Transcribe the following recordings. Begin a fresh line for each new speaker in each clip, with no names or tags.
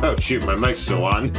Oh shoot, my mic's still on.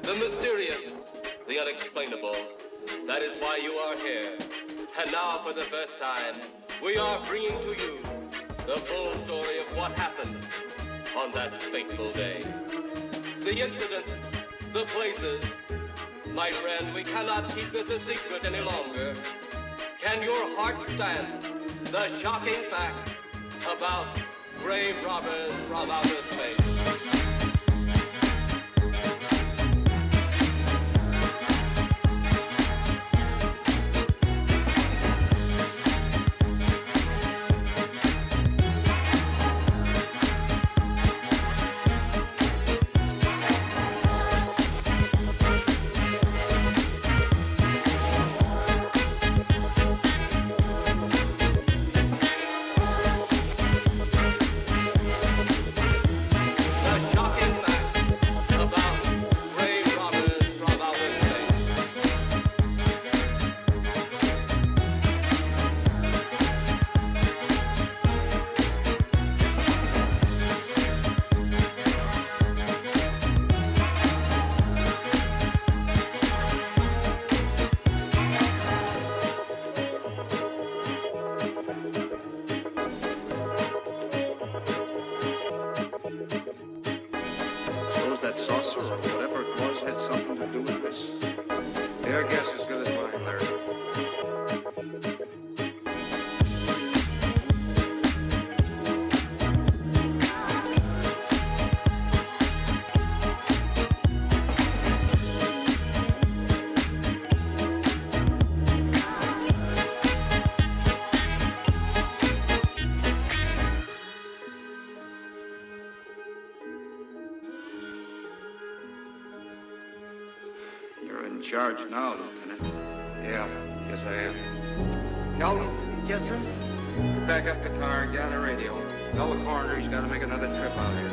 The mysterious, the unexplainable. That is why you are here. And now, for the first time, we are bringing to you the full story of what happened on that fateful day. The incidents, the places. My friend, we cannot keep this a secret any longer. Can your heart stand the shocking facts about grave robbers from outer space?
In charge now, Lieutenant.
Yeah, yes I am. Dalton?
Yes, sir?
Back up the car and gather radio. Tell the coroner he's got to make another trip out here.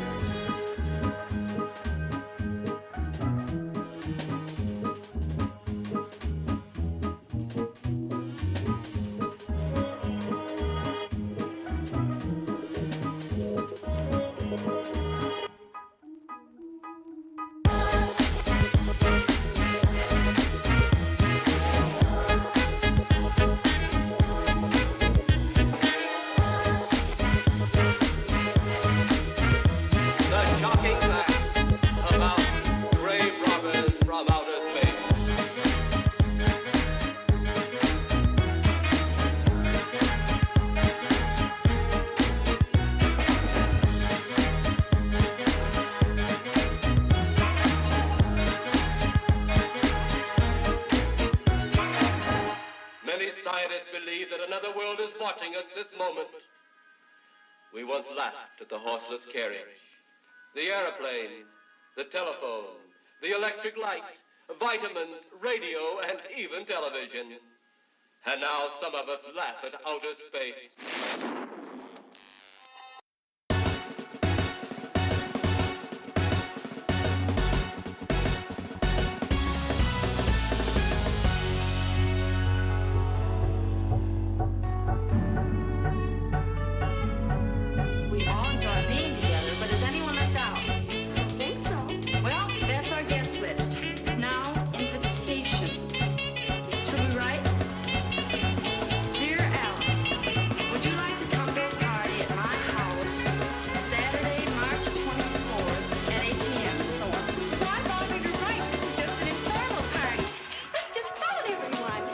another world is watching us this moment. We once laughed at the horseless carriage, the airplane, the telephone, the electric light, vitamins, radio, and even television. And now some of us laugh at outer space.
We all enjoy being together, but is anyone left out? I think so. Well, that's our guest list. Now, invitations. Should we write? Dear Alice, would you like to come to a party at my house Saturday, March 24th at 8 p.m. and so on? Why bother to write? This is just an informal party. Let's just phone everyone.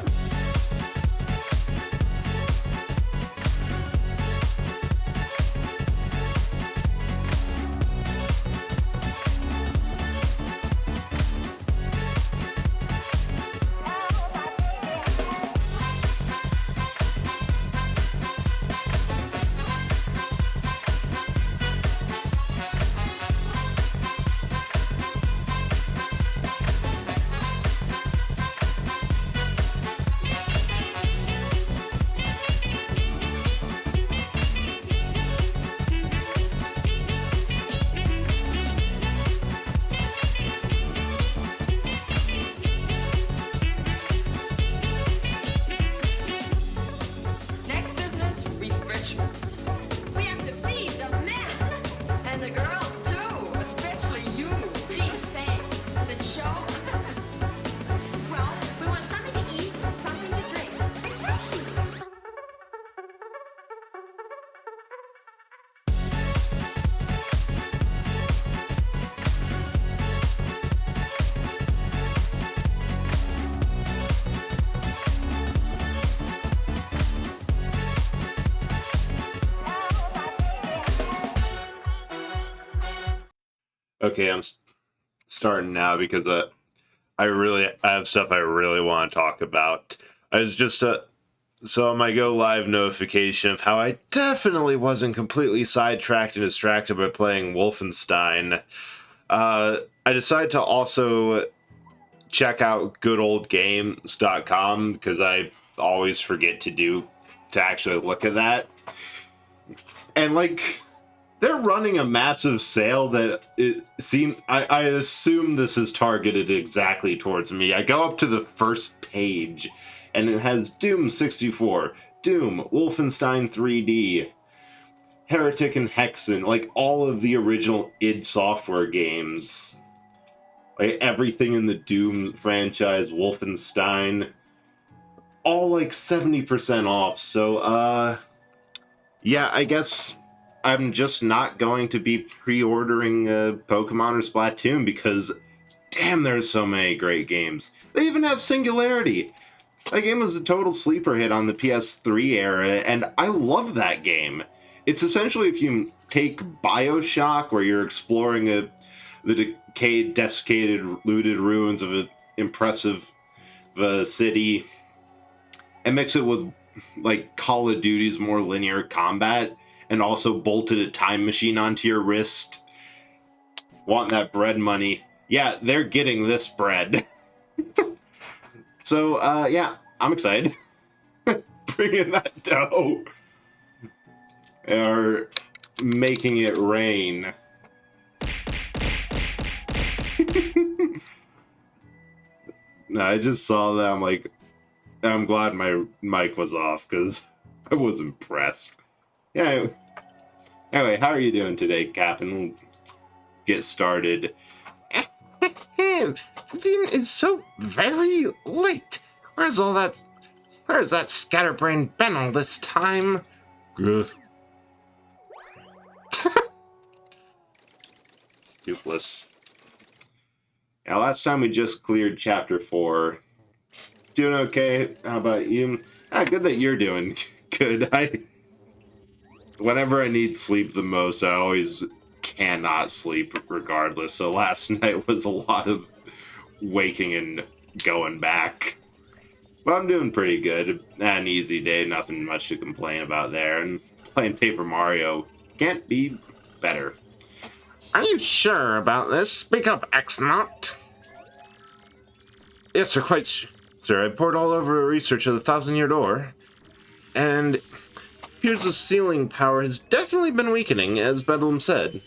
Next business, refreshments. We have to feed the men. And the girls, too. Especially you. Gee, thanks. The show? Well, we want something to eat, something to drink. Refreshments.
Okay, I'm starting now because I have stuff I really want to talk about. I was just so on my go live notification of how I definitely wasn't completely sidetracked and distracted by playing Wolfenstein. I decided to also check out goodoldgames.com because I always forget to actually look at that. And like, they're running a massive sale that I assume this is targeted exactly towards me. I go up to the first page and it has Doom 64, Doom, Wolfenstein 3D, Heretic and Hexen, like all of the original id Software games. Like everything in the Doom franchise, Wolfenstein, all like 70% off. So, yeah, I guess I'm just not going to be pre-ordering Pokemon or Splatoon because, damn, there's so many great games. They even have Singularity. That game was a total sleeper hit on the PS3 era, and I love that game. It's essentially if you take BioShock, where you're exploring the decayed, desiccated, looted ruins of an impressive city, and mix it with like Call of Duty's more linear combat, and also bolted a time machine onto your wrist. Wanting that bread money. Yeah, they're getting this bread. So, yeah, I'm excited. Bringing that dough. Or making it rain. No, I just saw that. I'm like, I'm glad my mic was off because I was impressed. Yeah. Anyway, how are you doing today, Captain? We'll get started.
It's so very late. Where's that scatterbrain been all this time?
Ugh. Toothless. Yeah, last time we just cleared Chapter 4. Doing okay? How about you? Good that you're doing good. Whenever I need sleep the most, I always cannot sleep regardless. So last night was a lot of waking and going back. Well, I'm doing pretty good. Had an easy day, nothing much to complain about there, and playing Paper Mario can't be better.
Are you sure about this? Speak up, X-Naut. Yes, sir, quite sir. I poured all over a research of the Thousand-Year Door, and appears the sealing power has definitely been weakening, as Bedlam said.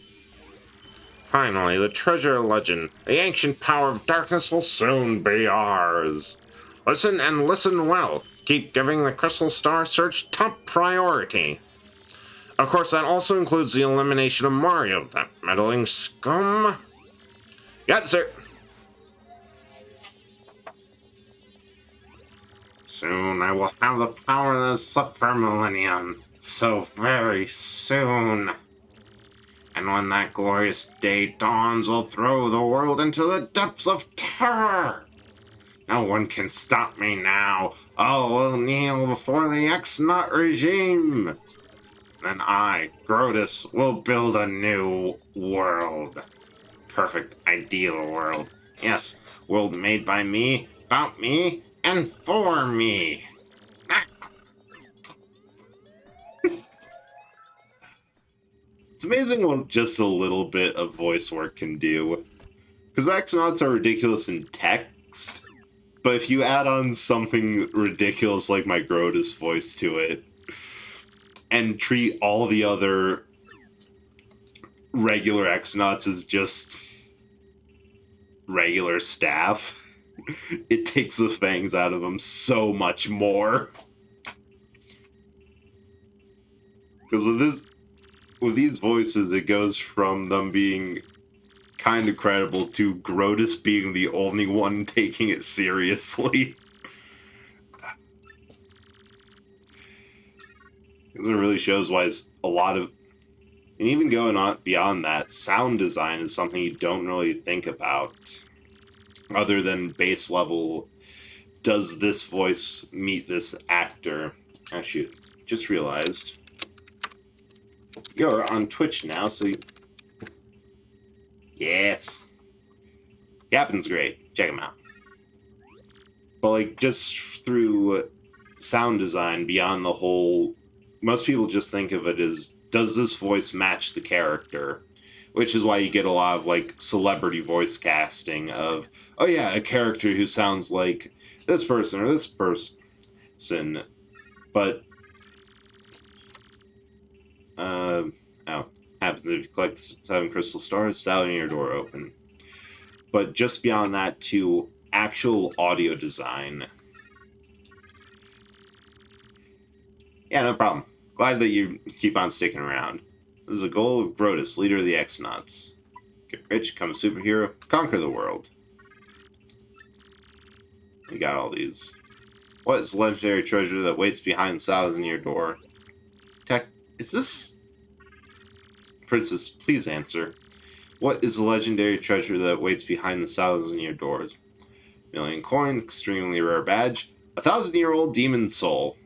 Finally, the treasure legend, the ancient power of darkness will soon be ours. Listen and listen well. Keep giving the Crystal Star search top priority. Of course, that also includes the elimination of Mario, that meddling scum. Yes, sir. Soon I will have the power of the Super Millennium. So very soon. And when that glorious day dawns, we'll throw the world into the depths of terror. No one can stop me now. All will kneel before the X-Naut regime. Then I, Grotus, will build a new world. Perfect, ideal world. Yes, world made by me, about me, and for me.
It's amazing what just a little bit of voice work can do. Because X-Nauts are ridiculous in text, but if you add on something ridiculous like my Grotus voice to it, and treat all the other regular X-Nauts as just regular staff, it takes the fangs out of them so much more. Because with these voices, it goes from them being kind of credible to Grotus being the only one taking it seriously. Because it really shows why it's a lot of, and even going on beyond that, sound design is something you don't really think about, other than base level. Does this voice meet this actor? Oh shoot! Just realized you're on Twitch now, so yes, Yappen's great. Check him out. But like, just through sound design, beyond the whole, most people just think of it as, does this voice match the character? Which is why you get a lot of like celebrity voice casting of, oh yeah, a character who sounds like this person or this person. But happens if you collect 7 crystal stars, Thousand-Year Door open. But just beyond that to actual audio design. Yeah, no problem. Glad that you keep on sticking around. This is a goal of Grotus, leader of the X-Nauts. Get rich, become a superhero, conquer the world. We got all these. What is the legendary treasure that waits behind the Thousand-Year Door? Tech, is this... Princess, please answer. What is the legendary treasure that waits behind the Thousand-Year Doors? Million coin, extremely rare badge, 1,000-year-old demon soul.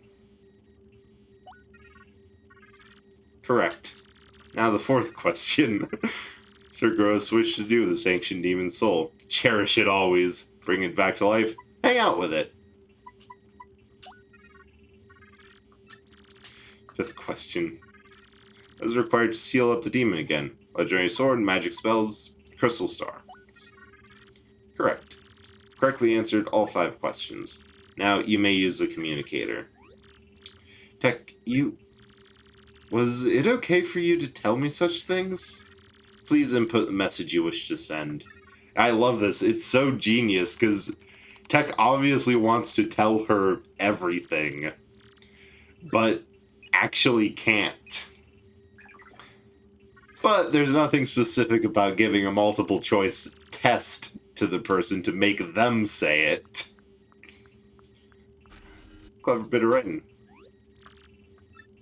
Correct. Now the fourth question. Sir Gross wished to do with this ancient demon soul. Cherish it always. Bring it back to life. Hang out with it. Fifth question. What is required to seal up the demon again? Legendary sword, magic spells, crystal star. Correct. Correctly answered all 5 questions. Now you may use the communicator. Tech, was it okay for you to tell me such things? Please input the message you wish to send. I love this. It's so genius, because Tech obviously wants to tell her everything, but actually can't. But there's nothing specific about giving a multiple choice test to the person to make them say it. Clever bit of writing.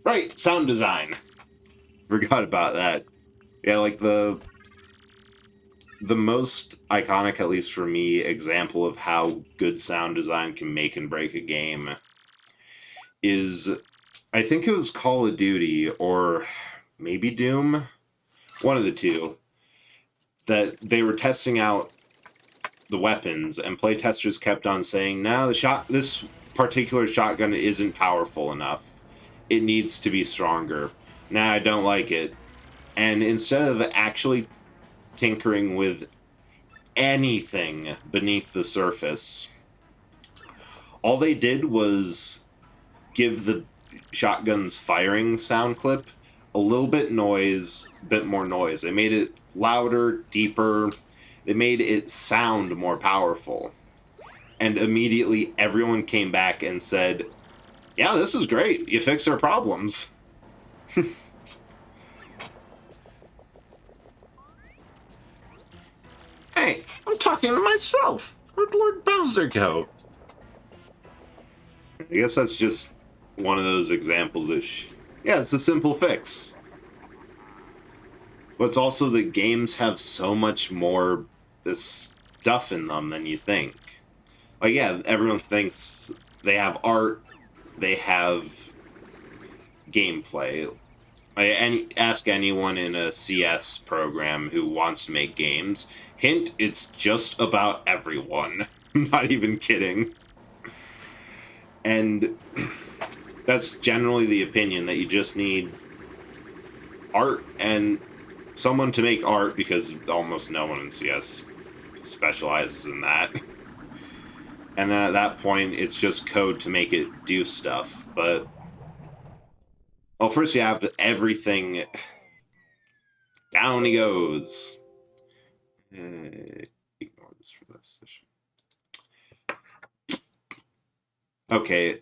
Right, sound design. Forgot about that. Yeah, like the most iconic, at least for me, example of how good sound design can make and break a game is, I think it was Call of Duty or maybe Doom, one of the two, that they were testing out the weapons, and playtesters kept on saying, "No, this
particular shotgun isn't powerful enough. It needs to be stronger. Nah, I don't like it. And instead of actually tinkering with anything beneath the surface, all they did was give the shotgun's firing sound clip a little bit more noise. They made it louder, deeper. They made it sound more powerful. And immediately everyone came back and said, yeah, this is great. You fixed our problems.
Hey, I'm talking to myself. Where'd Lord Bowser go?
I guess that's just one of those examples of, yeah, it's a simple fix. But it's also that games have so much more this stuff in them than you think. Like, yeah, everyone thinks they have art, they have gameplay. Ask anyone in a CS program who wants to make games. Hint, it's just about everyone. I'm not even kidding. And that's generally the opinion, that you just need art and someone to make art, because almost no one in CS specializes in that. And then at that point, it's just code to make it do stuff. But, well, first you have everything. Down he goes. Ignore this for this session. Okay,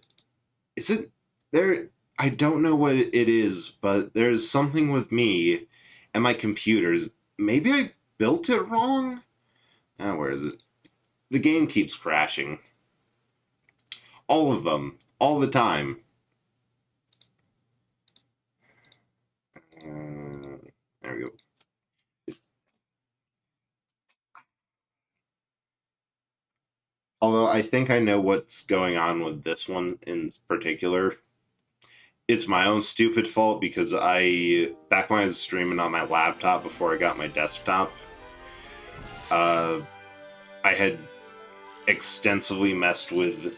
is it there? I don't know what it is, but there's something with me and my computers. Maybe I built it wrong? Where is it? The game keeps crashing. All of them. All the time. There we go. Although I think I know what's going on with this one in particular. It's my own stupid fault, because back when I was streaming on my laptop before I got my desktop, I had extensively messed with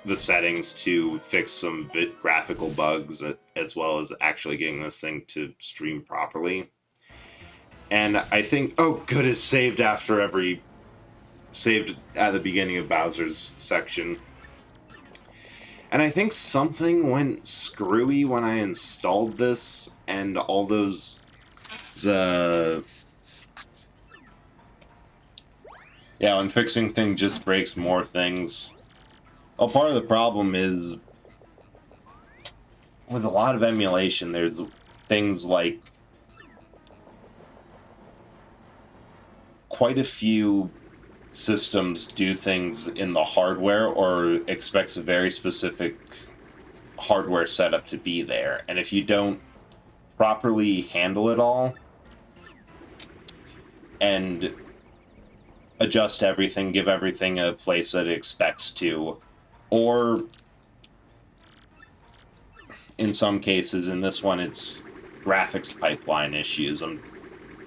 the settings to fix some graphical bugs, as well as actually getting this thing to stream properly. And I think, oh good, it's saved at the beginning of Bowser's section. And I think something went screwy when I installed this, and all those yeah, when fixing things just breaks more things. Well, part of the problem is with a lot of emulation, there's things like quite a few systems do things in the hardware or expects a very specific hardware setup to be there. And if you don't properly handle it all and adjust everything, give everything a place that it expects to, or in some cases, in this one, it's graphics pipeline issues. I'm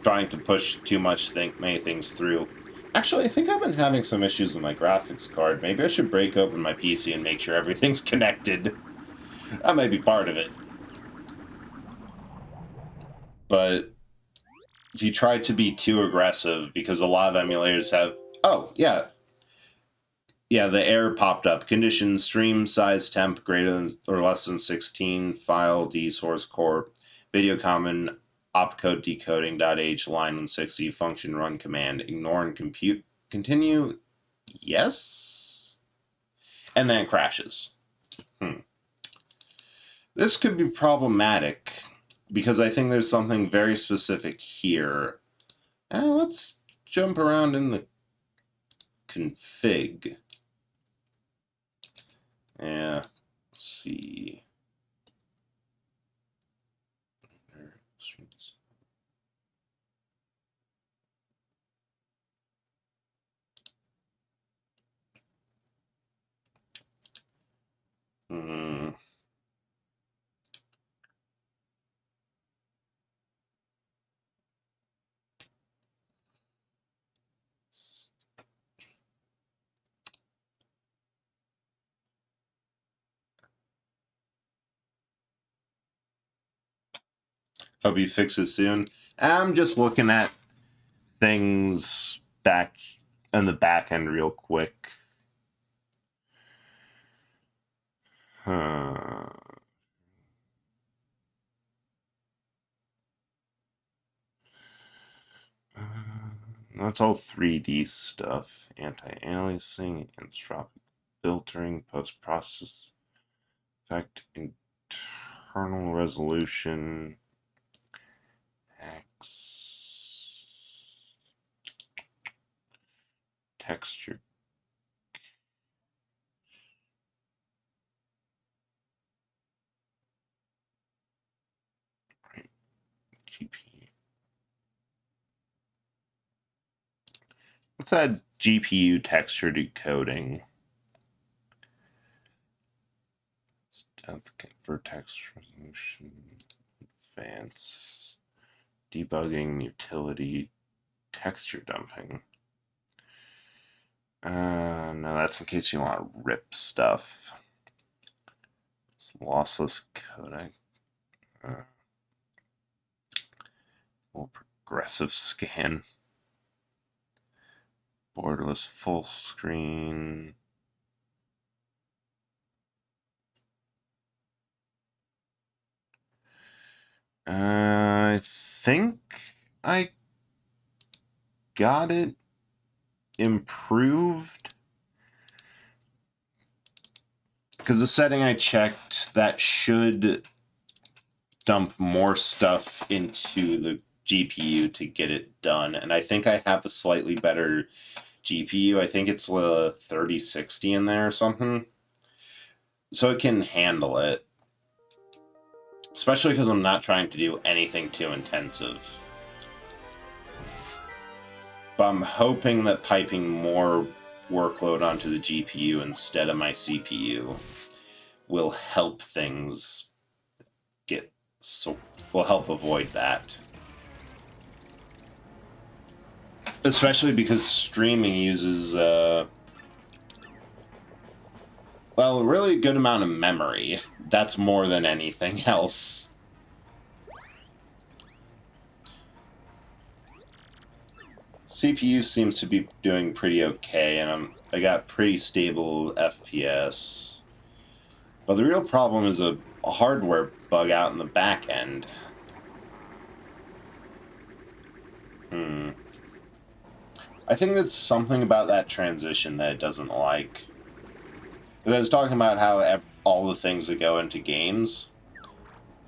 trying to push too much, many things through. Actually, I think I've been having some issues with my graphics card. Maybe I should break open my PC and make sure everything's connected. That might be part of it. But if you try to be too aggressive, because a lot of emulators have... Oh, yeah. Yeah, the error popped up. Condition stream size temp greater than or less than 16. File D source core. Video common opcode decoding .h line 160 function run command. Ignore and compute. Continue. Yes? And then it crashes. This could be problematic, because I think there's something very specific here. Let's jump around in the config. Yeah, let's see. Hmm.
Hope he fixes soon. I'm just looking at things back in the back end real quick. That's all 3D stuff. Anti-aliasing, entropic filtering, post-process effect, internal resolution, X, texture. Right. GPU. Let's add GPU texture decoding. Depth for text resolution, advanced debugging, utility, texture dumping. No, that's in case you want to rip stuff. It's lossless codec. Full progressive scan. Borderless full screen. I think I got it improved. Because the setting I checked, that should dump more stuff into the GPU to get it done. And I think I have a slightly better GPU. I think it's a 3060 in there or something. So it can handle it. Especially because I'm not trying to do anything too intensive. But I'm hoping that piping more workload onto the GPU instead of my CPU will help things will help avoid that. Especially because streaming uses well, a really good amount of memory. That's more than anything else. CPU seems to be doing pretty okay, and I got pretty stable FPS. But the real problem is a hardware bug out in the back end. I think that's something about that transition that it doesn't like. I was talking about how all the things that go into games.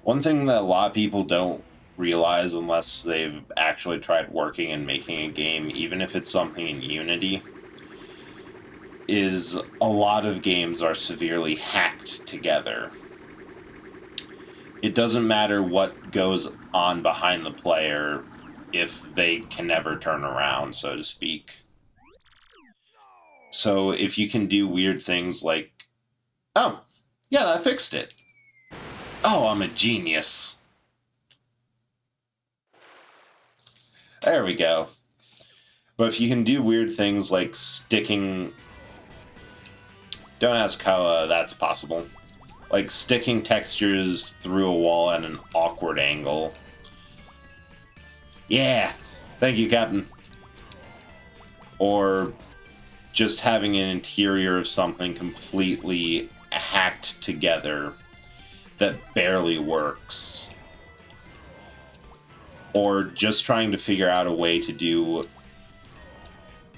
One thing that a lot of people don't realize unless they've actually tried working and making a game, even if it's something in Unity, is a lot of games are severely hacked together. It doesn't matter what goes on behind the player if they can never turn around, so to speak. So if you can do weird things like, oh, yeah, that fixed it. Oh, I'm a genius. There we go. But if you can do weird things like sticking... Don't ask how that's possible. Like sticking textures through a wall at an awkward angle. Yeah, thank you, Captain. Or just having an interior of something completely hacked together that barely works. Or just trying to figure out a way to do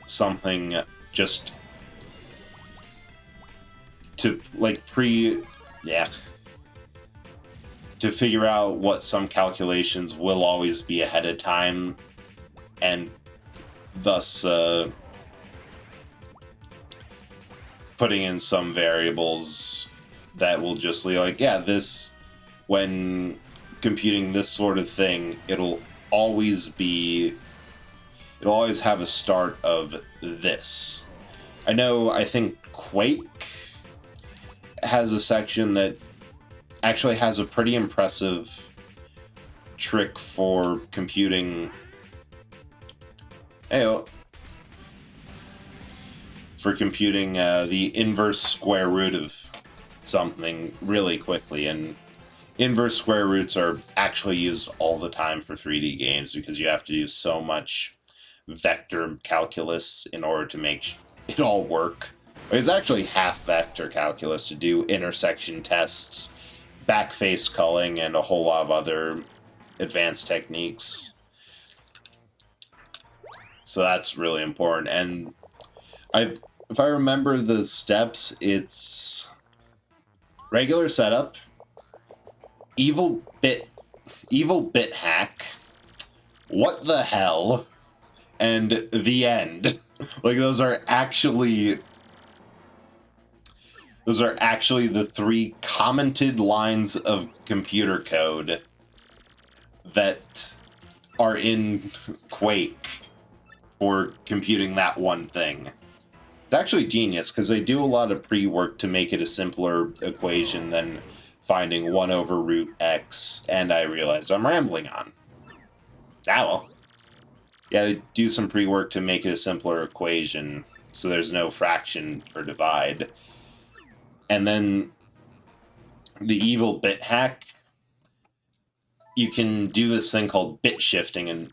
something just to, like, to figure out what some calculations will always be ahead of time, and thus putting in some variables that will just be like, yeah, this, when computing this sort of thing, it'll always have a start of this. I think Quake has a section that actually has a pretty impressive trick for computing the inverse square root of something really quickly, and inverse square roots are actually used all the time for 3D games because you have to do so much vector calculus in order to make it all work. It's actually half vector calculus to do intersection tests, backface culling, and a whole lot of other advanced techniques. So that's really important. And if I remember the steps, it's regular setup, evil bit hack, what the hell, and the end. Like those are actually the 3 commented lines of computer code that are in Quake for computing that one thing. It's actually genius because they do a lot of pre-work to make it a simpler equation than finding 1 over root x, and I realized I'm rambling on. Ah well. Yeah, they do some pre-work to make it a simpler equation, so there's no fraction or divide. And then the evil bit hack, you can do this thing called bit shifting in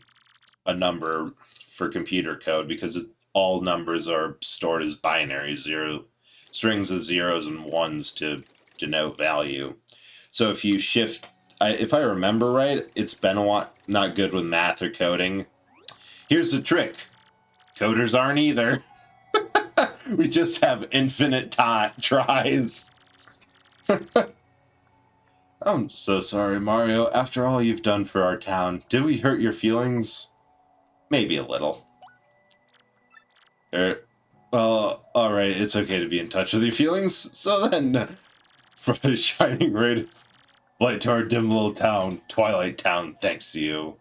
a number for computer code because all numbers are stored as binary, strings of zeros and ones to denote value. So if you shift, if I remember right, it's been a while, not good with math or coding. Here's the trick. Coders aren't either. We just have infinite tries. I'm so sorry, Mario. After all you've done for our town, did we hurt your feelings? Maybe a little. Well, alright, it's okay to be in touch with your feelings. So then, for a shining ray of light to our dim little town, Twilight Town, thanks to you.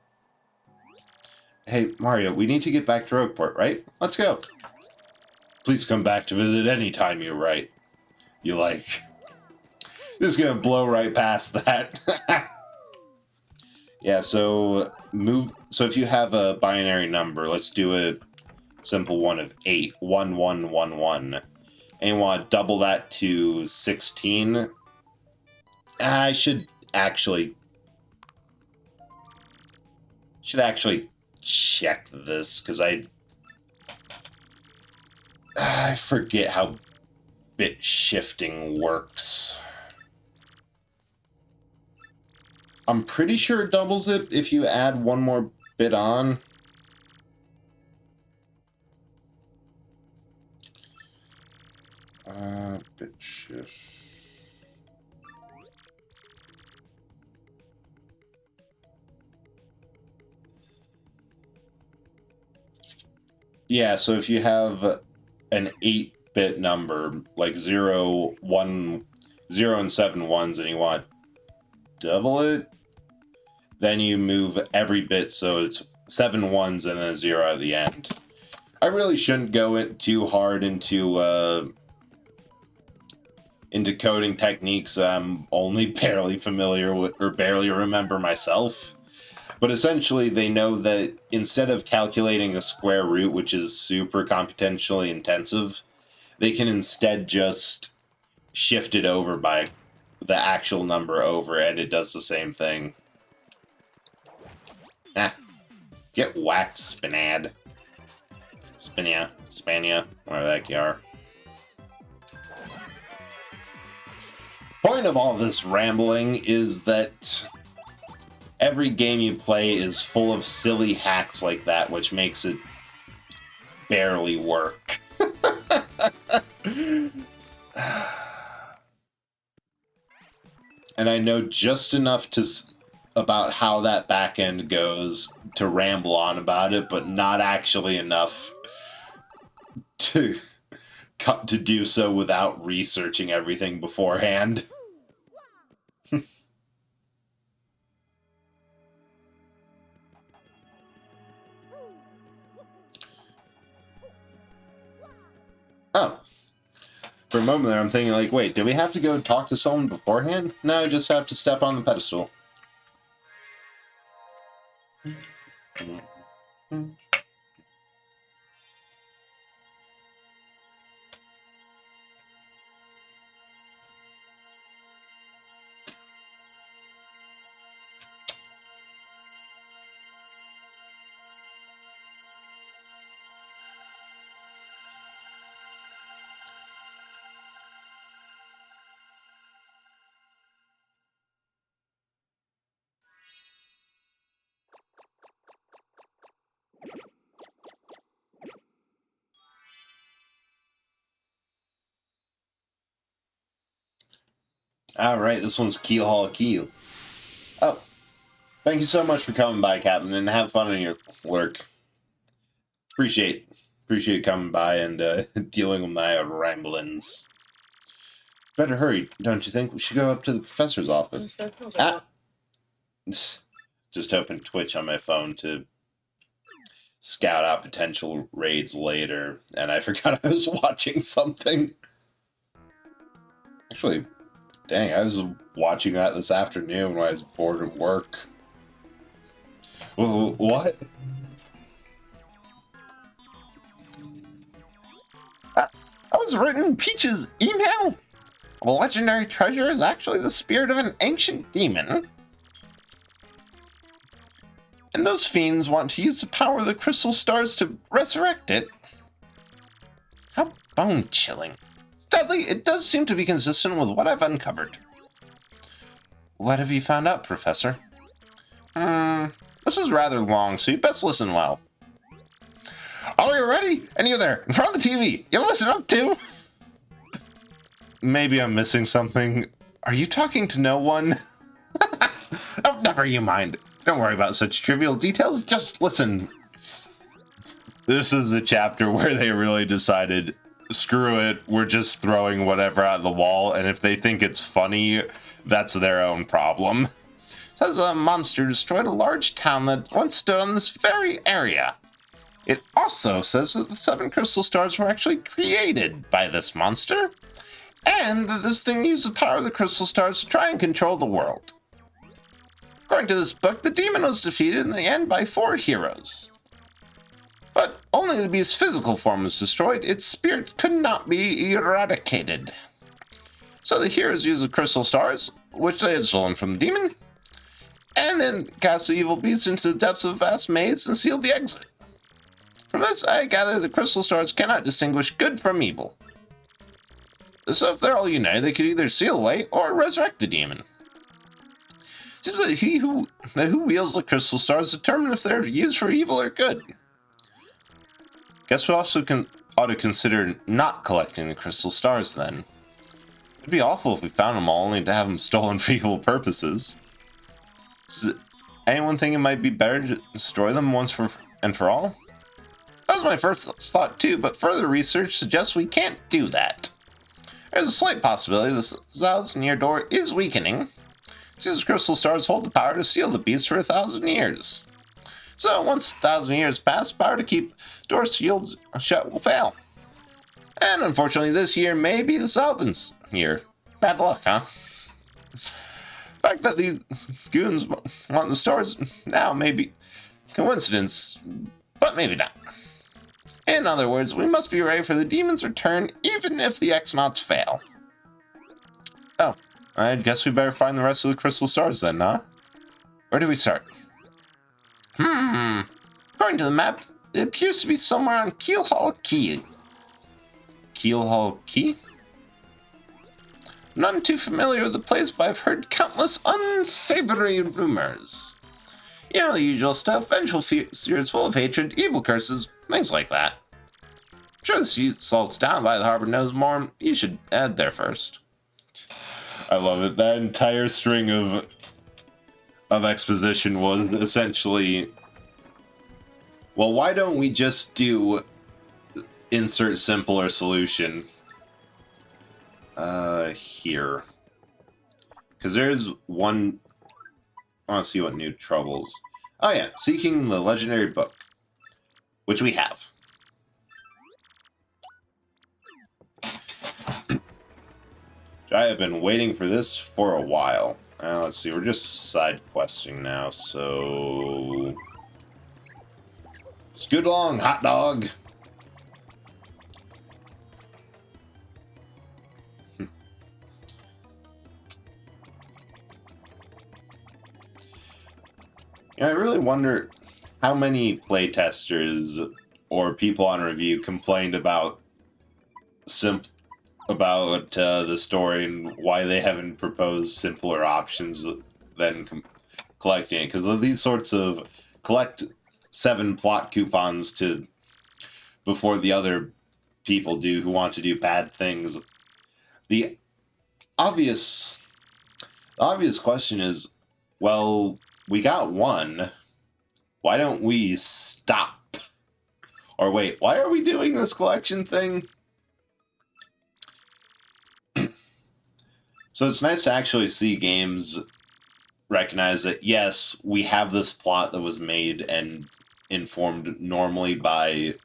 Hey, Mario, we need to get back to Rogueport, right? Let's go. Please come back to visit any time you like. Just gonna blow right past that. Yeah, so if you have a binary number, let's do a simple one of 8, 1, 1, 1, 1. And you want to double that to 16. I should actually check this because I forget how bit shifting works. I'm pretty sure it doubles it if you add one more bit on. Bit shift. Yeah, so if you have an 8-bit number, like 0, 1, 0 and 7 ones, and you want to double it, then you move every bit so it's 7 ones and then a 0 at the end. I really shouldn't go too hard into coding techniques I'm only barely familiar with or barely remember myself. But essentially, they know that instead of calculating a square root, which is super computationally intensive, they can instead just shift it over by the actual number over, and it does the same thing. Ah, get whacked, Spinad. Spania, whatever the heck you are. Point of all this rambling is that every game you play is full of silly hacks like that, which makes it barely work. And I know just enough about how that back end goes to ramble on about it, but not actually enough to do so without researching everything beforehand. Oh. For a moment there, I'm thinking, like, wait, do we have to go talk to someone beforehand? No, just have to step on the pedestal. Alright, this one's Keel Hall Keel. Oh, thank you so much for coming by, Captain, and have fun in your work. Appreciate coming by and dealing with my ramblings. Better hurry, don't you think? We should go up to the professor's office. Just opened Twitch on my phone to scout out potential raids later, and I forgot I was watching something. Actually, dang, I was watching that this afternoon when I was bored at work. What? I was writing Peach's email. A legendary treasure is actually the spirit of an ancient demon. And those fiends want to use the power of the crystal stars to resurrect it. How bone-chilling. Dudley, it does seem to be consistent with what I've uncovered. What have you found out, Professor? This is rather long, so you best listen well. Are you ready? And you there, in front of the TV, you listen up too? Maybe I'm missing something. Are you talking to no one? Oh, never you mind. Don't worry about such trivial details, just listen. This is a chapter where they really decided, screw it, we're just throwing whatever at the wall, and if they think it's funny, that's their own problem. It says a monster destroyed a large town that once stood on this very area. It also says that the 7 crystal stars were actually created by this monster, and that this thing used the power of the crystal stars to try and control the world. According to this book, the demon was defeated in the end by 4 heroes. But only the beast's physical form was destroyed, its spirit could not be eradicated. So the heroes used the crystal stars, which they had stolen from the demon, and then cast the evil beast into the depths of a vast maze and sealed the exit. From this, I gather the crystal stars cannot distinguish good from evil. So if they're all united, they could either seal away or resurrect the demon. It seems that who wields the crystal stars determine if they're used for evil or good. Guess we also ought to consider not collecting the crystal stars then. It'd be awful if we found them all only to have them stolen for evil purposes. Does anyone think it might be better to destroy them once and for all? That was my first thought too, but further research suggests we can't do that. There's a slight possibility the 1,000-year door is weakening, since crystal stars hold the power to seal the beast for 1,000 years. So once 1,000 years pass, power to keep doors sealed shut will fail. And unfortunately this year may be the 1,000th year. Bad luck, huh? The fact that these goons want the stars now may be coincidence, but maybe not. In other words, we must be ready for the demon's return, even if the X-Nauts fail. Oh, I guess we better find the rest of the crystal stars then, huh? Where do we start? According to the map, it appears to be somewhere on Keel Hall Key. Keel Hall Key? None too familiar with the place, but I've heard countless unsavory rumors. You know, the usual stuff, vengeful fears full of hatred, evil curses, things like that. I'm sure the sea salt's down by the harbor knows more. You should head there first. I love it. That entire string of exposition was essentially, well, why don't we just do insert simpler solution here? Because there's one. I want to see what new troubles. Oh yeah, seeking the legendary book, which we have. I have been waiting for this for a while. Let's see, we're just side questing now, so scoot along, hot dog. I really wonder how many playtesters or people on review complained about the story and why they haven't proposed simpler options than collecting it. Because with these sorts of collect 7 plot coupons before the other people do who want to do bad things, the obvious The obvious question is, well, we got one. Why don't we stop? Or wait, why are we doing this collection thing? So it's nice to actually see games recognize that, yes, we have this plot that was made and informed normally by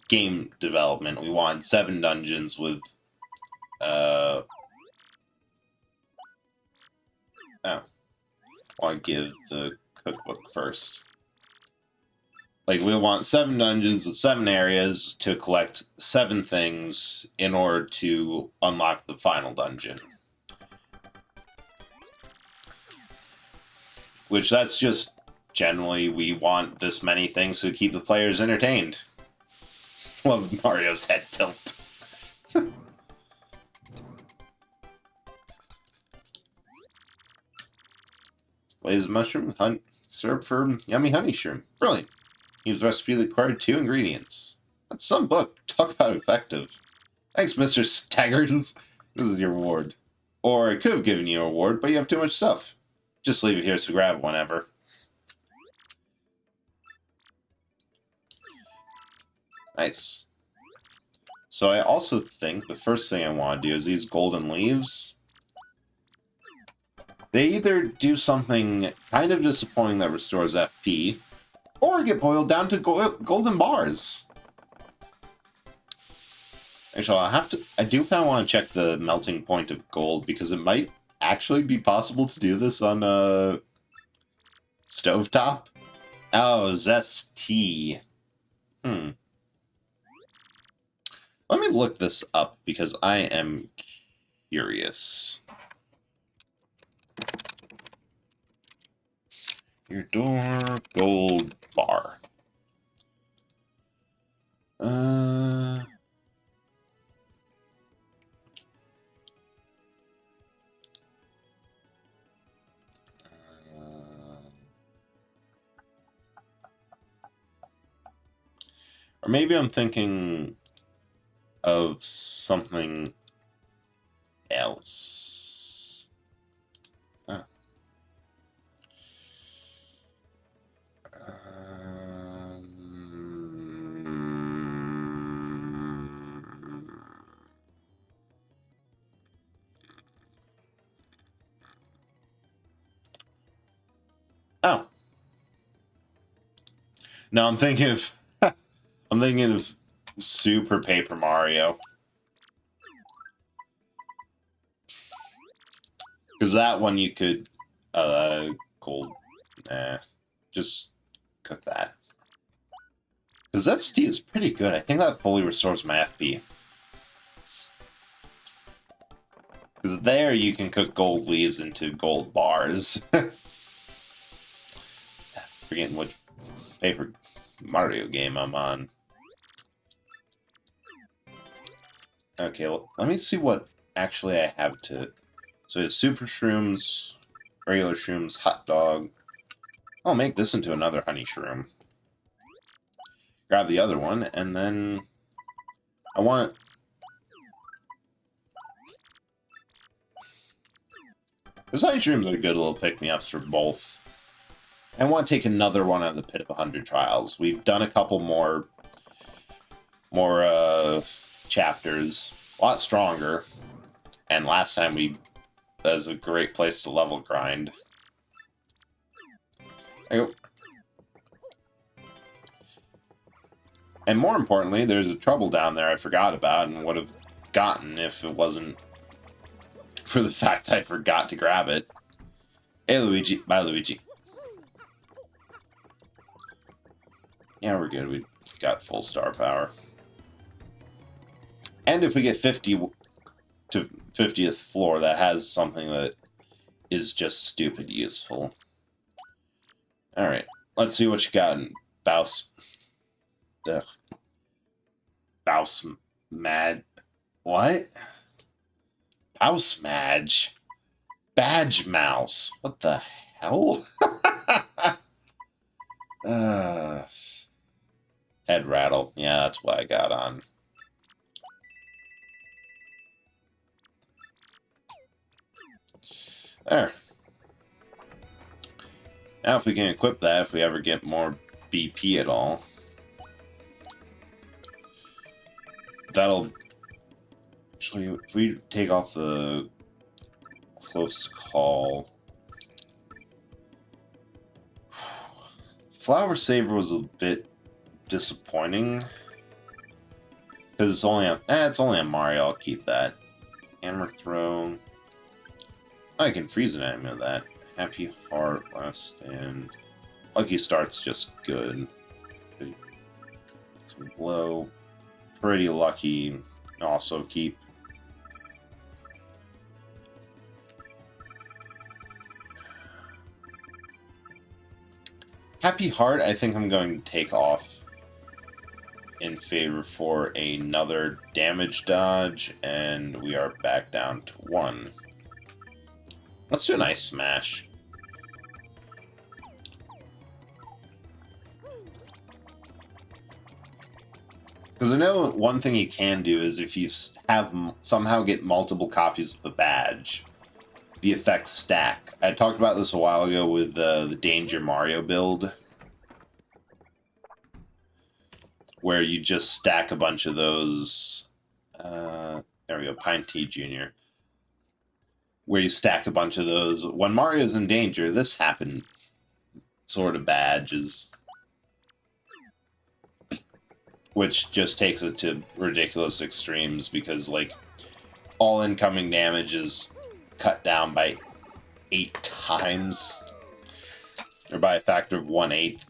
game development. We want 7 dungeons with I want to give the cookbook first. Like, we want 7 dungeons with 7 areas to collect 7 things in order to unlock the final dungeon. Which, that's just generally, we want this many things to keep the players entertained. Love Mario's head tilt. Glazed mushroom, syrup for yummy honey shroom. Brilliant. Use the recipe that required 2 ingredients. That's some book. Talk about effective. Thanks, Mr. Staggers. This is your reward. Or I could have given you a reward, but you have too much stuff. Just leave it here so grab whenever. Nice. So I also think the first thing I want to do is these golden leaves. They either do something kind of disappointing that restores FP, or get boiled down to golden bars. Actually, I do kind of want to check the melting point of gold, because it might actually be possible to do this on a stovetop. Oh, Zest tea. Let me look this up, because I am curious. Your door gold bar. Or maybe I'm thinking of something else. Oh. Oh. No, I'm thinking of Super Paper Mario. Because that one you could gold. Just cook that. Because that tea is pretty good. I think that fully restores my FP. Because there you can cook gold leaves into gold bars. Forgetting which Paper Mario game I'm on. Okay, well, let me see what actually I have to... So it's super shrooms, regular shrooms, hot dog. I'll make this into another honey shroom. Grab the other one, and then I want... Those honey shrooms are good little pick-me-ups for both. I want to take another one out of the Pit of 100 Trials. We've done a couple more chapters, a lot stronger, and last time that was a great place to level grind. And more importantly, there's a trouble down there I forgot about and would have gotten if it wasn't for the fact that I forgot to grab it. Hey Luigi, bye Luigi. Yeah, we're good. We got full star power. And if we get 50 to 50th floor, that has something that is just stupid useful. Alright, let's see what you got in Baus. Baus Mad. What? Baus Madge. Badge Mouse. What the hell? Head rattle. Yeah, that's what I got on. There. Now if we can equip that, if we ever get more BP at all, that'll... Actually, if we take off the close call... Flower Saver was a bit disappointing. Because it's only on Mario, I'll keep that. Hammer Throw... I can freeze an enemy with that. Happy Heart, Last Stand. Lucky Start's just good. Some Blow. Pretty Lucky. Also keep. Happy Heart, I think I'm going to take off in favor for another damage dodge, and we are back down to 1. Let's do an Ice Smash. Because I know one thing you can do is if you somehow get multiple copies of the badge, the effects stack. I talked about this a while ago with the Danger Mario build, where you just stack a bunch of those. There we go, Pine Tea Jr. Where you stack a bunch of those. When Mario's in danger, this happened sort of badges. Which just takes it to ridiculous extremes because, like, all incoming damage is cut down by 8 times. Or by a factor of 1/8.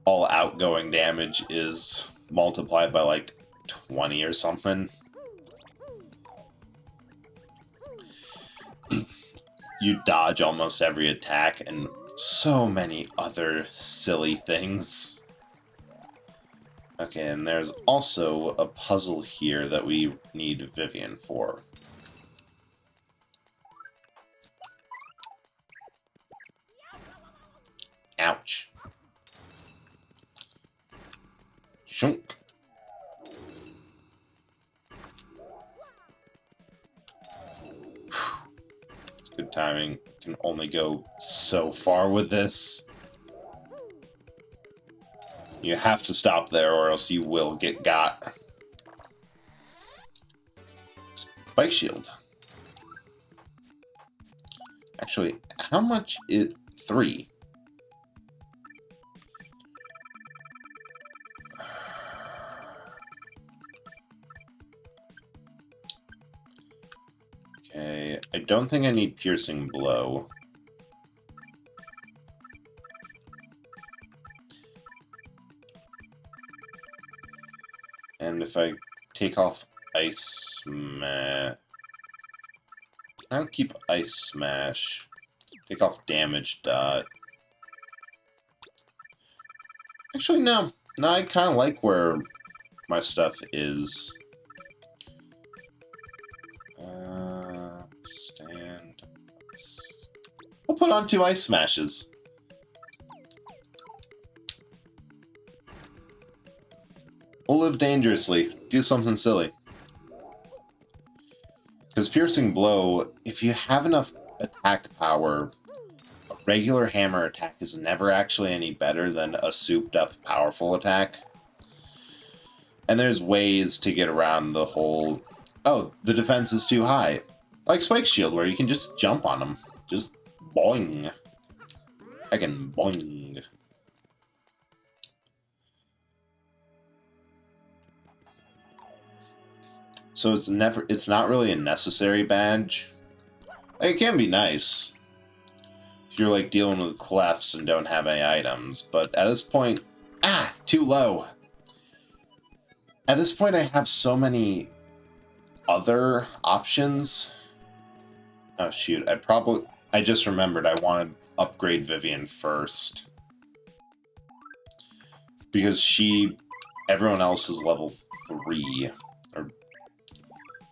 All outgoing damage is multiplied by, like, 20 or something. You dodge almost every attack and so many other silly things. Okay, and there's also a puzzle here that we need Vivian for. Ouch. Shunk. Good timing. Can only go so far with this. You have to stop there or else you will get got. Spike Shield. Actually, how much is 3? Okay, I don't think I need Piercing Blow. And if I take off Ice Smash... I'll keep Ice Smash. Take off Damage Dot. Actually, no. No, I kind of like where my stuff is. Stand. I'll put on 2 Ice Smashes. We'll live dangerously. Do something silly. Because Piercing Blow, if you have enough attack power, a regular hammer attack is never actually any better than a souped-up powerful attack. And there's ways to get around the whole, oh, the defense is too high. Like Spike Shield, where you can just jump on them. Just boing. I can boing. So it's not really a necessary badge. Like, it can be nice if you're like dealing with clefts and don't have any items, but at this point, too low. At this point, I have so many other options. Oh shoot, I just remembered I want to upgrade Vivian first. Because everyone else is level 3, or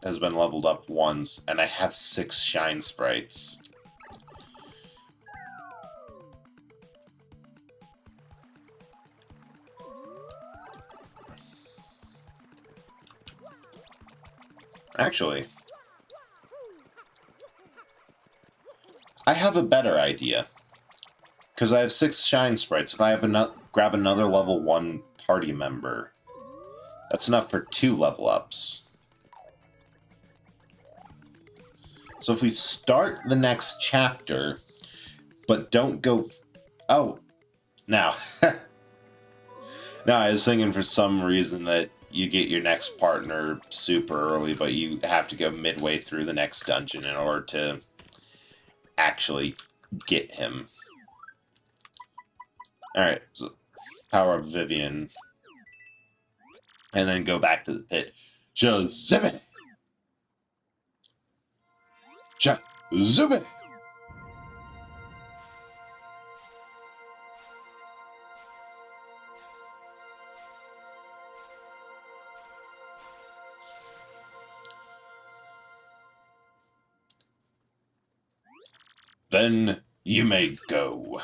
has been leveled up once, and I have 6 Shine Sprites. Actually, I have a better idea. Because I have 6 shine sprites. If I have grab another level 1 party member, that's enough for 2 level ups. So if we start the next chapter, but don't go... Oh, now. Now, I was thinking for some reason that you get your next partner super early, but you have to go midway through the next dungeon in order to actually get him. Alright, so power up Vivian. And then go back to the pit. Just zip it! Just zoom it! Then you may go.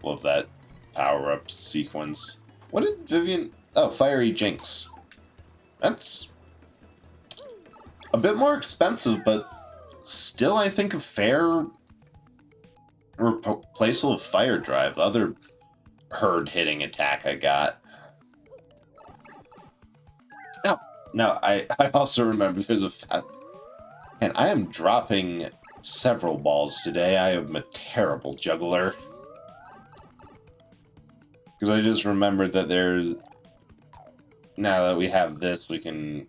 Love that power-up sequence. What did Vivian... Oh, Fiery Jinx. That's a bit more expensive, but still, I think, a fair replaceable Fire Drive. The other herd-hitting attack I got. Oh, no, I also remember there's a... And I am dropping several balls today. I am a terrible juggler. Because I just remembered that there's... Now that we have this, we can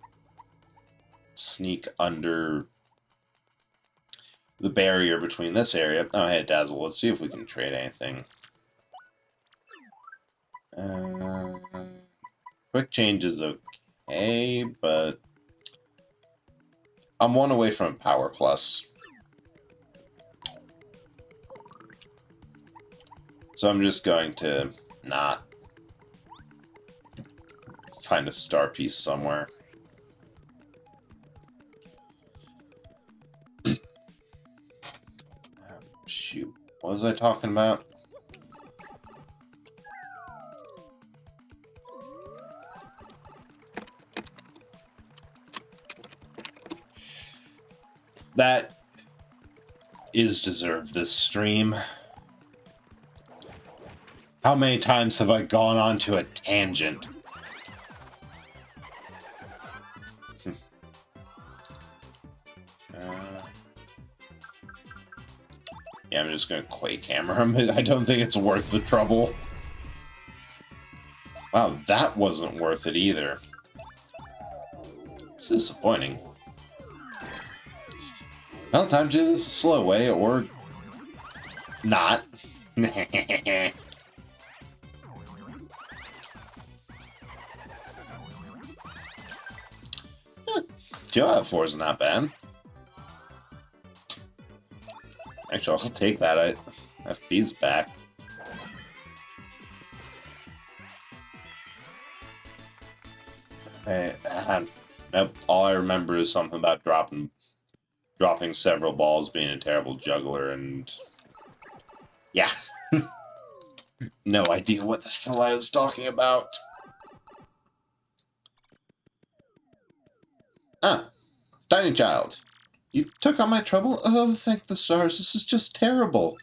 sneak under the barrier between this area. Oh, hey, Dazzle, let's see if we can trade anything. Quick change is okay, but... I'm 1 away from a Power Plus. So I'm just going to not find a star piece somewhere. Shoot, what was I talking about? That is deserved this stream. How many times have I gone on to a tangent? Yeah, I'm just gonna Quake Hammer him. I don't think it's worth the trouble. Wow, that wasn't worth it either. It's disappointing. Well, time to do this a slow way, or not. Joe out of 4 is not bad. Actually, I'll take that. FP's back. Hey, nope. All I remember is something about dropping several balls, being a terrible juggler, and yeah. No idea what the hell I was talking about. Ah, Tiny Child. You took on my trouble? Oh, thank the stars. This is just terrible.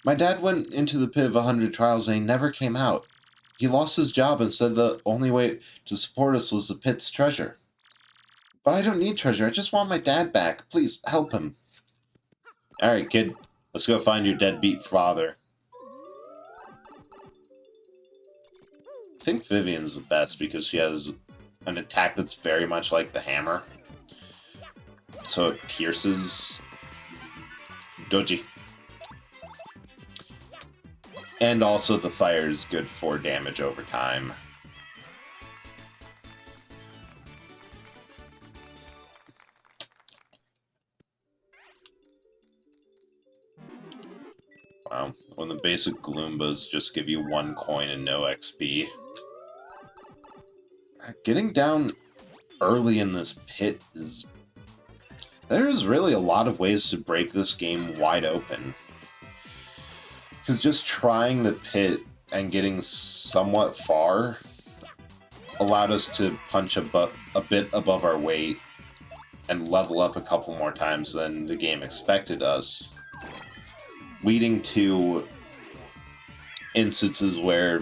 My dad went into the pit of 100 trials and he never came out. He lost his job and said the only way to support us was the pit's treasure. But I don't need treasure. I just want my dad back. Please, help him. Alright, kid. Let's go find your deadbeat father. I think Vivian's the best because she has an attack that's very much like the hammer. So it pierces Doji. And also the fire is good for damage over time. Wow, when the basic Gloombas just give you 1 coin and no XP. Getting down early in this pit is... There's really a lot of ways to break this game wide open. Because just trying the pit and getting somewhat far allowed us to punch a bit above our weight and level up a couple more times than the game expected us, leading to instances where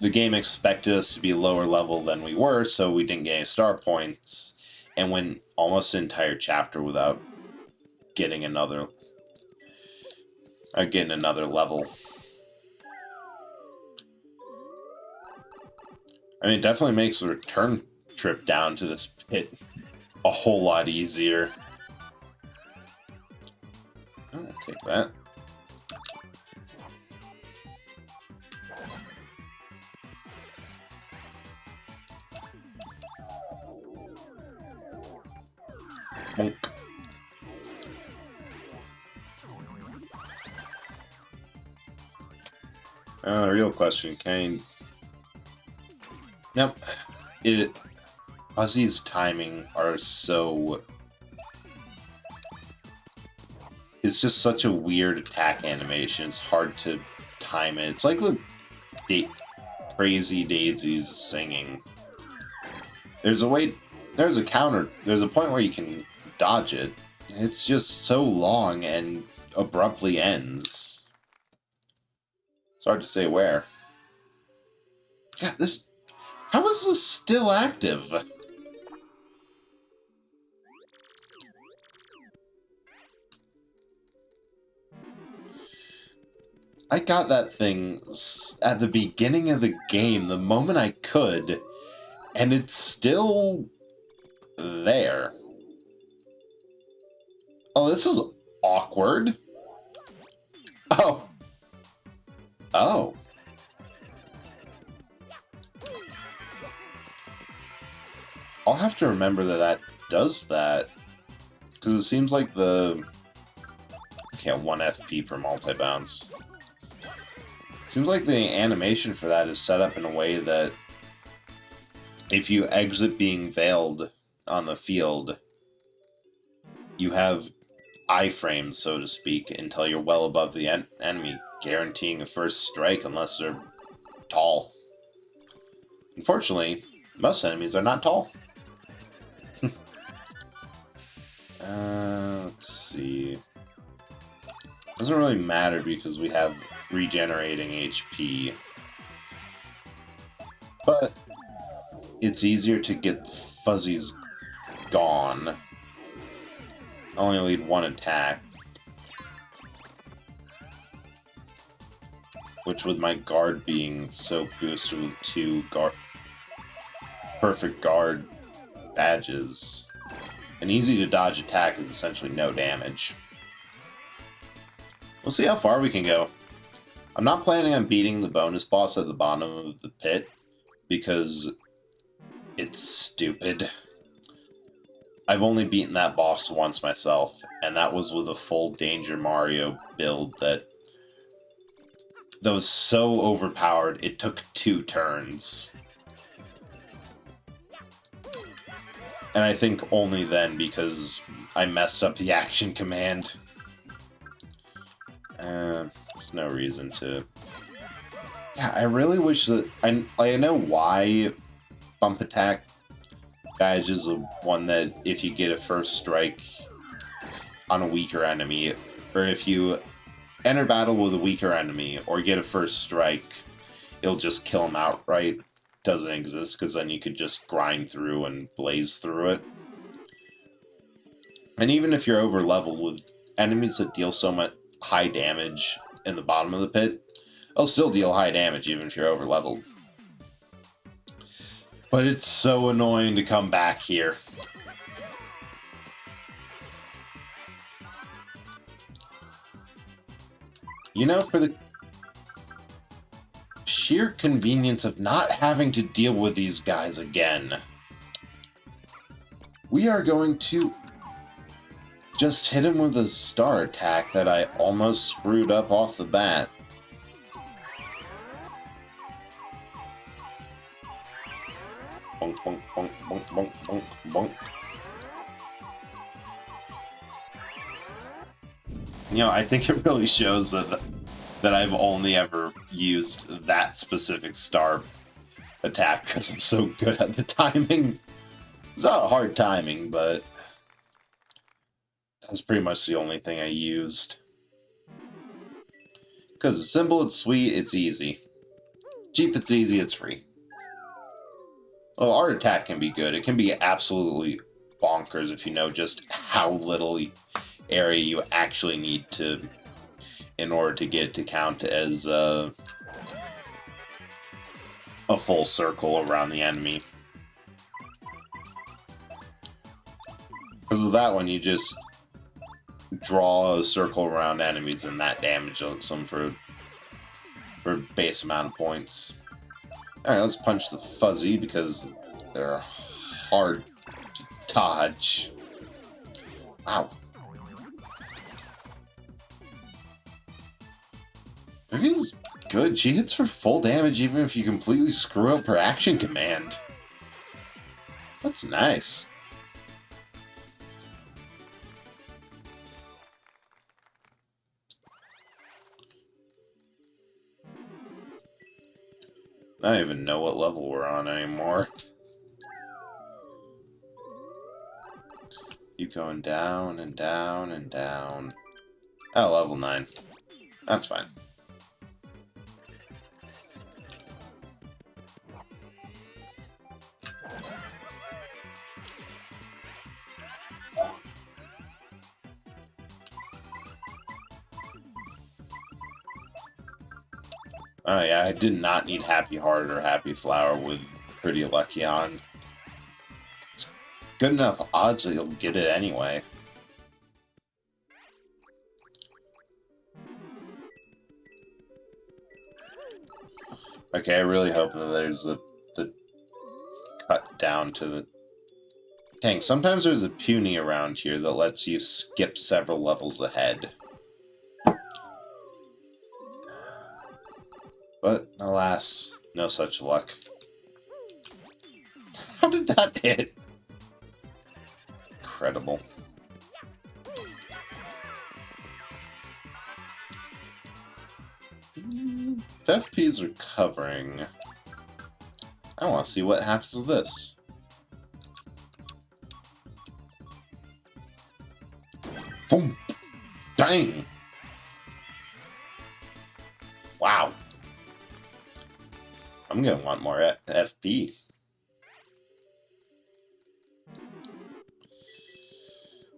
the game expected us to be lower level than we were, so we didn't get any star points, and went almost an entire chapter without getting another level. I mean, it definitely makes the return trip down to this pit a whole lot easier. I'll take that. Bonk. Real question, Kane. Yep. Fuzzy's timing are so... It's just such a weird attack animation. It's hard to time it. It's like the Crazy Daisy's singing. There's a way... There's a counter... There's a point where you can dodge it. It's just so long and abruptly ends. It's hard to say where. God, this... How is this still active? I got that thing at the beginning of the game, the moment I could, and it's still there. Oh, this is awkward. Oh. Oh. I'll have to remember that does that. Because it seems like the... Yeah, 1 FP per multi-bounce. Seems like the animation for that is set up in a way that if you exit being veiled on the field, you have iframes, so to speak, until you're well above the enemy, guaranteeing a first strike unless they're tall. Unfortunately, most enemies are not tall. Let's see. Doesn't really matter because we have regenerating HP. But it's easier to get Fuzzies gone. I only need 1 attack. Which with my guard being so boosted with 2 perfect guard badges, an easy to dodge attack is essentially no damage. We'll see how far we can go. I'm not planning on beating the bonus boss at the bottom of the pit, because it's stupid. I've only beaten that boss once myself, and that was with a full Danger Mario build that was so overpowered it took 2 turns. And I think only then because I messed up the action command. There's no reason to... Yeah, I really wish that... I know why bump attack badge is the one that if you get a first strike on a weaker enemy, or if you enter battle with a weaker enemy or get a first strike, it'll just kill him outright. Doesn't exist, because then you could just grind through and blaze through it. And even if you're over leveled with enemies that deal so much high damage in the bottom of the pit, they'll still deal high damage even if you're over leveled. But it's so annoying to come back here. You know, for the sheer convenience of not having to deal with these guys again, we are going to just hit him with a star attack that I almost screwed up off the bat. Bonk, bonk, bonk, bonk, bonk, bonk, bonk. You know, I think it really shows that I've only ever used that specific star attack because I'm so good at the timing. It's not hard timing, but That's pretty much the only thing I used. Because it's simple, it's sweet, it's easy. Cheap, it's easy, it's free. Well, art attack can be good. It can be absolutely bonkers if you know just how little area you actually need to in order to get it to count as a full circle around the enemy. Because with that one, you just draw a circle around enemies and that damages them for a base amount of points. Alright, let's punch the fuzzy because they're hard to dodge. Wow. Vivian's good. She hits for full damage even if you completely screw up her action command. That's nice. I don't even know what level we're on anymore. Keep going down and down and down. Oh, level 9. That's fine. Oh yeah, I did not need Happy Heart or Happy Flower with Pretty Lucky on. It's good enough odds that you'll get it anyway. Okay, I really hope that there's the cut down to the... Dang, sometimes there's a puny around here that lets you skip several levels ahead. But, alas, no such luck. How did that hit? Incredible. FP is recovering. I want to see what happens with this. Boom! Dang! Wow. I'm gonna want more FP.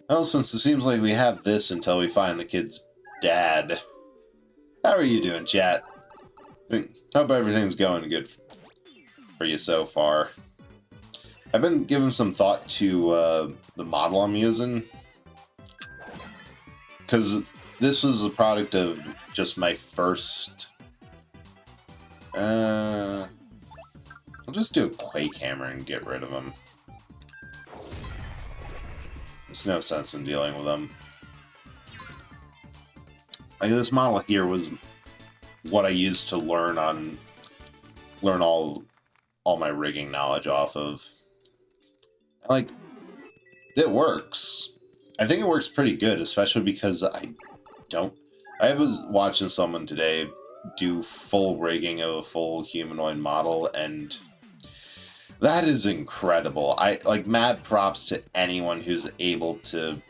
Well, since it seems like we have this until we find the kid's dad. How are you doing, chat? Hope everything's going good for you so far. I've been giving some thought to the model I'm using. Because this was a product of just my first... I'll just do a Quake Hammer and get rid of him. There's no sense in dealing with them. Like, this model here was what I used to learn all my rigging knowledge off of. Like, it works. I think it works pretty good, especially because I was watching someone today do full rigging of a full humanoid model, and that is incredible. Mad props to anyone who's able to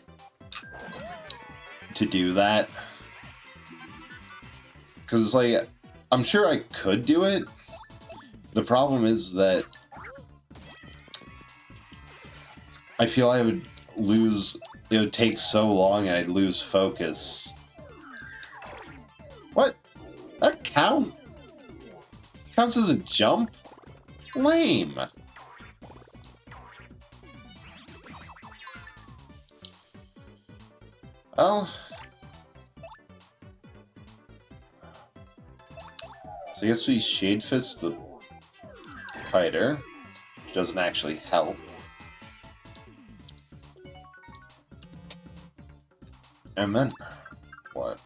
do that. Because it's like, I'm sure I could do it. The problem is that I feel I would lose, it would take so long and I'd lose focus. What? That counts as a jump? Lame. Well, so I guess we Shade Fist the fighter, which doesn't actually help. And then, what?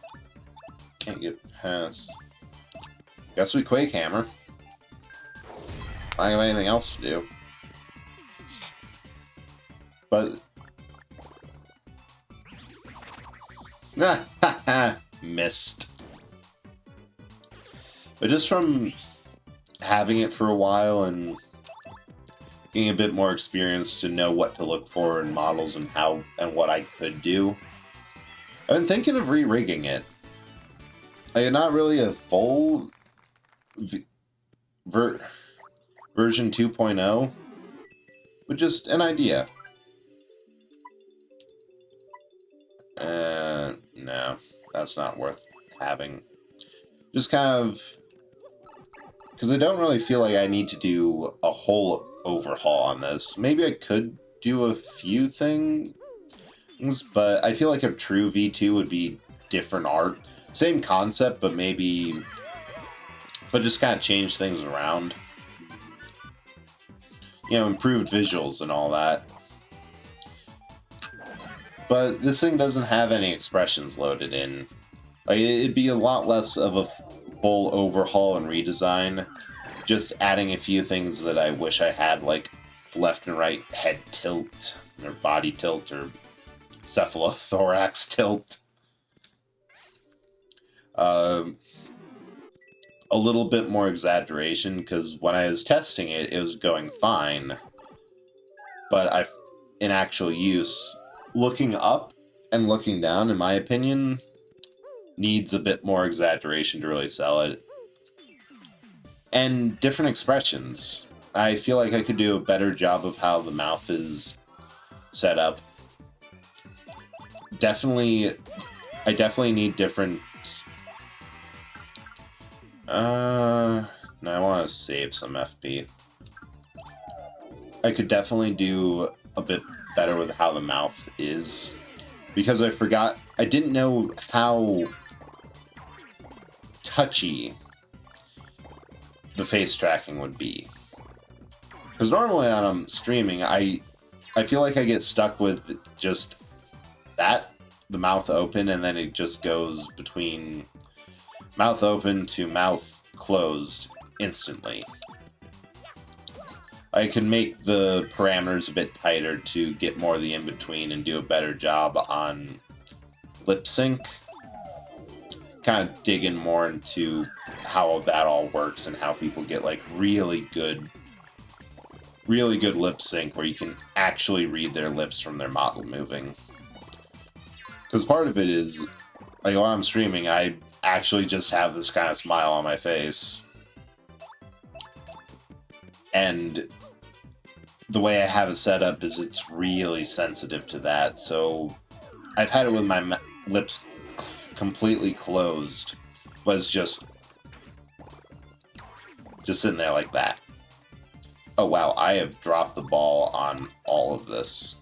Can't get past. Guess we Quake Hammer. I don't have anything else to do. But... missed. But just from having it for a while and getting a bit more experience to know what to look for in models and how and what I could do, I've been thinking of re-rigging it. Like, not really a full version 2.0, but just an idea. No, that's not worth having. Just kind of... Because I don't really feel like I need to do a whole overhaul on this. Maybe I could do a few things, but I feel like a true V2 would be different art. Same concept, but maybe... But just kind of change things around. You know, improved visuals and all that. But this thing doesn't have any expressions loaded in. Like, it'd be a lot less of a full overhaul and redesign. Just adding a few things that I wish I had, like left and right head tilt, or body tilt, or cephalothorax tilt. A little bit more exaggeration, because when I was testing it, it was going fine. But in actual use, looking up and looking down, in my opinion, needs a bit more exaggeration to really sell it. And different expressions. I feel like I could do a better job of how the mouth is set up. I definitely need different... No, I want to save some FP. I could definitely do a bit better with how the mouth is. Because I didn't know how touchy the face tracking would be. Because normally on streaming, I feel like I get stuck with just that, the mouth open, and then it just goes between mouth open to mouth closed instantly. I can make the parameters a bit tighter to get more of the in-between and do a better job on lip sync. Kind of digging more into how that all works and how people get like really good lip sync where you can actually read their lips from their model moving. Because part of it is, like, while I'm streaming, I actually just have this kind of smile on my face. And the way I have it set up is it's really sensitive to that, so I've had it with my lips completely closed, but it's just sitting there like that. Oh wow, I have dropped the ball on all of this.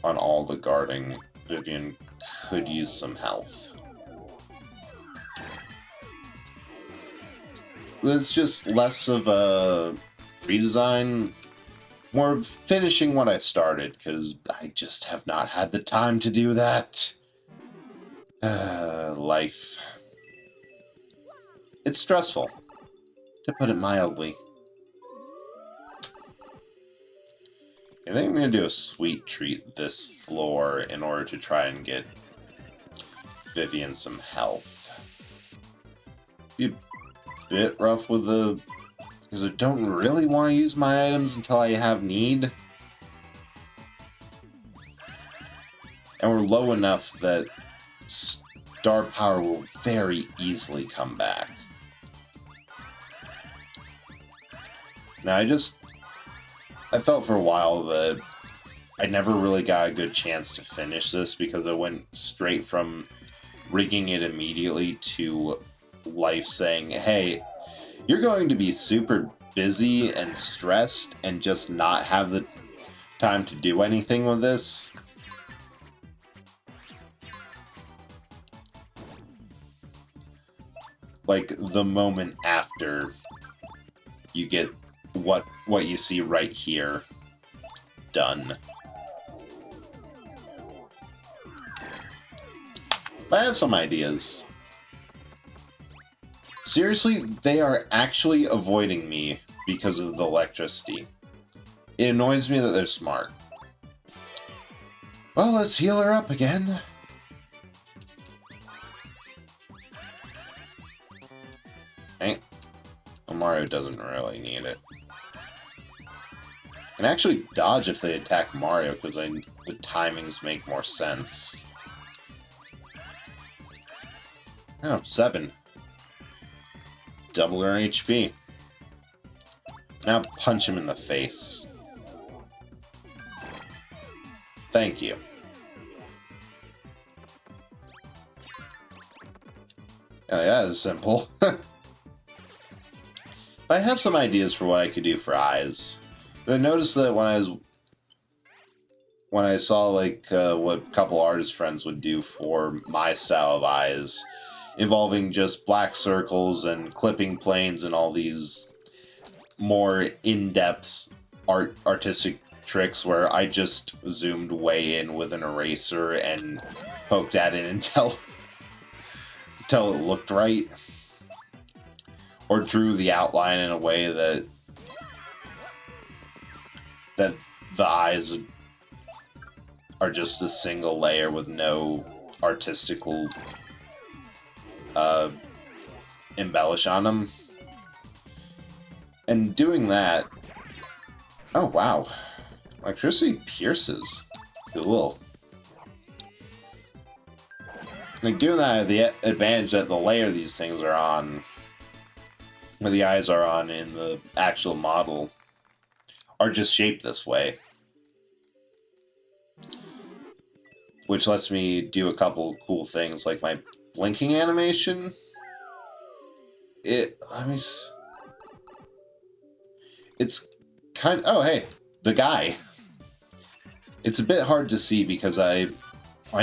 On all the guarding. Vivian could use some health. It's just less of a redesign, more of finishing what I started, because I just have not had the time to do that. Life. It's stressful, to put it mildly. I think I'm going to do a sweet treat this floor in order to try and get Vivian some health. Be a bit rough with the... because I don't really want to use my items until I have need. And we're low enough that star power will very easily come back. Now I felt for a while that I never really got a good chance to finish this because I went straight from rigging it immediately to life saying, hey, you're going to be super busy and stressed and just not have the time to do anything with this. Like the moment after you get what you see right here done. I have some ideas. Seriously, they are actually avoiding me because of the electricity. It annoys me that they're smart. Well, let's heal her up again. Hey, well, Mario doesn't really need it. I can actually dodge if they attack Mario because the timings make more sense. Oh, 7. Double her HP. Now punch him in the face. Thank you. Oh, yeah, it's simple. I have some ideas for what I could do for eyes. I noticed that when I saw like what a couple artist friends would do for my style of eyes, involving just black circles and clipping planes and all these more in-depth artistic tricks where I just zoomed way in with an eraser and poked at it until it looked right, or drew the outline in a way that the eyes are just a single layer with no artistical embellish on them. And doing that, oh wow, electricity pierces. Cool. Like doing that, I have the advantage that the layer these things are on, where the eyes are on in the actual model, are just shaped this way. Which lets me do a couple cool things, like my blinking animation. It's kind of, oh hey, the guy. It's a bit hard to see because I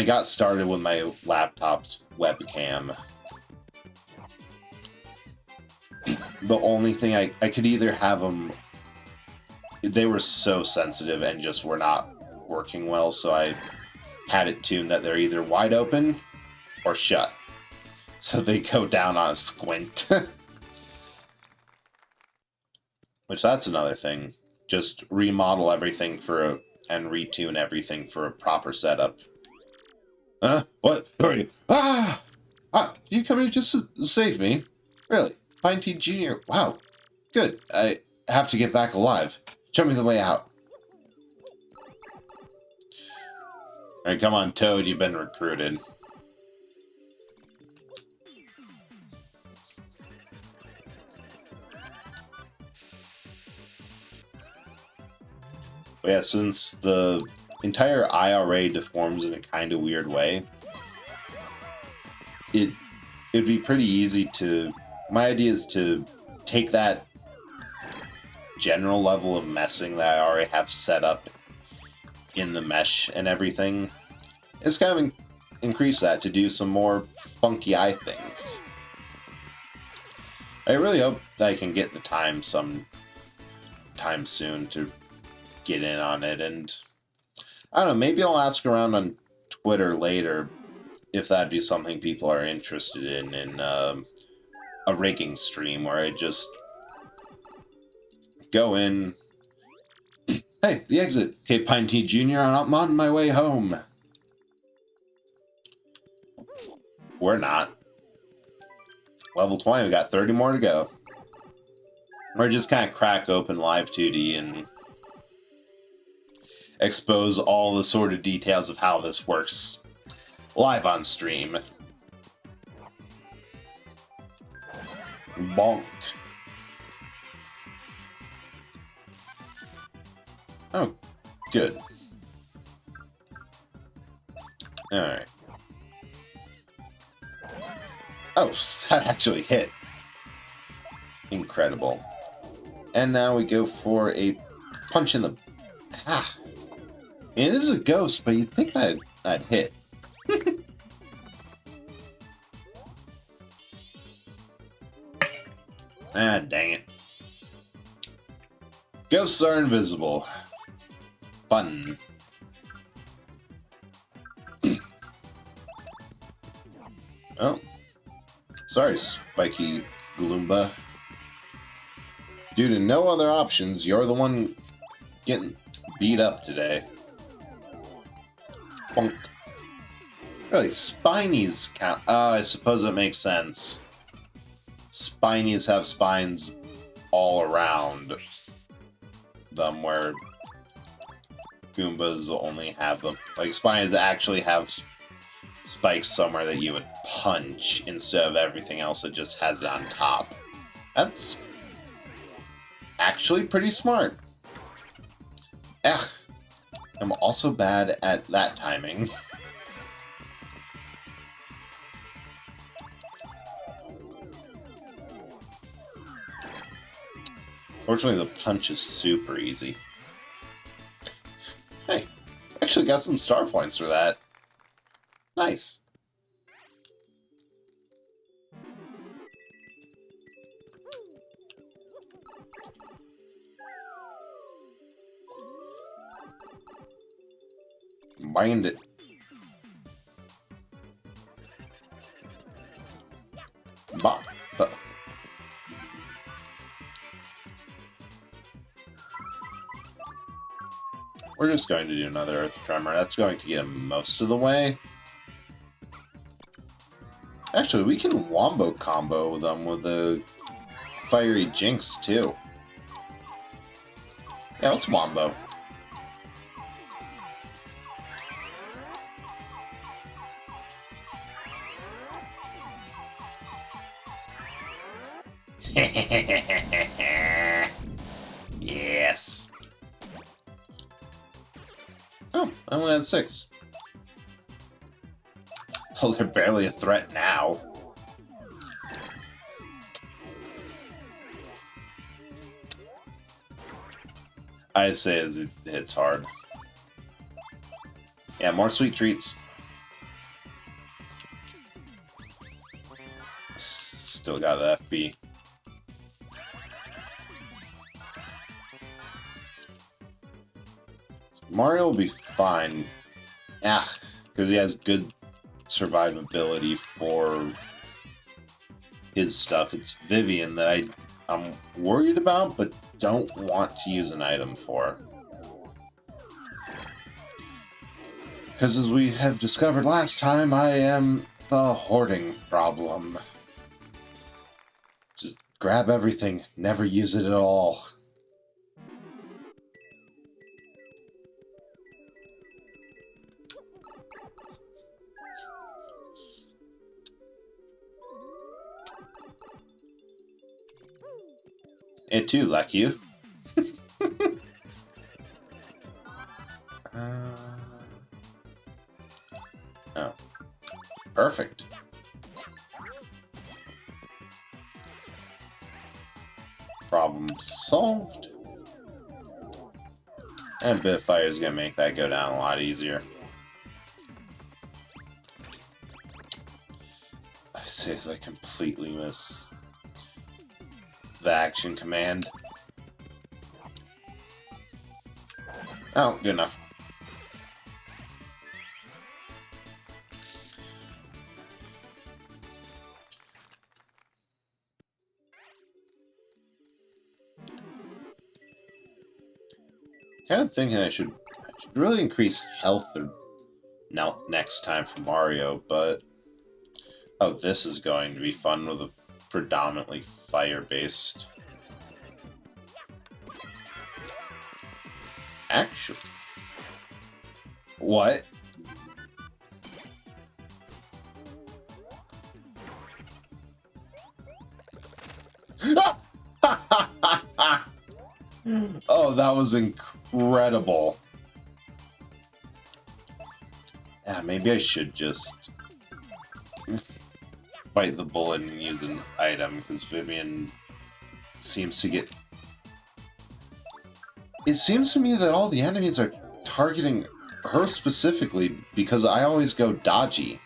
got started with my laptop's webcam. The only thing I could either have them, they were so sensitive and just were not working well, so I had it tuned that they're either wide open or shut. So they go down on a squint. Which that's another thing. Just remodel everything and retune everything for a proper setup. What? Who are you? You come here just to save me? Really? Pine Tea Jr.? Wow. Good. I have to get back alive. Show me the way out. Alright, come on, Toad, you've been recruited. But yeah, since the entire IRA deforms in a kind of weird way, it'd be pretty easy to... My idea is to take that general level of messing that I already have set up in the mesh and everything, it's kind of increase that to do some more funky eye things. I really hope that I can get the time sometime soon to get in on it, and I don't know, maybe I'll ask around on Twitter later if that'd be something people are interested in a rigging stream where I just go in. Hey, the exit. Okay, Pine Tea Jr., I'm on my way home. We're not. Level 20, we got 30 more to go. Or just kind of crack open Live 2D and expose all the sort of details of how this works live on stream. Bonk. Oh, good. Alright. Oh, that actually hit. Incredible. And now we go for a punch in the... Ah! It is a ghost, but you'd think I'd hit. Ah, dang it. Ghosts are invisible. Fun. Oh. Sorry, Spiky Gloomba. Due to no other options, you're the one getting beat up today. Bonk. Really, Spinies count. Oh, I suppose it makes sense. Spinies have spines all around them, where Goombas only have them. Like, Spinies actually have spikes somewhere that you would punch instead of everything else that just has it on top. That's actually pretty smart. I'm also bad at that timing. Fortunately, the punch is super easy. Hey, actually got some star points for that. Nice. Bind it. Bop. We're just going to do another Earth Tremor. That's going to get him most of the way. Actually, we can wombo combo them with a Fiery Jinx, too. Yeah, let's wombo. Yes. Oh, I only had 6. Oh, they're barely a threat now. I'd say as it hits hard. Yeah, more sweet treats. Still got the FB. Mario will be fine. Because he has good survivability for his stuff. It's Vivian that I'm worried about, but don't want to use an item for. Because as we have discovered last time, I am the hoarding problem. Just grab everything, never use it at all. It too, like you. Oh. Perfect. Problem solved. And Bitfire is going to make that go down a lot easier. I say as I completely miss the action command. Oh, good enough. Kind of thinking I should really increase health now next time for Mario, but oh, this is going to be fun with a predominantly fire-based. Actually, what? Oh, that was incredible. Yeah, maybe I should just bite the bullet and use an item, because Vivian seems to get... It seems to me that all the enemies are targeting her specifically, because I always go dodgy.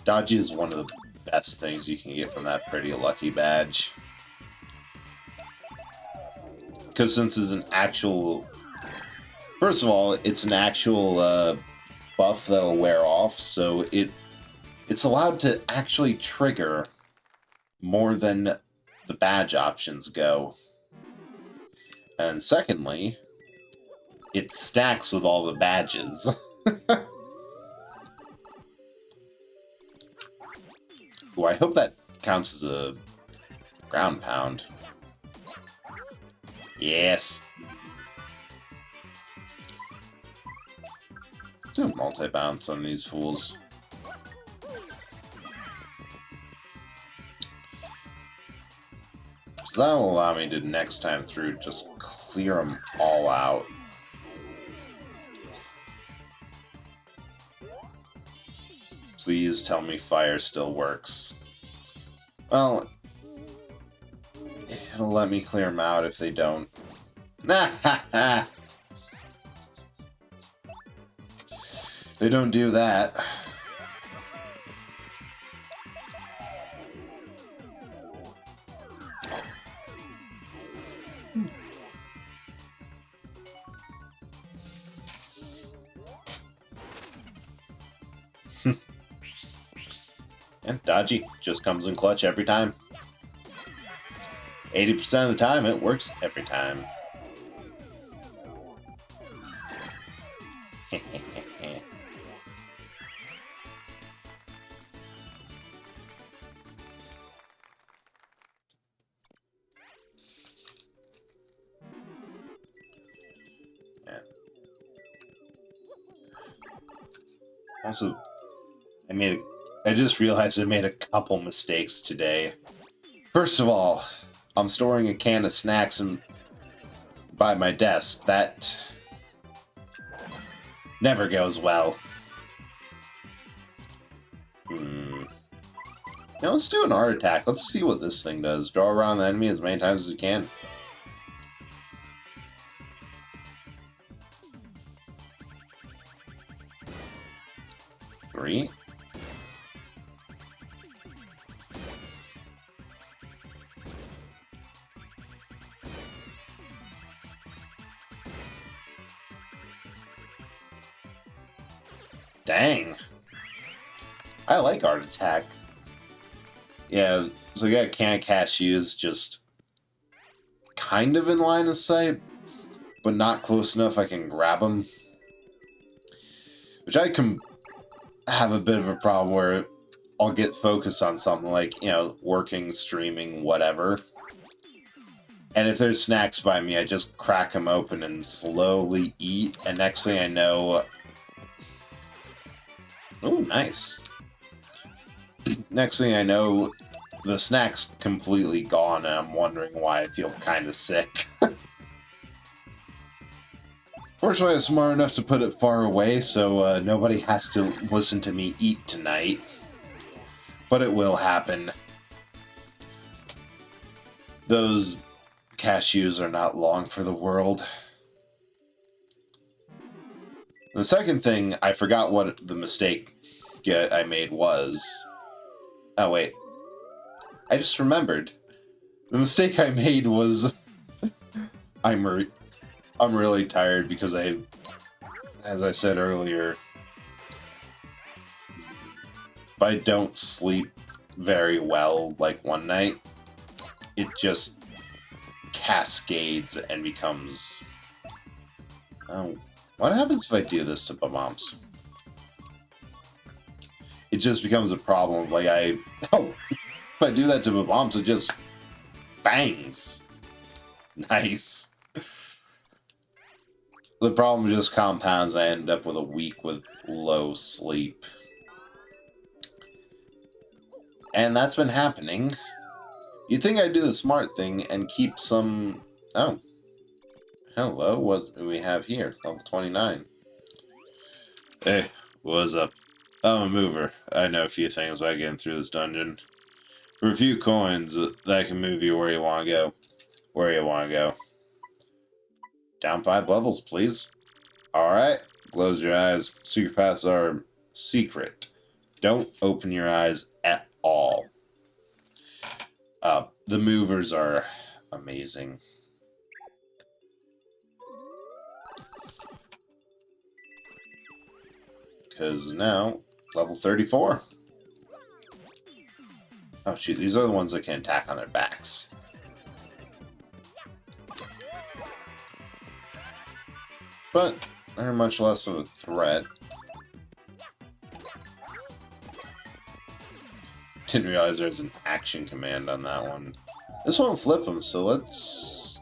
Dodgy is one of the best things you can get from that Pretty Lucky badge. Because since it's an actual... First of all, it's an actual buff that'll wear off, so it's allowed to actually trigger more than the badge options go. And secondly, it stacks with all the badges. Ooh, I hope that counts as a ground pound. Yes. do a multi-bounce on these fools. So that'll allow me to, next time through, just clear them all out. Please tell me fire still works. Well, it'll let me clear them out if they don't. They don't do that. And dodgy just comes in clutch every time. 80% of the time, it works every time. Also, I just realized I made a couple mistakes today. First of all, I'm storing a can of snacks by my desk. That never goes well. Now let's do an art attack. Let's see what this thing does. Draw around the enemy as many times as you can. Three. Dang. I like art attack. Yeah, so we got can of cashews just kind of in line of sight, but not close enough I can grab them. Which I can have a bit of a problem where I'll get focused on something like, you know, working, streaming, whatever. And if there's snacks by me, I just crack them open and slowly eat, and next thing I know... Oh, nice. Next thing I know, the snack's completely gone, and I'm wondering why I feel kind of sick. Fortunately, I'm smart enough to put it far away, so nobody has to listen to me eat tonight. But it will happen. Those cashews are not long for the world. The second thing, I forgot what the mistake I made was. Oh, wait. I just remembered. The mistake I made was... I'm really tired because as I said earlier, if I don't sleep very well, like one night, it just cascades and becomes... Oh, what happens if I do this to Bob-ombs? It just becomes a problem. Like if I do that to Bob-ombs, it just bangs. Nice. The problem just compounds. I end up with a week with low sleep. And that's been happening. You'd think I'd do the smart thing and keep some... Oh. Hello, what do we have here? Level 29. Hey, what's up? I'm a mover. I know a few things about getting through this dungeon. For a few coins, that can move you where you want to go. Where you want to go. Down 5 levels, please. Alright. Close your eyes. Secret paths are secret. Don't open your eyes at all. The movers are amazing. Because now, level 34. Oh shoot, these are the ones that can attack on their backs. But they're much less of a threat. Didn't realize there's an action command on that one. This won't flip them, so let's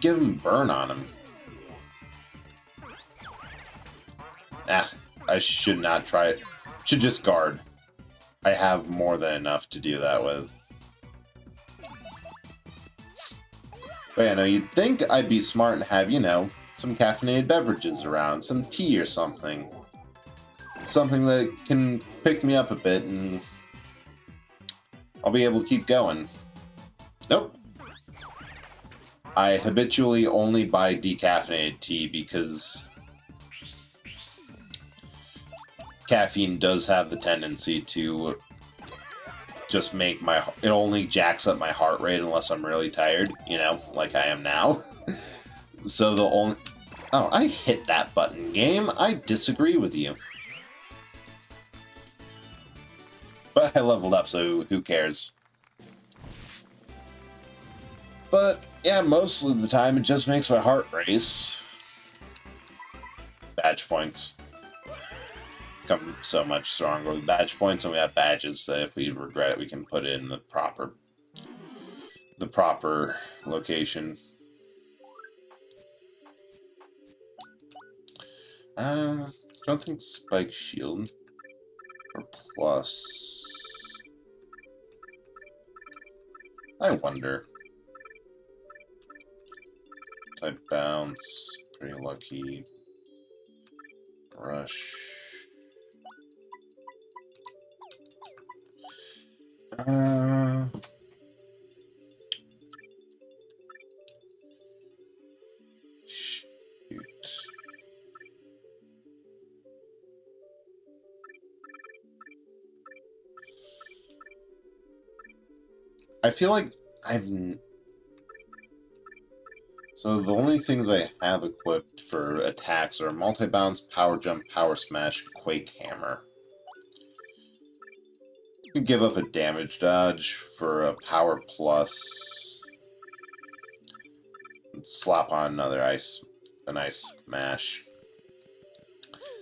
give him burn on him. I should not try it. Should just guard. I have more than enough to do that with. But yeah, no, you'd think I'd be smart and have, you know, some caffeinated beverages around, some tea or something. Something that can pick me up a bit and I'll be able to keep going. Nope. I habitually only buy decaffeinated tea because caffeine does have the tendency to just make it only jacks up my heart rate unless I'm really tired, you know, like I am now. So the only... Oh, I hit that button, game. I disagree with you. But I leveled up, so who cares? But, yeah, most of the time it just makes my heart race. Badge points come so much stronger with badge points, and we have badges that if we regret it, we can put it in the proper location. I don't think Spike Shield or Plus. I wonder. Type Bounce, pretty lucky. Rush. Shoot. I feel like so the only things I have equipped for attacks are multi-bounce, power jump, power smash, quake hammer. You can give up a damage dodge for a power plus. And slap on another an ice smash.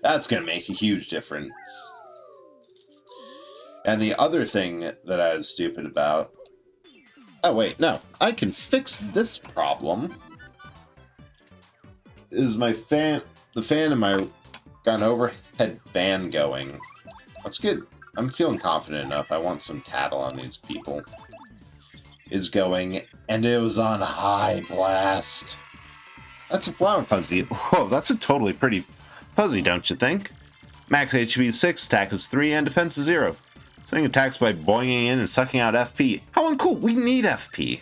That's gonna make a huge difference. And the other thing that I was stupid about. Oh wait, no. I can fix this problem. Is the fan in my got an overhead fan going. That's good. I'm feeling confident enough. I want some tattle on these people. Is going, and it was on high blast. That's a flower fuzzy. Whoa, that's a totally pretty fuzzy, don't you think? Max HP is 6, attack is 3, and defense is 0. This thing attacks by boinging in and sucking out FP. How uncool! We need FP.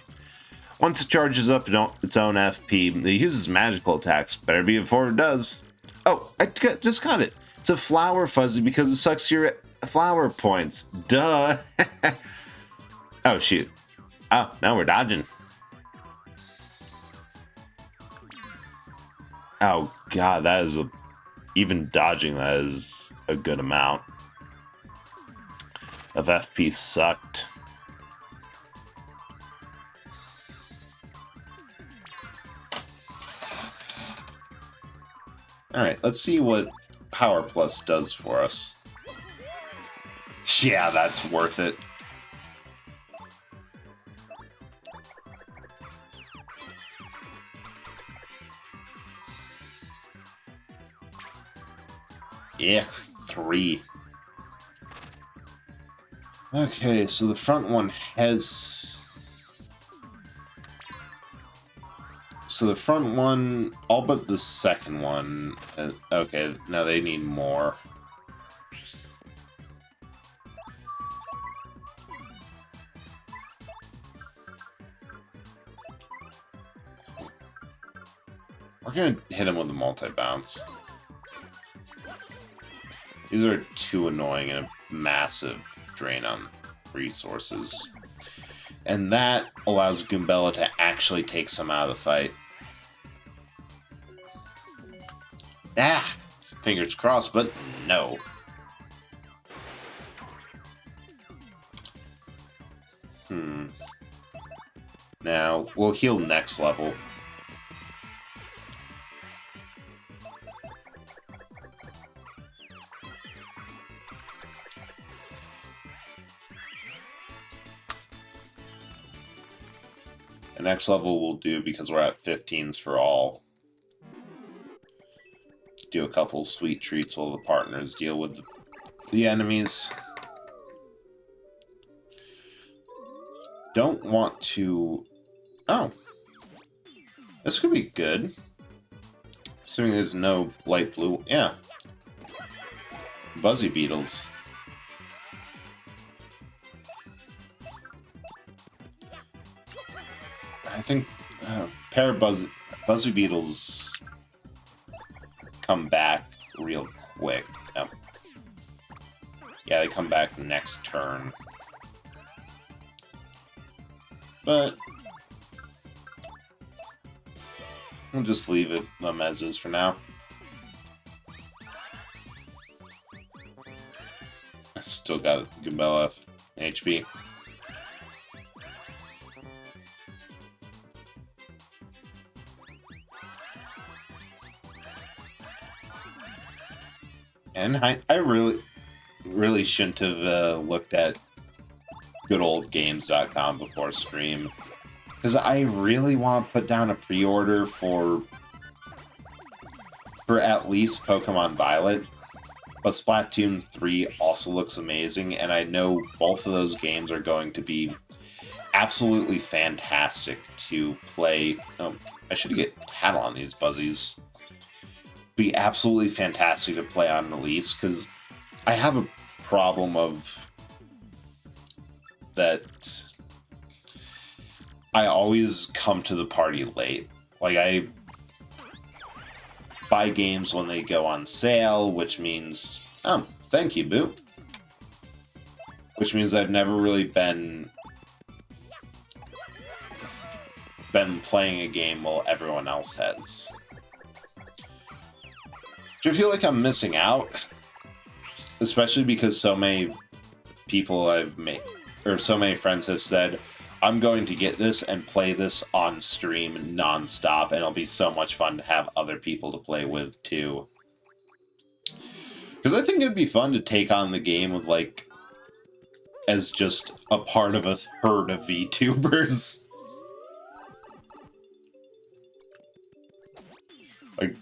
Once it charges up its own FP, it uses magical attacks. Better be before it does. Oh, I just got it. It's a flower fuzzy because it sucks your flower points. Duh. Oh, shoot. Oh, now we're dodging. Oh, God, that is even dodging that is a good amount of FP sucked. Alright, let's see what Power Plus does for us. Yeah, that's worth it. Yeah, 3. Okay, so the front one has... So the front one, all but the second one... okay, now they need more. We're gonna hit him with a multi-bounce. These are too annoying and a massive drain on resources. And that allows Goombella to actually take some out of the fight. Ah! Fingers crossed, but no. Now, we'll heal next level. The next level we'll do, because we're at 15s for all, do a couple sweet treats while the partners deal with the enemies. Don't want to... Oh. This could be good. Assuming there's no light blue. Yeah. Buzzy Beetles. I think pair of Buzzy Beetles come back real quick. Oh. Yeah, they come back next turn. But we'll just leave them as is for now. I still got Goombella HP. And I really shouldn't have looked at goodoldgames.com before stream, because I really want to put down a pre-order for at least Pokemon Violet, but Splatoon 3 also looks amazing, and I know both of those games are going to be absolutely fantastic to play. I should get Tattle on these Buzzies. Be absolutely fantastic to play on release, because I have a problem of that I always come to the party late. Like, I buy games when they go on sale, which means, oh, thank you, Boo. Which means I've never really been playing a game while everyone else has. Do you feel like I'm missing out? Especially because so many people I've made, or so many friends have said, I'm going to get this and play this on stream non-stop, and it'll be so much fun to have other people to play with too. Because I think it'd be fun to take on the game with, like, as just a part of a herd of VTubers. Like,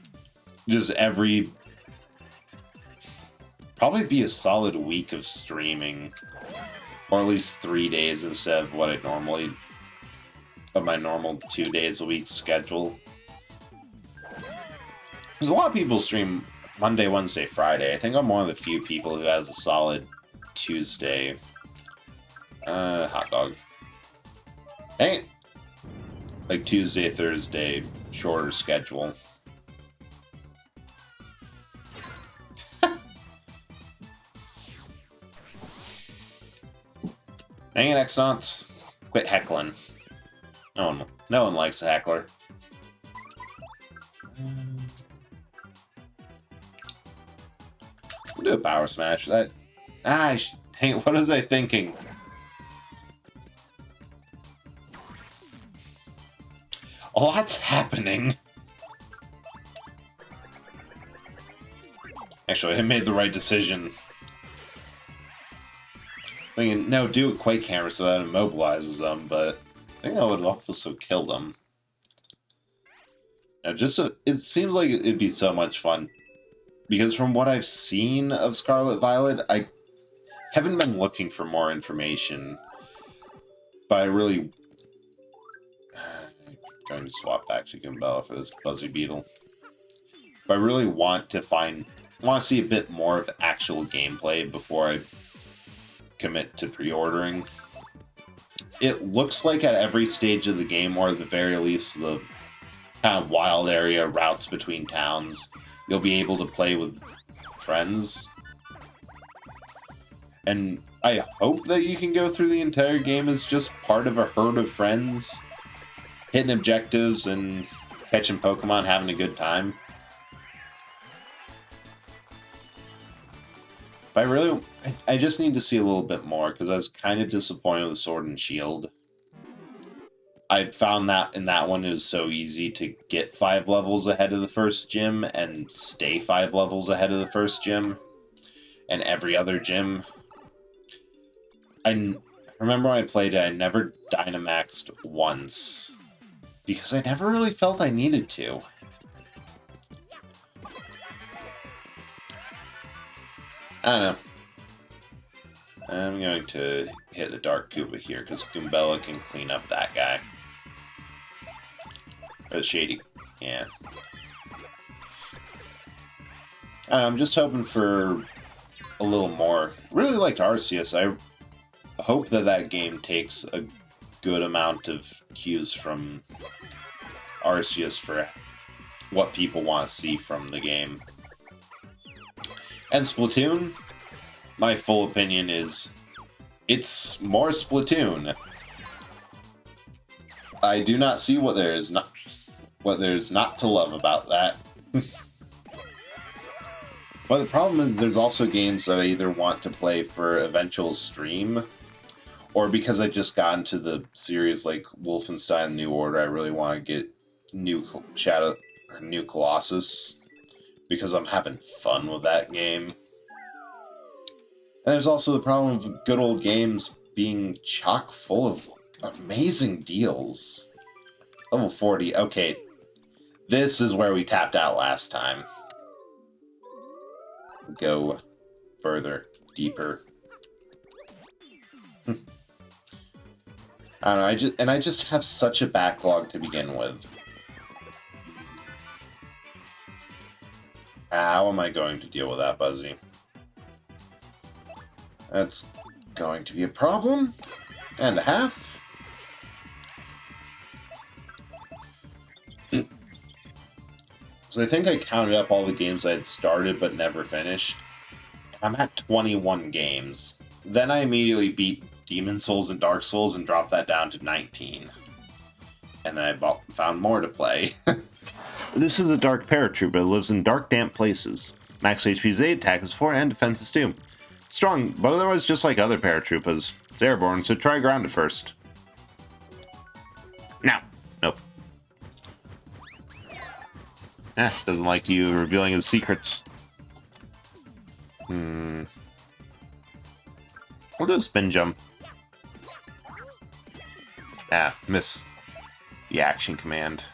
just probably be a solid week of streaming, or at least 3 days instead of what my normal 2 days a week schedule. Because a lot of people stream Monday, Wednesday, Friday. I think I'm one of the few people who has a solid Tuesday. Hot dog. Dang it. Like Tuesday, Thursday, shorter schedule. Dang it, Xnauts. Quit heckling. No one likes a heckler. We'll do a power smash. Dang it, what was I thinking? A lot's happening. Actually, I made the right decision. Thinking, no, do a Quake Hammer so that it immobilizes them, but I think that would also kill them. Now, it seems like it'd be so much fun. Because from what I've seen of Scarlet Violet, I haven't been looking for more information. But I really... I'm going to swap back to Goombella for this Buzzy Beetle. But I really want to see a bit more of actual gameplay before I commit to pre-ordering. It looks like at every stage of the game, or at the very least the kind of wild area routes between towns, you'll be able to play with friends. And I hope that you can go through the entire game as just part of a herd of friends, hitting objectives and catching Pokemon, having a good time. But I just need to see a little bit more, because I was kind of disappointed with Sword and Shield. I found that in that one it was so easy to get 5 levels ahead of the first gym and stay 5 levels ahead of the first gym and every other gym. I remember when I played it, I never Dynamaxed once, because I never really felt I needed to. I don't know. I'm going to hit the Dark Koopa here, because Goombella can clean up that guy. Or the Shady. Yeah. I'm just hoping for a little more. Really liked Arceus. I hope that that game takes a good amount of cues from Arceus for what people want to see from the game. And Splatoon, my full opinion is it's more Splatoon. I do not see what there's not to love about that. But the problem is there's also games that I either want to play for eventual stream, or because I just got into the series like Wolfenstein New Order, I really want to get New Colossus, because I'm having fun with that game. And there's also the problem of good old games being chock full of amazing deals. Level 40, okay. This is where we tapped out last time. Go further, deeper. I don't know, I just have such a backlog to begin with. How am I going to deal with that, Buzzy? That's going to be a problem and a half. So I think I counted up all the games I had started but never finished. I'm at 21 games. Then I immediately beat Demon Souls and Dark Souls and dropped that down to 19. And then I found more to play. This is a Dark Paratrooper that lives in dark, damp places. Max HP is 8, attack is 4, and defense is 2. Strong, but otherwise just like other Paratroopers. It's airborne, so try ground it first. No. Nope. Doesn't like you revealing his secrets. We'll do a spin jump. Miss the action command.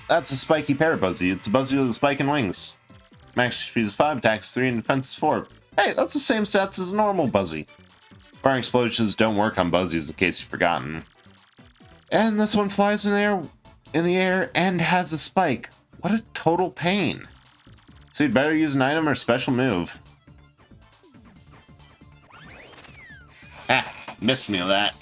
That's a spiky Parabuzzy. It's a Buzzy with a spike and wings. Max speed is 5, attack is 3, and defense is 4. Hey, that's the same stats as a normal Buzzy. Firing explosions don't work on Buzzies, in case you've forgotten. And this one flies in the air and has a spike. What a total pain. So you'd better use an item or special move. Missed me with that.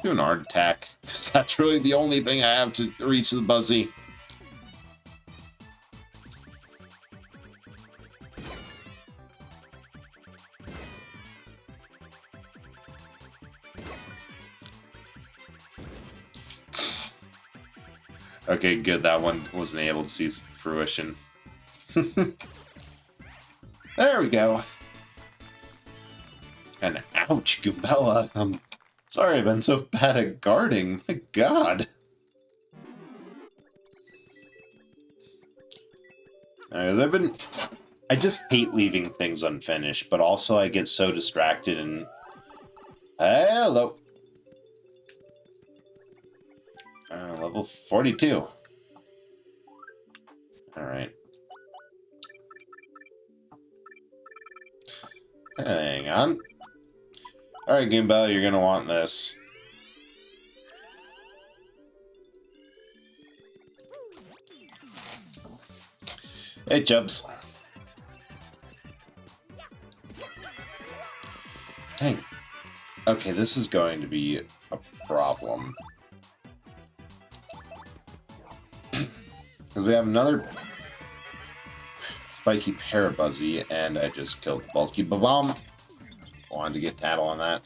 Do an art attack, because that's really the only thing I have to reach the Buzzy. Okay, good, that one wasn't able to see fruition. There we go. And ouch, Goombella. I'm sorry I've been so bad at guarding. My god. I just hate leaving things unfinished, but also I get so distracted and... Hello. Level 42. Alright. Hang on. Alright, Goombella, you're gonna want this. Hey, Chubs. Dang. Okay, this is going to be a problem. Because we have another spiky Parabuzzy, and I just killed Bulky Babomb. Wanted to get Tattle on that.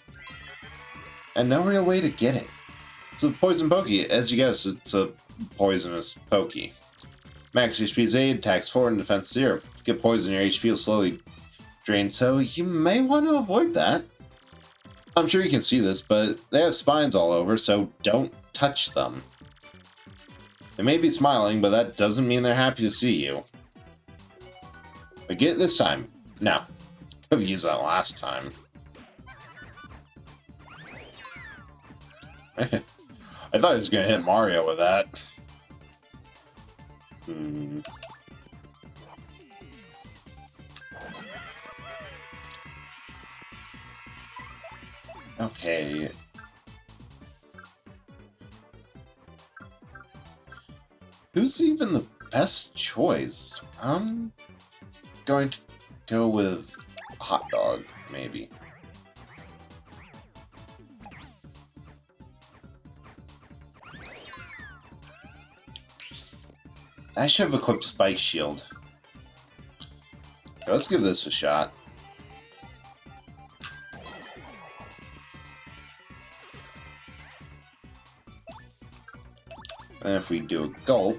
And no real way to get it. It's a poison Pokey. As you guess, it's a poisonous Pokey. Max HP is 8, attacks 4, and defense 0. If you get poison, your HP will slowly drain, so you may want to avoid that. I'm sure you can see this, but they have spines all over, so don't touch them. They may be smiling, but that doesn't mean they're happy to see you. But get it this time. No. Could have used that last time. I thought he was going to hit Mario with that. Hmm. Okay. Who's even the best choice? I'm going to go with hot dog, maybe. I should have equipped Spike Shield. Let's give this a shot. And if we do a gulp...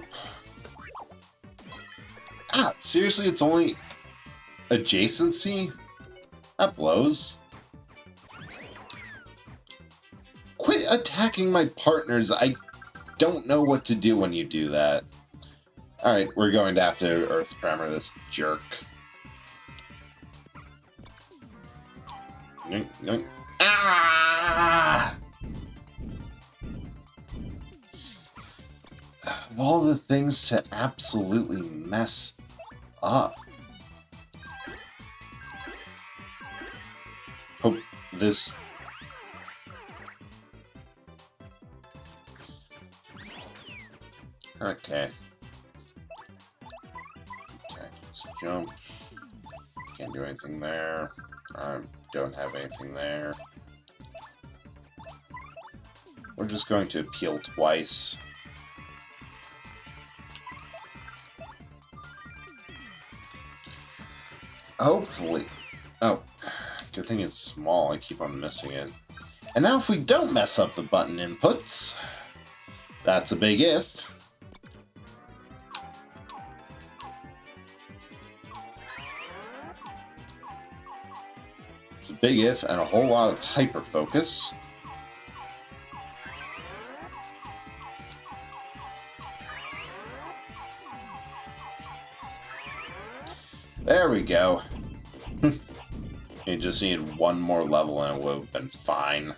Ah, seriously, it's only adjacency? That blows. Quit attacking my partners. I don't know what to do when you do that. Alright, we're going to have to Earth Tremor this jerk. Yoink, yoink. Ah! Of all the things to absolutely mess up. Hope this... Okay. Jump. Can't do anything there. I don't have anything there. We're just going to appeal twice. Hopefully. Oh, good thing it's small. I keep on missing it. And now if we don't mess up the button inputs, that's a big if. It's a big if and a whole lot of hyper focus. There we go. You just need one more level and it would have been fine.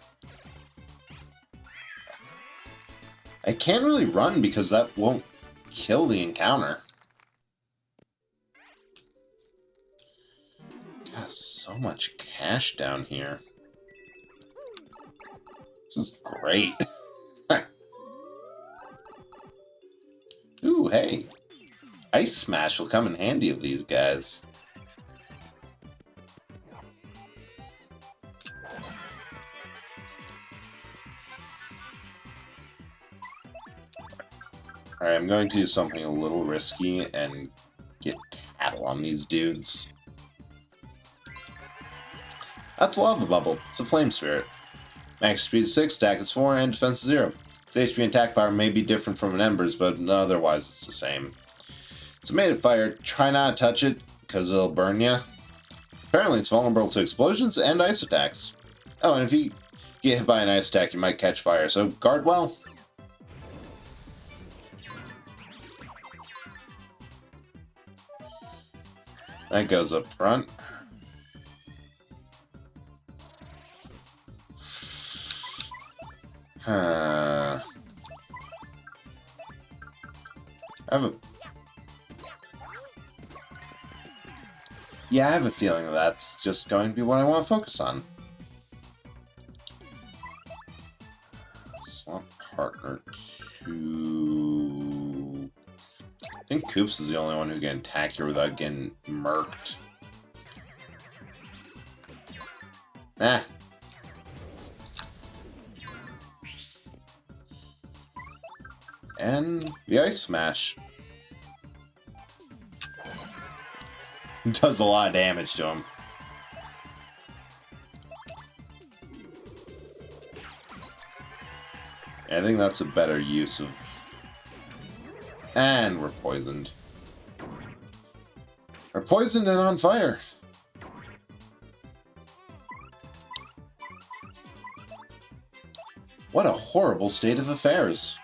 I can't really run because that won't kill the encounter. God, so much cash down here. This is great. Ooh, hey. Ice Smash will come in handy of these guys. Alright, I'm going to do something a little risky and get tattle on these dudes. That's Lava Bubble. It's a Flame Spirit. Max speed 6, attack is 4, and defense is 0. The HP and attack power may be different from an Ember's, but otherwise it's the same. It's made of fire. Try not to touch it, because it'll burn you. Apparently it's vulnerable to explosions and ice attacks. Oh, and if you get hit by an ice attack, you might catch fire, so guard well. That goes up front. I have a feeling that's just going to be what I want to focus on. Swap partner to... I think Koops is the only one who can attack here without getting murked. Ah. And the Ice Smash. Does a lot of damage to him. I think that's a better use of... And we're poisoned. We're poisoned and on fire. What a horrible state of affairs.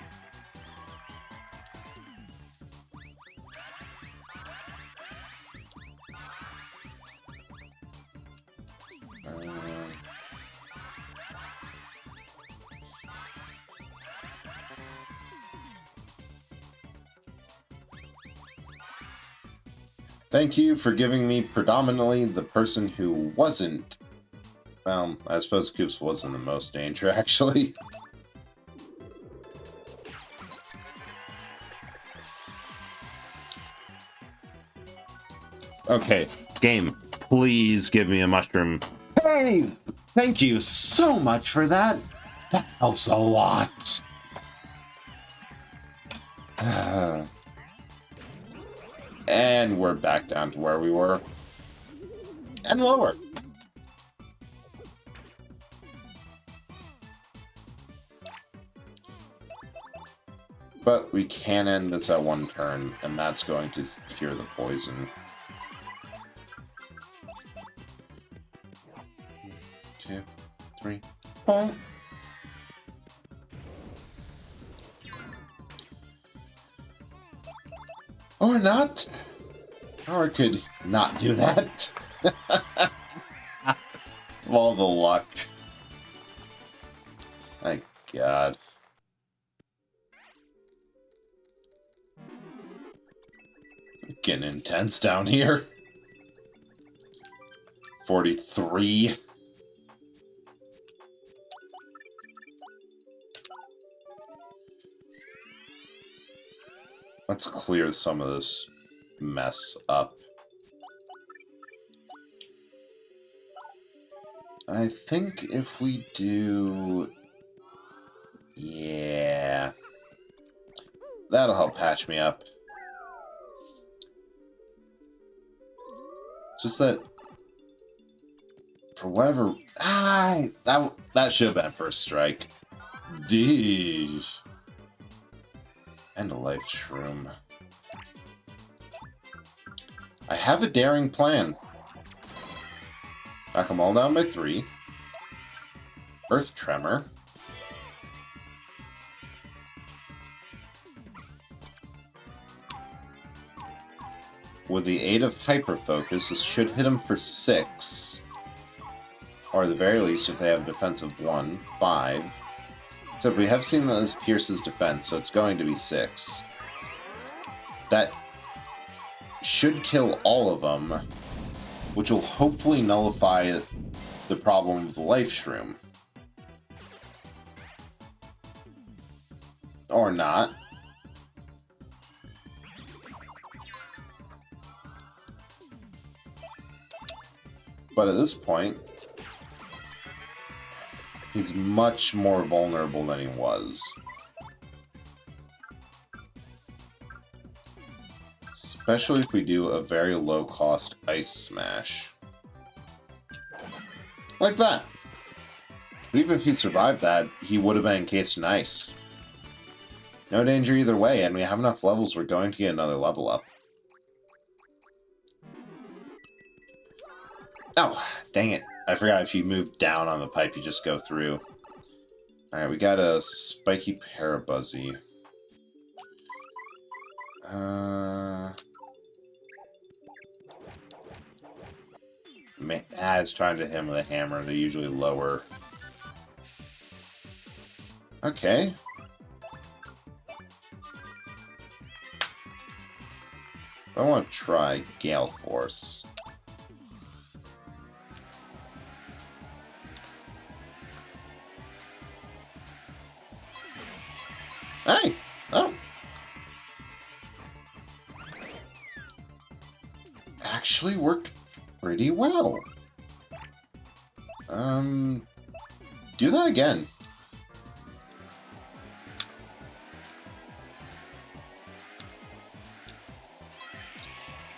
Thank you for giving me predominantly the person who wasn't. Well, I suppose Koops was in the most danger, actually. Okay, game, please give me a mushroom. Hey! Thank you so much for that. That helps a lot. And we're back down to where we were. And lower. But we can end this at one turn, and that's going to cure the poison. 2, 3, 4. Or not. Or it could not do that. All the luck. My God. Getting intense down here. 43. Let's clear some of this mess up. I think if we do... Yeah. That'll help patch me up. Just that... For whatever... that should have been first strike. Deesh. And a life shroom. I have a daring plan. Knock them all down by 3. Earth Tremor. With the aid of Hyper Focus, this should hit them for 6. Or at the very least, if they have a defense of 1, 5. Except we have seen that this pierces defense, so it's going to be 6. That should kill all of them, which will hopefully nullify the problem with the life shroom. Or not. But at this point, he's much more vulnerable than he was. Especially if we do a very low-cost Ice Smash. Like that. Even if he survived that, he would have been encased in ice. No danger either way, and we have enough levels, we're going to get another level up. Oh, dang it. I forgot if you move down on the pipe, you just go through. Alright, we got a Spiky Parabuzzy. It's trying to hit him with a hammer. They're usually lower. Okay. I want to try Gale Force. Hey! Oh! Actually worked pretty well. Do that again.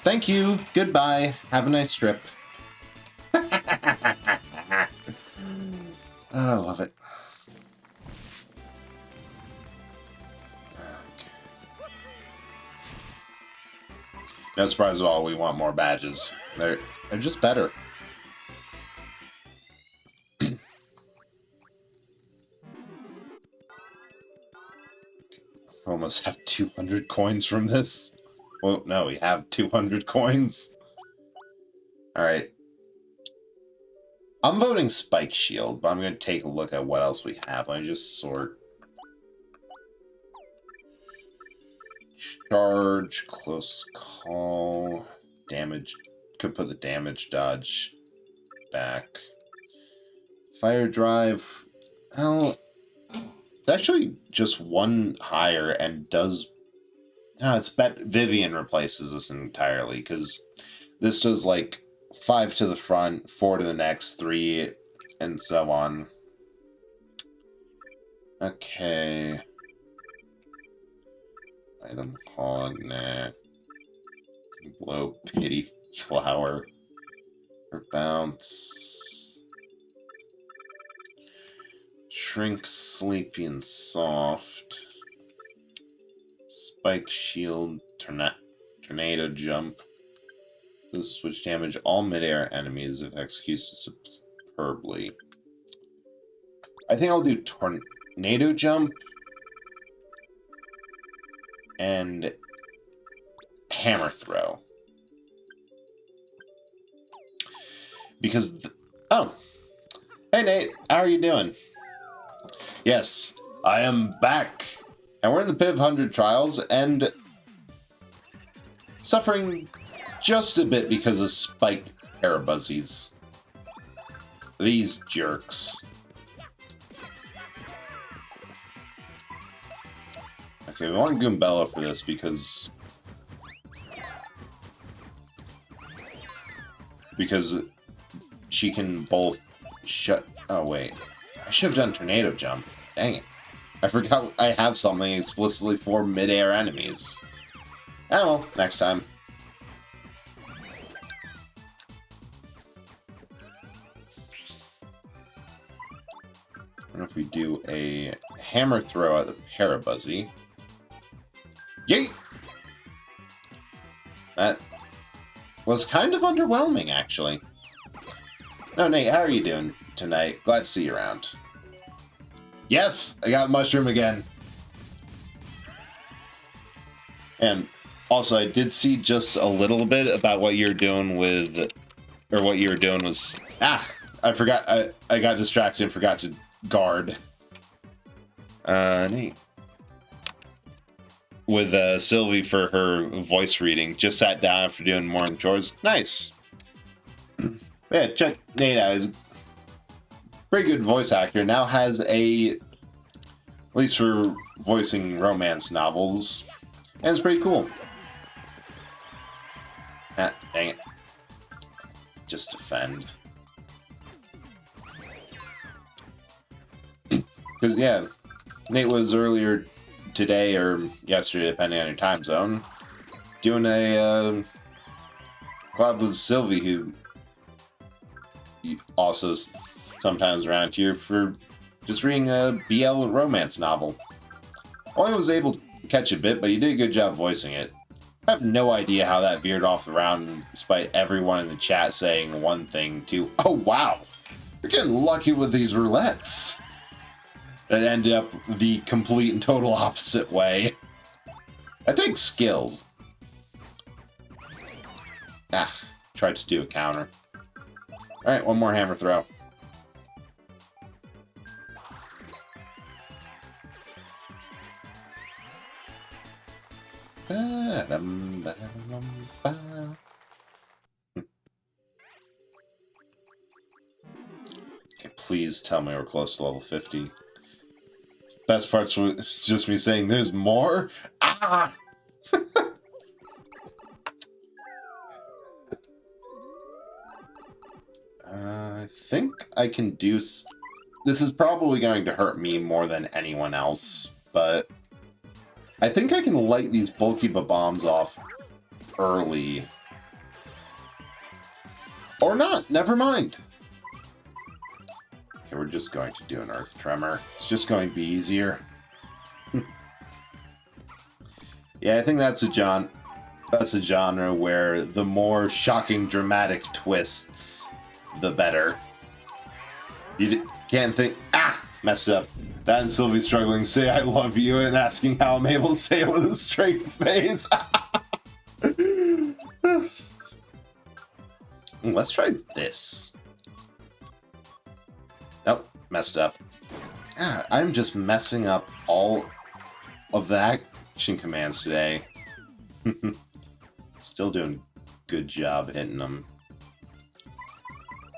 Thank you. Goodbye. Have a nice trip. I love it. No surprise at all, we want more badges. They're just better. Almost have 200 coins from this. Well, no, we have 200 coins. Alright. I'm voting Spike Shield, but I'm going to take a look at what else we have. Let me just sort. Charge, close call. damage. Could put the damage dodge back. Fire drive. Well, it's actually just one higher and does. It's Vivian replaces this entirely because this does like 5 to the front, 4 to the next, 3, and so on. Okay. Item hog, nah. Blow pity flower. Or bounce. Shrink sleepy and soft. Spike shield, tornado jump. This switch damage all midair enemies if executed superbly. I think I'll do tornado jump and hammer throw. Because, oh, hey Nate, how are you doing? Yes, I am back. And we're in the Piv 100 trials, and suffering just a bit because of spiked Parabuzzies. These jerks. Okay, we want Goombella for this because she can both shut. Oh wait, I should have done tornado jump. Dang it. I forgot I have something explicitly for mid-air enemies. Oh well, next time. I don't know if we do a hammer throw at the Parabuzzy. Yeet! That was kind of underwhelming, actually. No, Nate, how are you doing tonight? Glad to see you around. Yes! I got Mushroom again. And also, I did see just a little bit about what you're doing with... Or what you were doing was... Ah! I forgot. I got distracted and forgot to guard. Neat. With Sylvie for her voice reading. Just sat down after doing morning chores. Nice. Yeah, check Nate out. He's a pretty good voice actor. Now has a, at least for voicing romance novels, and it's pretty cool. Ah, dang it. Just defend. Because, yeah, Nate was earlier today or yesterday, depending on your time zone, doing a collab with Sylvie, who also sometimes around here for just reading a BL romance novel. Only was able to catch a bit, but you did a good job voicing it. I have no idea how that veered off the round, despite everyone in the chat saying one thing to, oh wow, you're getting lucky with these roulettes. That ended up the complete and total opposite way. That takes skills. Ah, tried to do a counter. Alright, one more hammer throw. Okay, please tell me we're close to level 50. Best part's just me saying there's more? Ah! I think I can do... This is probably going to hurt me more than anyone else, but I think I can light these bulky bombs off early. Or not, never mind. Okay, we're just going to do an Earth Tremor. It's just going to be easier. Yeah, I think that's a genre where the more shocking, dramatic twists, the better. You can't think... Ah! Messed up. That and Sylvie struggling to say I love you and asking how I'm able to say it with a straight face. Let's try this. Nope, messed up. Ah, I'm just messing up all of the action commands today. Still doing
Good job hitting him.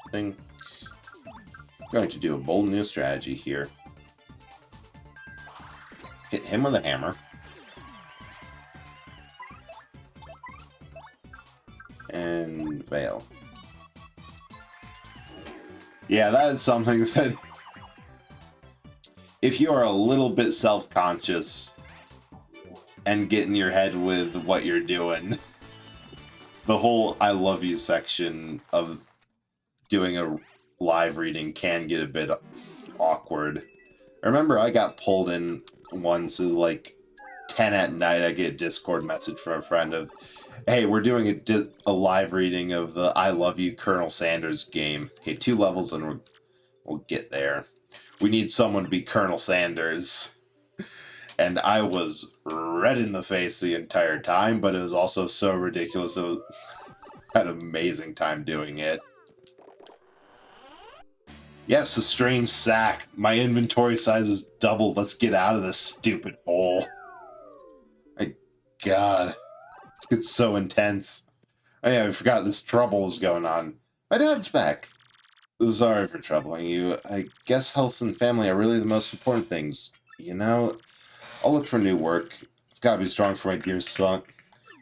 I think I'm going to do a bold new strategy here. Hit him with a hammer. And fail. Yeah, that is something that if you are a little bit self-conscious and get in your head with what you're doing, the whole I love you section of doing a live reading can get a bit awkward. I remember I got pulled in once at like 10 at night. I get a Discord message from a friend of, hey, we're doing a live reading of the I Love You Colonel Sanders game. Okay, 2 levels and we'll get there. We need someone to be Colonel Sanders. And I was red in the face the entire time, but it was also so ridiculous. I had an amazing time doing it. Yes, a strange sack. My inventory size is doubled. Let's get out of this stupid hole. My God. It's been so intense. Oh yeah, I forgot this trouble was going on. My dad's back. Sorry for troubling you. I guess health and family are really the most important things. You know, I'll look for new work. I've got to be strong for my dear son.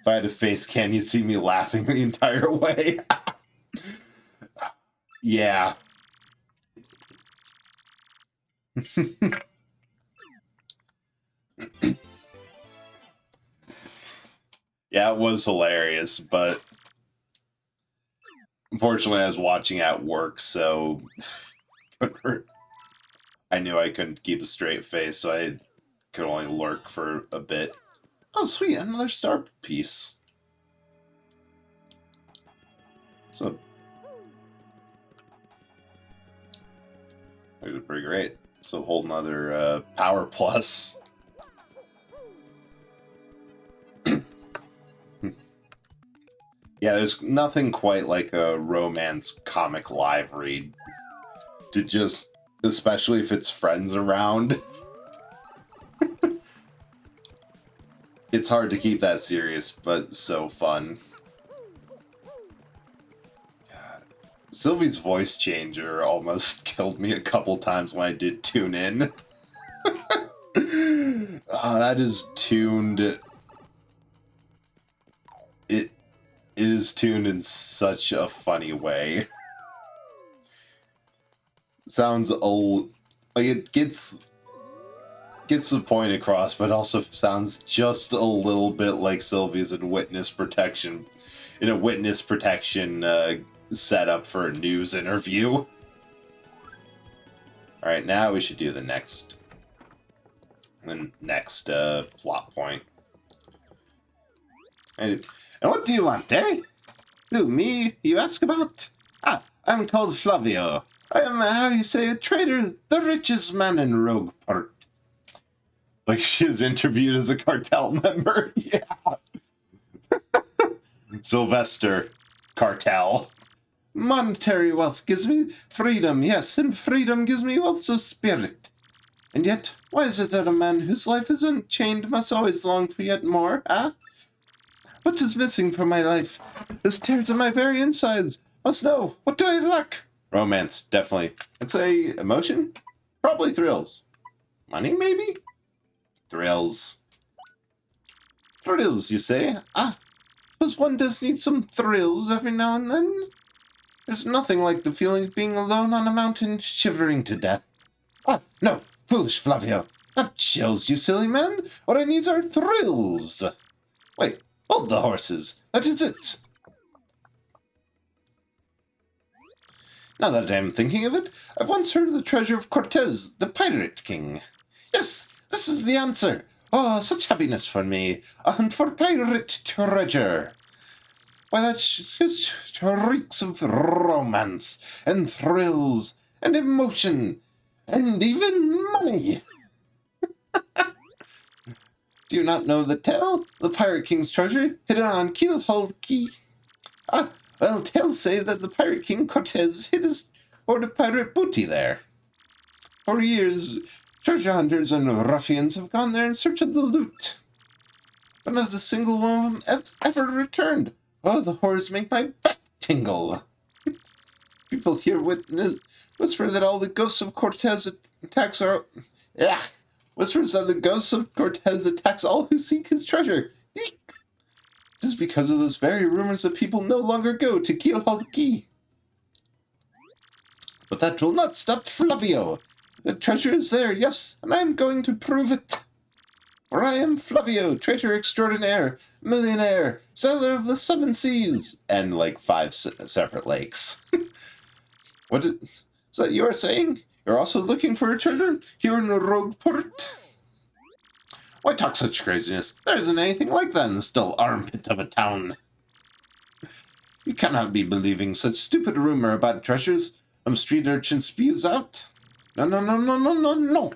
If I had to face Ken, you'd see me laughing the entire way. Yeah. Yeah, it was hilarious, but unfortunately I was watching at work, so I knew I couldn't keep a straight face, so I could only lurk for a bit. Oh, sweet, another star piece. So, it was pretty great. So, a whole nother power plus. Yeah, there's nothing quite like a romance comic live read to just, especially if it's friends around. It's hard to keep that serious, but so fun. God. Sylvie's voice changer almost killed me a couple times when I did tune in. Oh, that is tuned. It is tuned in such a funny way. Sounds old, like it gets the point across, but also sounds just a little bit like Sylvia's in witness protection, setup for a news interview. All right, now we should do the next plot point. And what do you want, eh? Who, me, you ask about? Ah, I'm called Flavio. I am, how you say, a trader, the richest man in Rogueport. Like she is interviewed as a cartel member. Yeah. Sylvester, cartel. Monetary wealth gives me freedom, yes, and freedom gives me also spirit. And yet, why is it that a man whose life is unchained must always long for yet more, ah? What is missing from my life? This tears at my very insides. Must know. What do I lack? Romance, definitely. I'd say emotion? Probably thrills. Money, maybe? Thrills. Thrills, you say? Ah, suppose one does need some thrills every now and then. There's nothing like the feeling of being alone on a mountain, shivering to death. Ah, no, foolish Flavio. Not chills, you silly man. What I need are thrills. Wait. Hold the horses. That is it. Now that I am thinking of it, I've once heard of the treasure of Cortez, the Pirate King. Yes, this is the answer. Oh, such happiness for me. A hunt for pirate treasure. Why, that just reeks of romance, and thrills, and emotion, and even money. Do you not know the tale? The Pirate King's treasure, hidden on Keelhaul Key. Ah, well, tales say that the Pirate King Cortez hid his hoard of pirate booty there. For years, treasure hunters and ruffians have gone there in search of the loot. But not a single one of them ever returned.
Oh, the horrors make my back tingle. People here whisper that all the ghosts of Cortez attacks are... Yeah, whispers that the ghosts of Cortez attacks all who seek his treasure. Eek. It is because of those very rumors that people no longer go to Kilhalki. But that will not stop Flavio. The treasure is there, yes, and I am going to prove it. For I am Flavio, traitor extraordinaire, millionaire, sailor of the seven seas, and like 5 separate lakes. What is that you are saying? You're also looking for a treasure here in Rogueport? Why talk such craziness? There isn't anything like that in this dull armpit of a town. You cannot be believing such stupid rumor about treasures some street urchin spews out. No, no, no, no, no, no, no.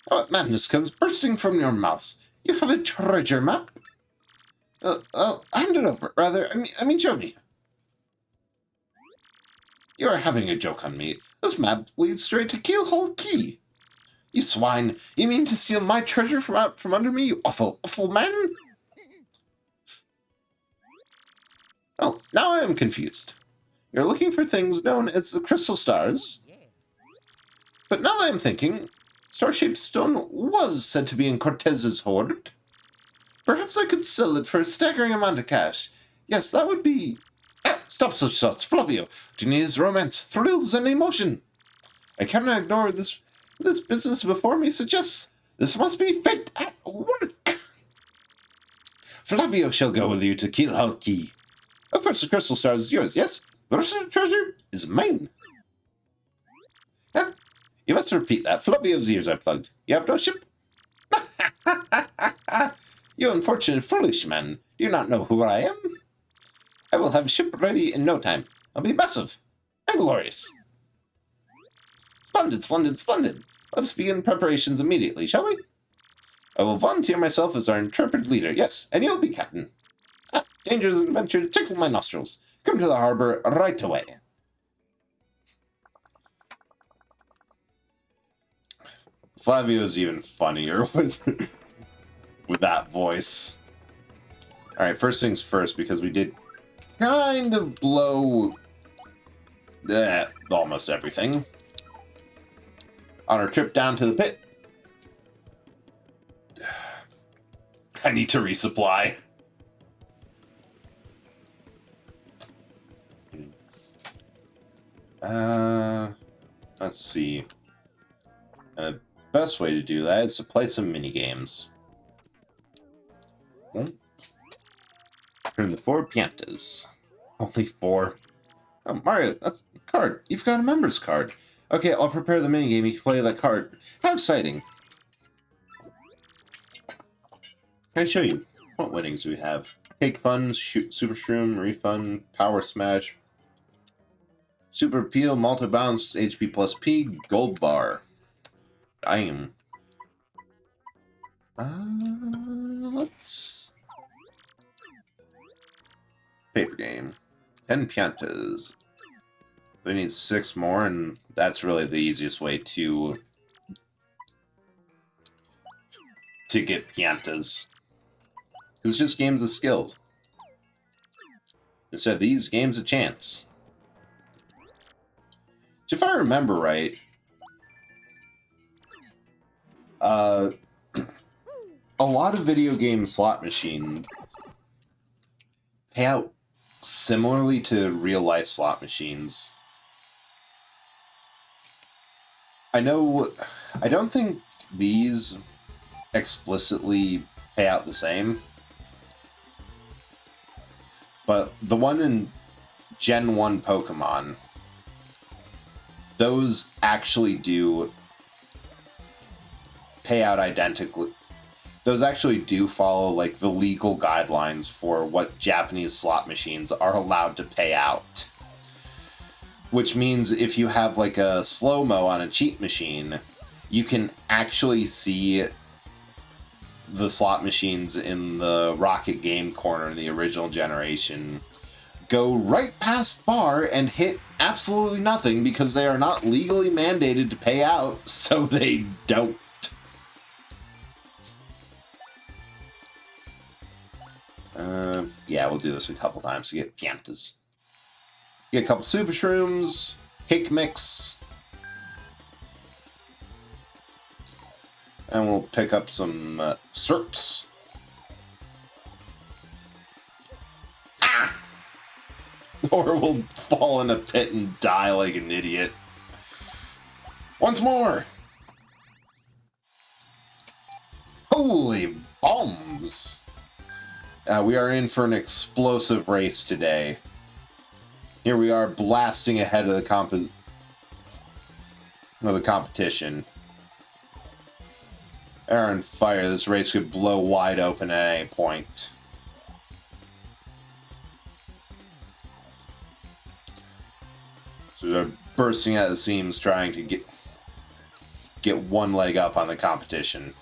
What madness comes bursting from your mouth? You have a treasure map? Hand it over, rather. I mean, show me. You are having a joke on me. This map leads straight to Keelhole Key. You swine! You mean to steal my treasure from out from under me, you awful, awful man? Oh, now I am confused. You're looking for things known as the crystal stars. But now I am thinking, star-shaped stone was said to be in Cortez's hoard. Perhaps I could sell it for a staggering amount of cash. Yes, that would be... Stop such thoughts, Flavio. Do you need romance, thrills, and emotion? I cannot ignore this business before me suggests. This must be fate at work. Flavio shall go with you to Kilhalki. Of course, the crystal star is yours, yes? The rest of the treasure is mine. Huh? You must repeat that. Flavio's ears are plugged. You have no ship? You unfortunate foolish man. Do you not know who I am? I will have a ship ready in no time. I'll be massive and glorious. Splendid, splendid, splendid. Let us begin preparations immediately, shall we? I will volunteer myself as our intrepid leader, yes, and you'll be captain. Dangers and adventure tickle my nostrils. Come to the harbor right away. Flavio's even funnier with that voice. Alright, first things first, because we did kind of blow almost everything on our trip down to the pit. I need to resupply. Let's see. The best way to do that is to play some mini games. Turn the 4 piantas. Only 4. Oh, Mario, that's a card. You've got a member's card. Okay, I'll prepare the minigame. You can play that card. How exciting. Can I show you? What winnings do we have? Cake Fun, Super Shroom, Refund, Power Smash, Super Peel, Multi-Bounce, HP plus P, Gold Bar. Damn. Let's... Paper game. 10 piantas. We need 6 more, and that's really the easiest way to get piantas. It's just games of skills. Instead of these, games of chance. So if I remember right, a lot of video game slot machines pay out similarly to real-life slot machines. I don't think these explicitly pay out the same, but the one in Gen 1 Pokemon, those actually do pay out identically. Those actually do follow like the legal guidelines for what Japanese slot machines are allowed to pay out. Which means if you have like a slow-mo on a cheat machine, you can actually see the slot machines in the Rocket Game Corner in the original generation go right past bar and hit absolutely nothing because they are not legally mandated to pay out, so they don't. Yeah, we'll do this a couple times to get Piantas. Get a couple Super Shrooms, Cake Mix, and we'll pick up some Serps. Ah! Or we'll fall in a pit and die like an idiot. Once more! Holy bombs! We are in for an explosive race today. Here we are blasting ahead of the competition. Air and fire, this race could blow wide open at any point. So they're bursting at the seams trying to get one leg up on the competition.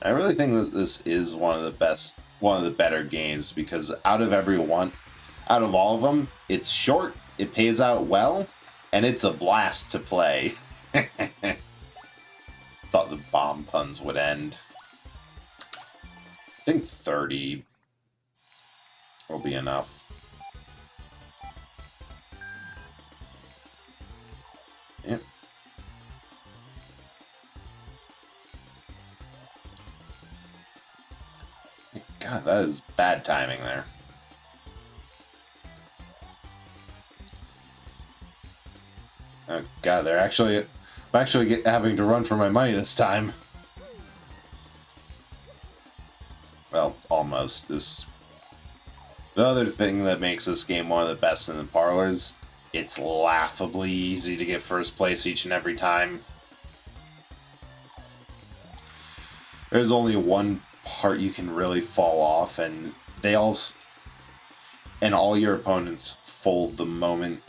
I really think that this is one of the better games because out of all of them, it's short, it pays out well, and it's a blast to play. Thought the bomb puns would end. I think 30 will be enough. Yep. God, that is bad timing there. Oh God, I'm actually having to run for my money this time. Well, almost. The other thing that makes this game one of the best in the parlors, it's laughably easy to get first place each and every time. There's only one part you can really fall off, and all your opponents fold the moment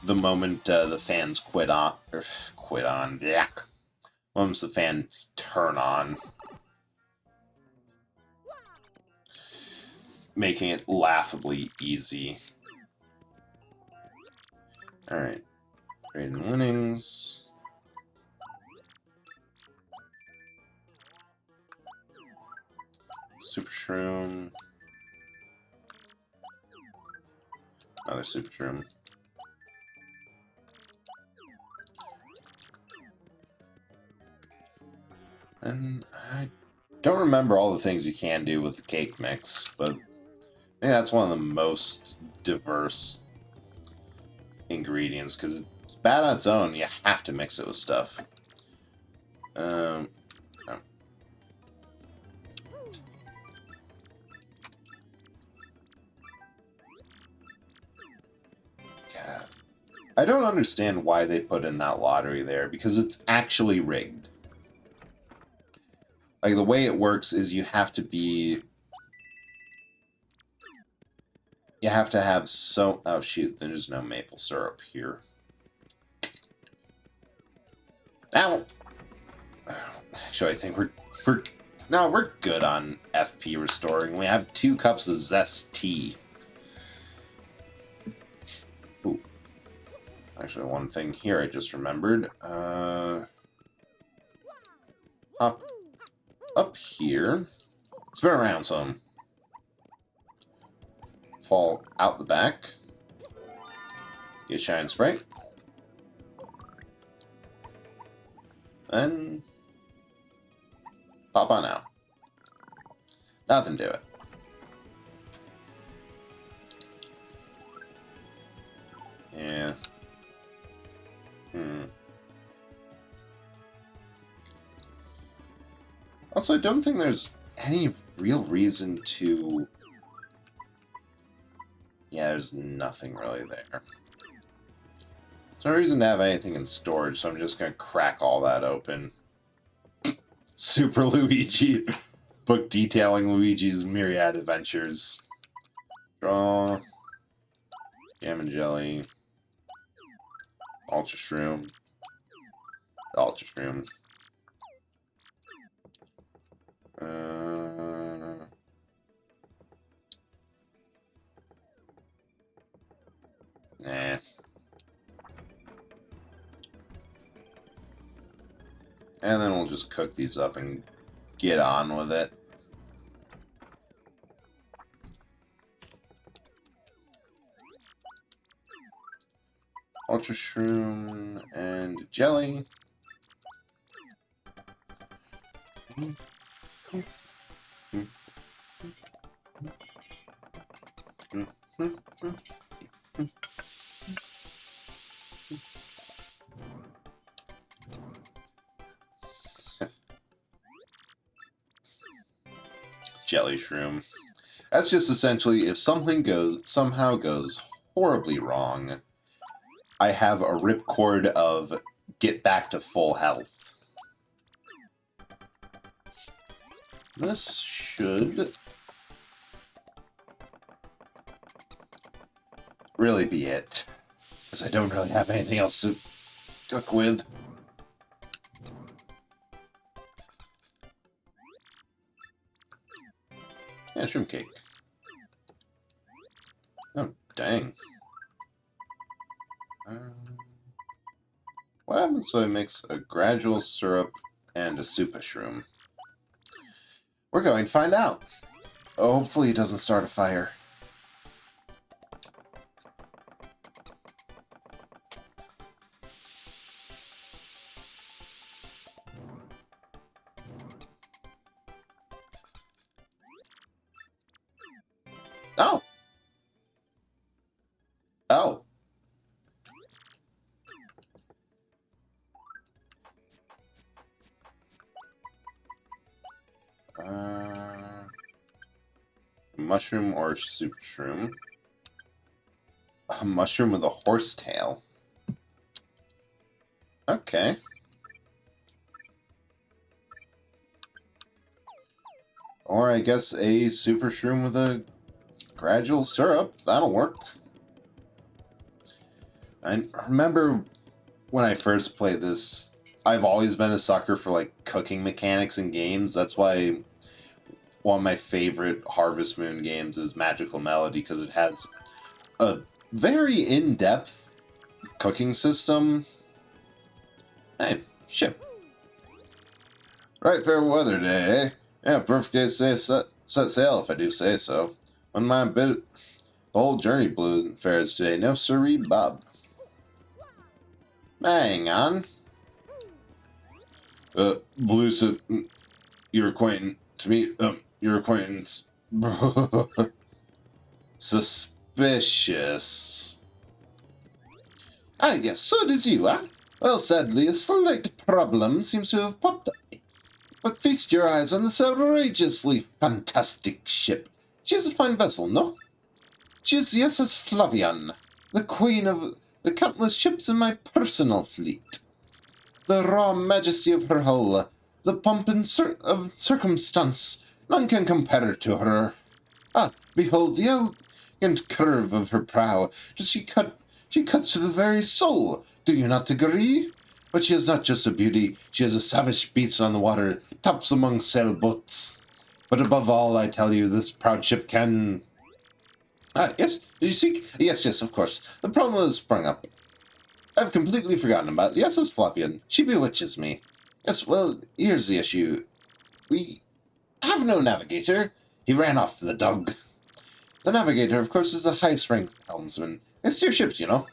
the fans quit on. Yeah. Once the fans turn on, making it laughably easy. All right, trade and winnings. Super Shroom. Another Super Shroom. And I don't remember all the things you can do with the Cake Mix, but I think that's one of the most diverse ingredients because it's bad on its own. You have to mix it with stuff. Oh. God. I don't understand why they put in that lottery there because it's actually rigged. Like, the way it works is you have to have oh shoot, there's no maple syrup here. Now, actually, I think we're good on FP restoring. We have 2 cups of Zest tea. Ooh. Actually, one thing here I just remembered. Up here. Spin around some. Fall out the back. Get Shine Spray. Then pop on out. Nothing to it. Yeah. Also, I don't think there's any real reason to... Yeah, there's nothing really there. There's no reason to have anything in storage, so I'm just going to crack all that open. Super Luigi. Book detailing Luigi's myriad adventures. Draw. Jam and Jelly. Ultra Shroom. Ultra Shroom. Nah. And then we'll just cook these up and get on with it. Ultra Shroom and jelly. Jelly Shroom. That's just essentially if something somehow goes horribly wrong, I have a ripcord of get back to full health. This should really be it, because I don't really have anything else to cook with. Yeah, shroom cake. Oh, dang. What happens if I mix a gradual syrup and a super shroom? We're going to find out. Oh, hopefully it doesn't start a fire. Oh! Oh! Mushroom or super shroom? A mushroom with a horse tail. Okay. Or I guess a super shroom with a gradual syrup. That'll work. I remember when I first played this, I've always been a sucker for like cooking mechanics in games. That's why one of my favorite Harvest Moon games is Magical Melody, because it has a very in-depth cooking system. Hey, ship. Right, fair weather day, eh? Yeah, perfect day to set sail, if I do say so. Wouldn't mind a bit. The whole journey blew fares today. No siree, Bob. Hang on. Belusa, your acquaintance. To me, your acquaintance. Suspicious. Ah, yes, so does you, huh? Well, sadly, a slight problem seems to have popped up. But feast your eyes on this outrageously fantastic ship. She is a fine vessel, no? She is the SS Flavian, the queen of the countless ships in my personal fleet. The raw majesty of her hull, the pomp and of circumstance, none can compare to her. Ah, behold the elegant curve of her prow. She cuts to the very soul. Do you not agree? But she is not just a beauty. She is a savage beast on the water, tops among sailboats. But above all, I tell you, this proud ship can... Ah, yes? Did you speak? Yes, of course. The problem has sprung up. I've completely forgotten about the SS Flavian. She bewitches me. Yes, well, here's the issue. We have no navigator. He ran off, the dog. The navigator, of course, is the highest-ranked helmsman. They steer ships, you know.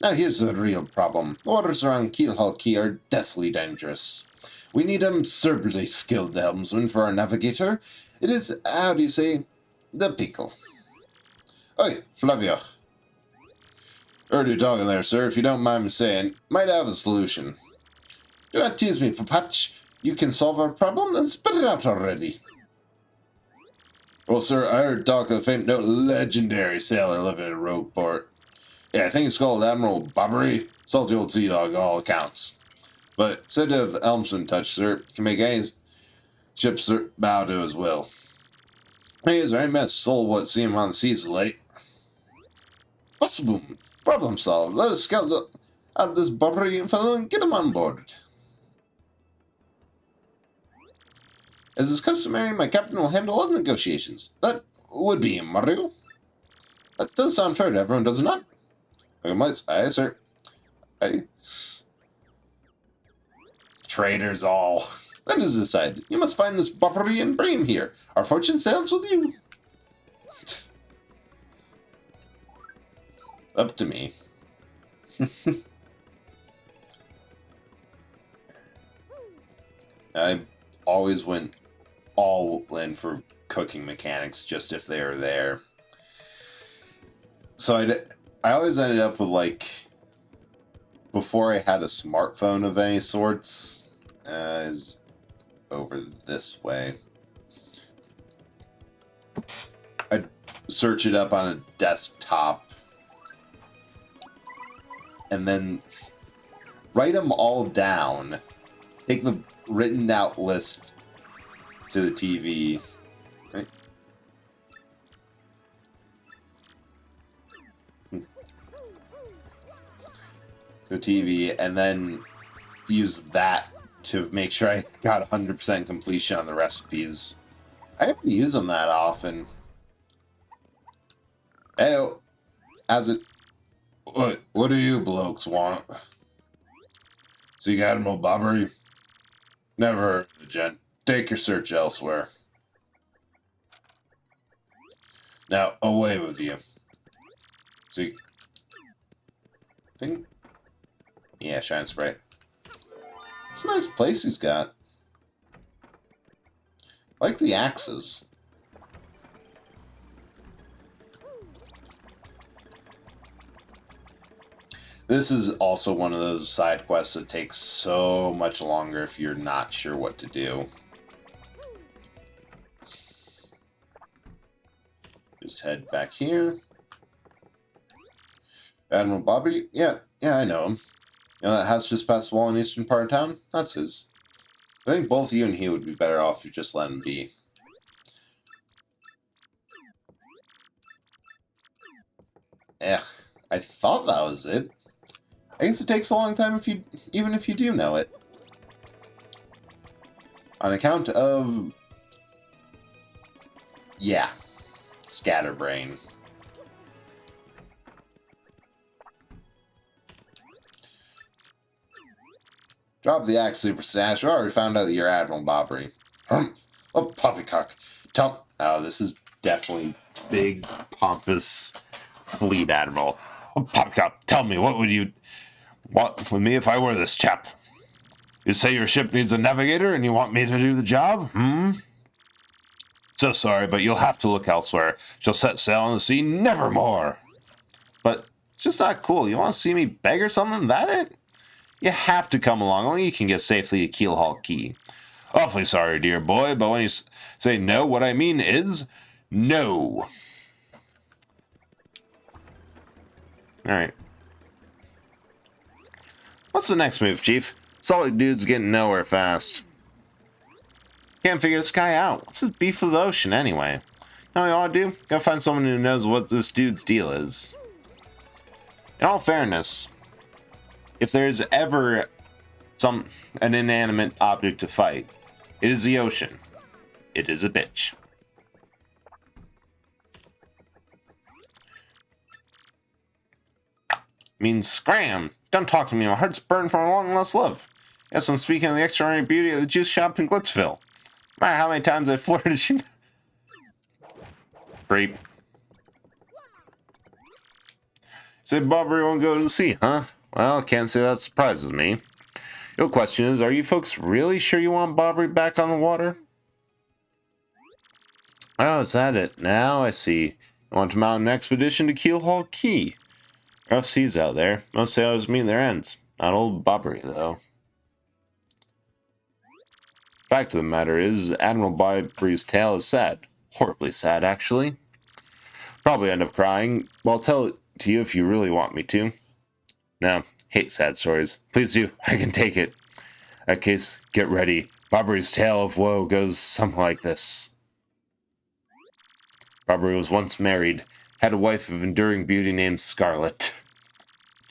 Now here's the real problem. The waters around Keelhaul Key are deathly dangerous. We need a absurdly skilled helmsman for our navigator. It is, how do you say, the pickle. Oi, Flavio. Heard you talking there, sir. If you don't mind me saying, might have a solution. Do not tease me, Papatch. You can solve our problem, then spit it out already. Well, sir, I heard talk of the famed legendary sailor living in Rogueport. Yeah, I think it's called Admiral Bobbery. Salty old sea dog, all accounts. But said to have helmsman touch, sir, can make any ship bow to his will. Hey, is there any man's soul what see him on the seas of late? Possible. Problem solved. Let us scout out this Bobbery fellow and get him on board. As is customary, my captain will handle all negotiations. That would be Mario. That does sound fair to everyone, does it not? Aye, sir. Aye.
Traitors all. That is decided. You must find this Barbary and bring him here. Our fortune sails with you. Up to me. I always went all in for cooking mechanics just if they were there. So I always ended up with, like, before I had a smartphone of any sorts, is over this way. I'd search it up on a desktop and then write them all down, take the written out list to the TV. Right? The TV, and then use that to make sure I got 100% completion on the recipes. I haven't used them that often. Hey, as it... What do you blokes want? Seek Admiral Bobbery? Never heard of the gent. Take your search elsewhere. Now, away with you. See... Think... Yeah, Shine Sprite. It's a nice place he's got. I like the axes. This is also one of those side quests that takes so much longer if you're not sure what to do. Just head back here. Admiral Bobby? Yeah, I know him. You know that house just past the wall in the eastern part of town? That's his. I think both you and he would be better off if you just let him be. I thought that was it. I guess it takes a long time even if you do know it. On account of... yeah. Scatterbrain. Drop the axe, Super Stash. We already found out that you're Admiral Bobbery. Oh, poppycock. Oh, this is definitely big, pompous fleet admiral. Oh, poppycock, tell me, what would you want with me if I were this chap? You say your ship needs a navigator and you want me to do the job? So sorry, but you'll have to look elsewhere. She'll set sail on the sea nevermore. But it's just not cool. You want to see me beg or something? That it? You have to come along. Only you can get safely to Keelhaul Key. Awfully sorry, dear boy, but when you say no, what I mean is no. Alright. What's the next move, Chief? Solid dude's getting nowhere fast. Can't figure this guy out. What's his beef with the ocean, anyway? You know what you ought to do? Go find someone who knows what this dude's deal is. In all fairness, if there's ever an inanimate object to fight, it is the ocean. It is a bitch. Means scram! Don't talk to me, my heart's burned from a long lost love. Yes, I'm speaking of the extraordinary beauty of the juice shop in Glitzville. No matter how many times I flirted, she... Creep. Said Bobbery won't go to the sea, huh? Well, can't say that surprises me. Your question is, are you folks really sure you want Bobbery back on the water? Oh, is that it? Now I see. You want to mount an expedition to Keelhaul Key. Rough seas out there. Most sailors meet their ends. Not old Bobbery, though. Fact of the matter is, Admiral Bobbery's tale is sad. Horribly sad, actually. Probably end up crying. Well, I'll tell it to you if you really want me to. No, hate sad stories. Please do. I can take it. In that case, get ready. Bobbery's tale of woe goes something like this. Bobbery was once married, had a wife of enduring beauty named Scarlet.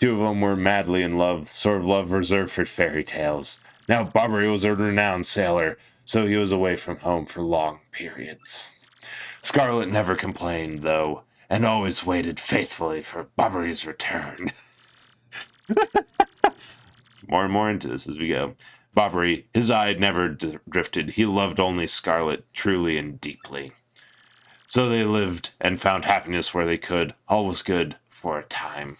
Two of them were madly in love, sort of love reserved for fairy tales. Now Bobbery was a renowned sailor, so he was away from home for long periods. Scarlet never complained, though, and always waited faithfully for Bobbery's return. More and more into this as we go.
Bobbery, his eye had never drifted. He loved only Scarlet, truly and deeply. So they lived and found happiness where they could. All was good for a time.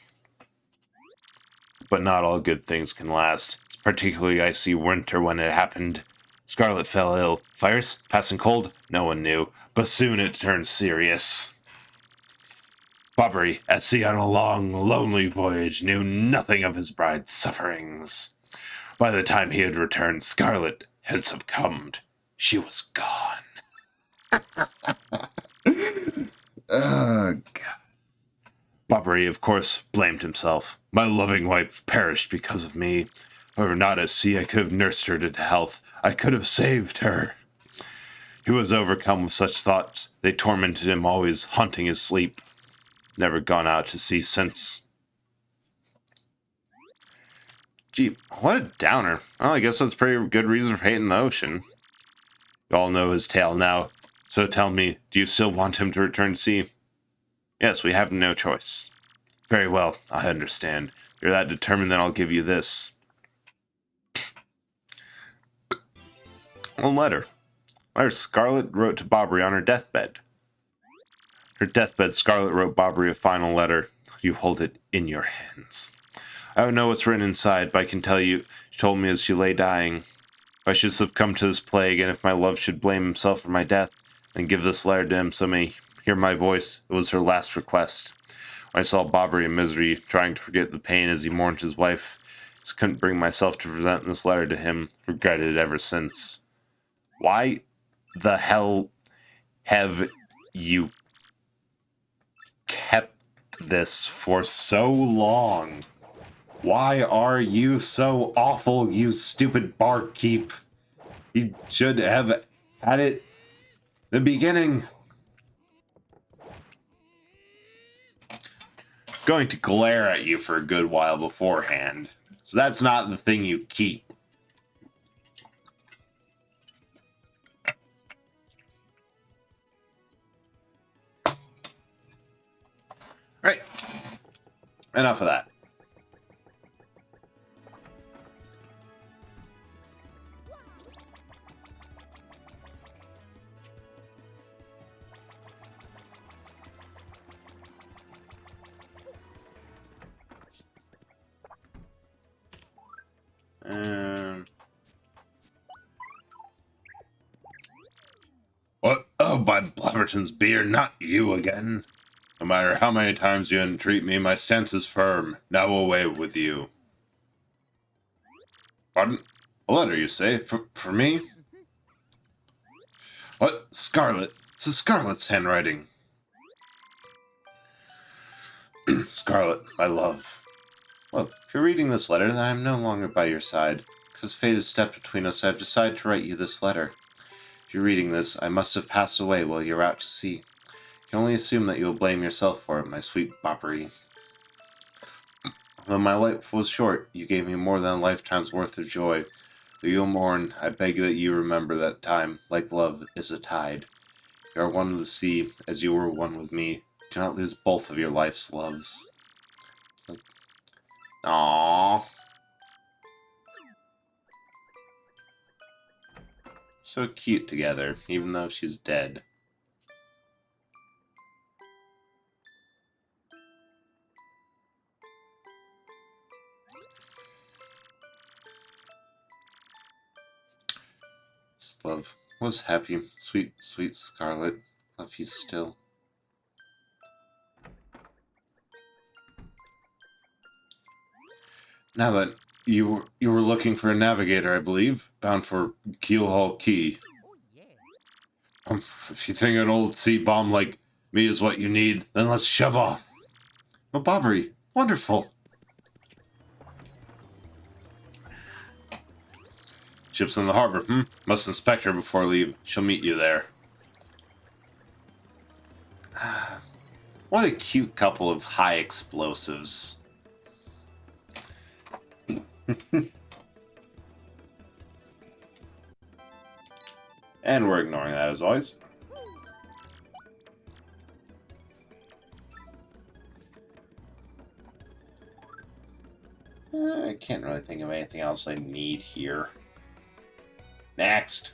But not all good things can last. It's particularly icy winter when it happened. Scarlet fell ill. Virus? Passing cold? No one knew. But soon it turned serious. Bobbery, at sea on a long, lonely voyage, knew nothing of his bride's sufferings. By the time he had returned, Scarlet had succumbed. She was gone.
Oh, God.
Bobbery, of course, blamed himself. My loving wife perished because of me. If I were not at sea, I could have nursed her to health. I could have saved her. He was overcome with such thoughts. They tormented him, always haunting his sleep. Never gone out to sea since. Gee, what a downer. Well, I guess that's pretty good reason for hating the ocean. You all know his tale now. So tell me, do you still want him to return to sea? Yes, we have no choice. Very well, I understand. You're that determined, then I'll give you this. A letter. Scarlet wrote to Bobbery on her deathbed. Her deathbed, Scarlet wrote Bobbery a final letter. You hold it in your hands. I don't know what's written inside, but I can tell you, she told me as she lay dying. If I should succumb to this plague, and if my love should blame himself for my death, then give this letter to him so may hear my voice. It was her last request. When I saw Bobbery in misery, trying to forget the pain as he mourned his wife, just couldn't bring myself to present this letter to him. Regretted it ever since. Why the hell have you kept this for so long? Why are you so awful, you stupid barkeep? You should have had it the beginning. Going to glare at you for a good while beforehand. So that's not the thing you keep. Right. Enough of that. What? Oh, by Blabberton's beard, not you again. No matter how many times you entreat me, my stance is firm. Now away with you. Pardon? A letter, you say? For me? What? Scarlet? This is Scarlet's handwriting. Scarlet, my love. Look, if you're reading this letter, then I'm no longer by your side. Because fate has stepped between us, I have decided to write you this letter. If you're reading this, I must have passed away while you were out to sea. You can only assume that you will blame yourself for it, my sweet Bobbery. Though my life was short, you gave me more than a lifetime's worth of joy. Though you'll mourn, I beg that you remember that time, like love, is a tide. You are one with the sea, as you were one with me. Do not lose both of your life's loves. Aww. So cute together, even though she's dead. Love was happy, sweet, sweet Scarlet. Love you still. Now that you were looking for a navigator, I believe, bound for Keelhaul Key. If you think an old sea bomb like me is what you need, then let's shove off. Oh, Bobbery, wonderful. Ship's in the harbor, Must inspect her before leave. She'll meet you there. What a cute couple of high explosives. And we're ignoring that as always. I can't really think of anything else I need here.
Next.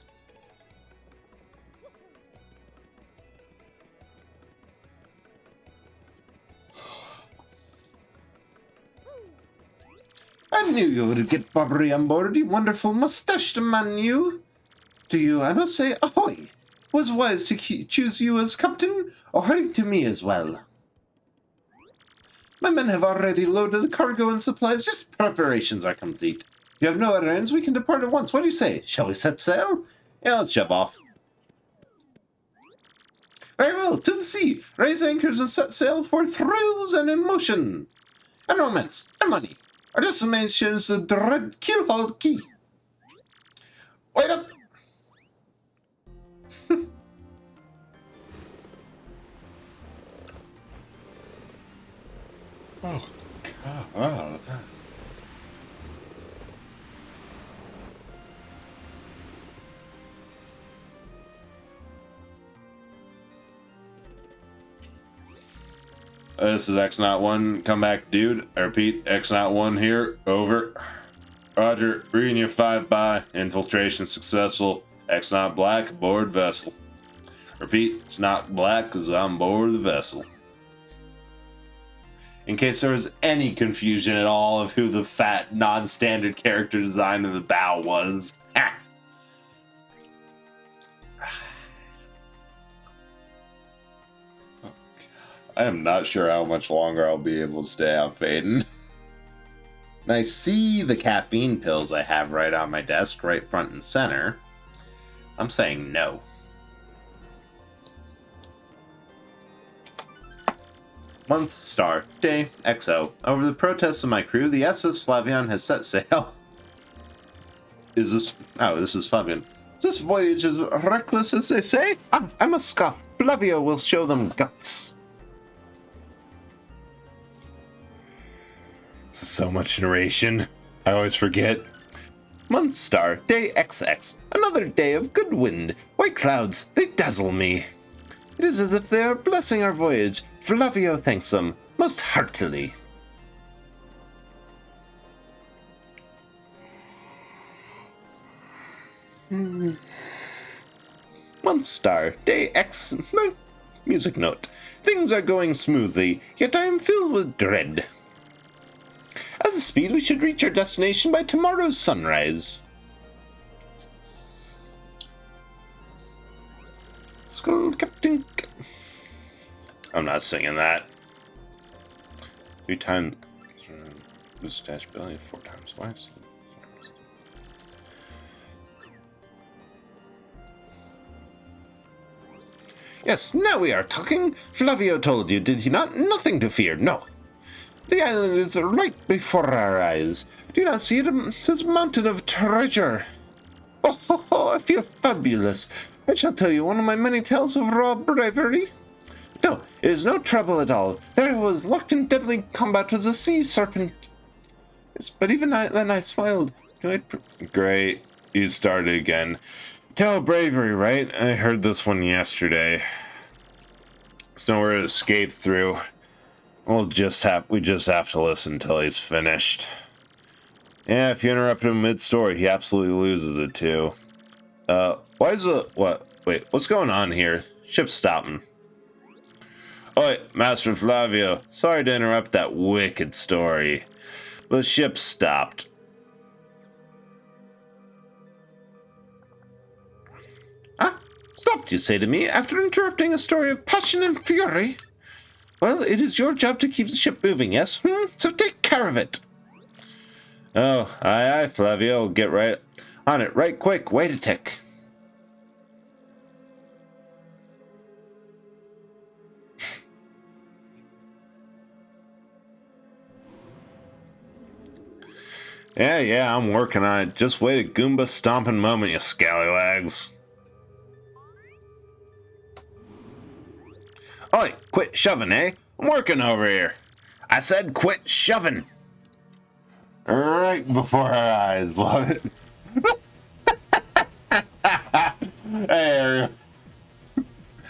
I knew you would get Bobbery on board, you wonderful mustached man, you. To you, I must say, ahoy! Was wise to choose you as captain, ahoy to me as well. My men have already loaded the cargo and supplies, just preparations are complete. If you have no other errands, we can depart at once. What do you say? Shall we set sail? Yeah, let's shove off. Very well, to the sea. Raise anchors and set sail for thrills and emotion. And romance. And money. Our destination is the dread Keelhaul Key. Wait up! Oh, God. This is X-Not-1. Come back, dude. I repeat, X-Not-1 here. Over. Roger. Reading you 5 by. Infiltration successful. X-Not Black aboard vessel. Repeat, it's not black because I'm aboard the vessel. In case there was any confusion at all of who the fat, non-standard character design in the bow was. Ha! I am not sure how much longer I'll be able to stay on Phaeton. And I see the caffeine pills I have right on my desk, right front and center. I'm saying no. Month, star, day, XO. Over the protests of my crew, the SS Flavion has set sail. Is this... Oh, this is Flavion. This voyage is reckless, as they say. I must scoff. Flavio will show them guts. This is so much narration. I always forget. Month, star, day, XX. Another day of good wind. White clouds, they dazzle me. It is as if they are blessing our voyage. Flavio thanks them most heartily. Month, star, day, X. Music note. Things are going smoothly, yet I am filled with dread. At the speed, we should reach our destination by tomorrow's sunrise. Skull Captain... I'm not singing that. 3 times... Mustache belly, 4 times twice. Yes, now we are talking. Flavio told you, did he not? Nothing to fear, no. The island is right before our eyes. Do you not see it? It is a mountain of treasure. Oh, I feel fabulous. I shall tell you one of my many tales of raw bravery. No, it is no trouble at all. There was locked in deadly combat with a sea serpent. Yes, but even then I smiled. Great, you started again. Tale of bravery, right? I heard this one yesterday. There's nowhere to escape through. We just have to listen until he's finished. Yeah, if you interrupt him mid-story, he absolutely loses it too. Why is the... What? Wait, what's going on here? Ship's stopping. Oi, Master Flavio. Sorry to interrupt that wicked story. The ship stopped. Ah, stopped, you say to me, after interrupting a story of passion and fury? Well, it is your job to keep the ship moving, yes? So take care of it. Oh, aye, Flavio. Get right on it right quick. Wait a tick. Yeah, I'm working on it. Just wait a Goomba stomping moment, you scallywags. Oi, quit shoving, eh? I'm working over here. I said quit shoving. Right before our eyes, love it. Hey, Ariel.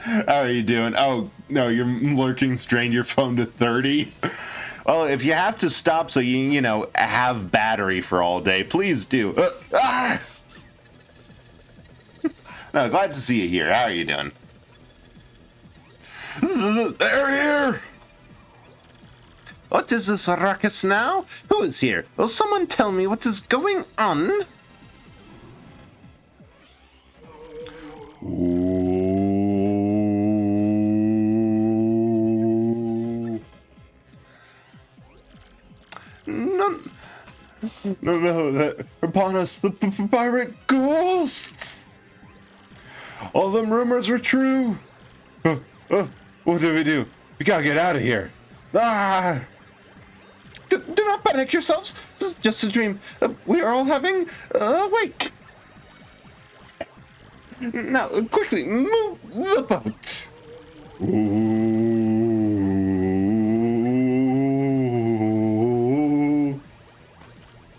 How are you doing? Oh, no, you're lurking, strained your phone to 30. Well, if you have to stop so you have battery for all day, please do. No, glad to see you here. How are you doing?
They're here!
What is this ruckus now? Who is here? Will someone tell me what is going on?
Ooh. No, they're upon us, the pirate ghosts! All them rumors were true! What do we do? We gotta get out of here! Ah!
Do not panic yourselves. This is just a dream. We are all having a wake. Now, quickly, move the boat.
Ooh.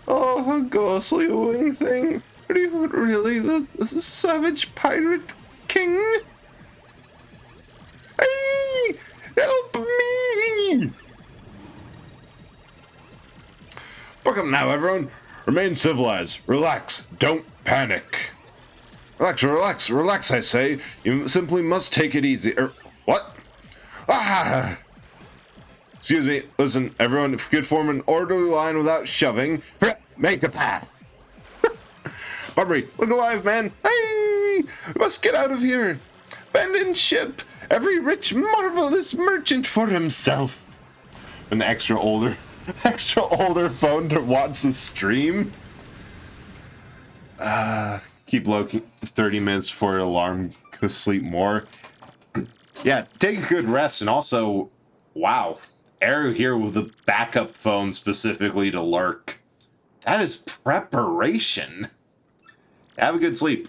Oh, a ghostly wing thing. Are you really the savage pirate king? Hey! Help me!
Buck up now, everyone. Remain civilized. Relax. Don't panic. Relax, I say. You simply must take it easy. What? Ah! Excuse me. Listen, everyone, if you could form an orderly line without shoving, make a path. Bobbery, look alive, man. Hey! We must get out of here. Abandon ship. Every rich, marvelous merchant for himself. An extra older phone to watch the stream. Keep looking 30 minutes before your alarm, go sleep more.
Yeah, take a good rest, and also, wow, Arrow here with a backup phone specifically to lurk. That is preparation. Have a good sleep.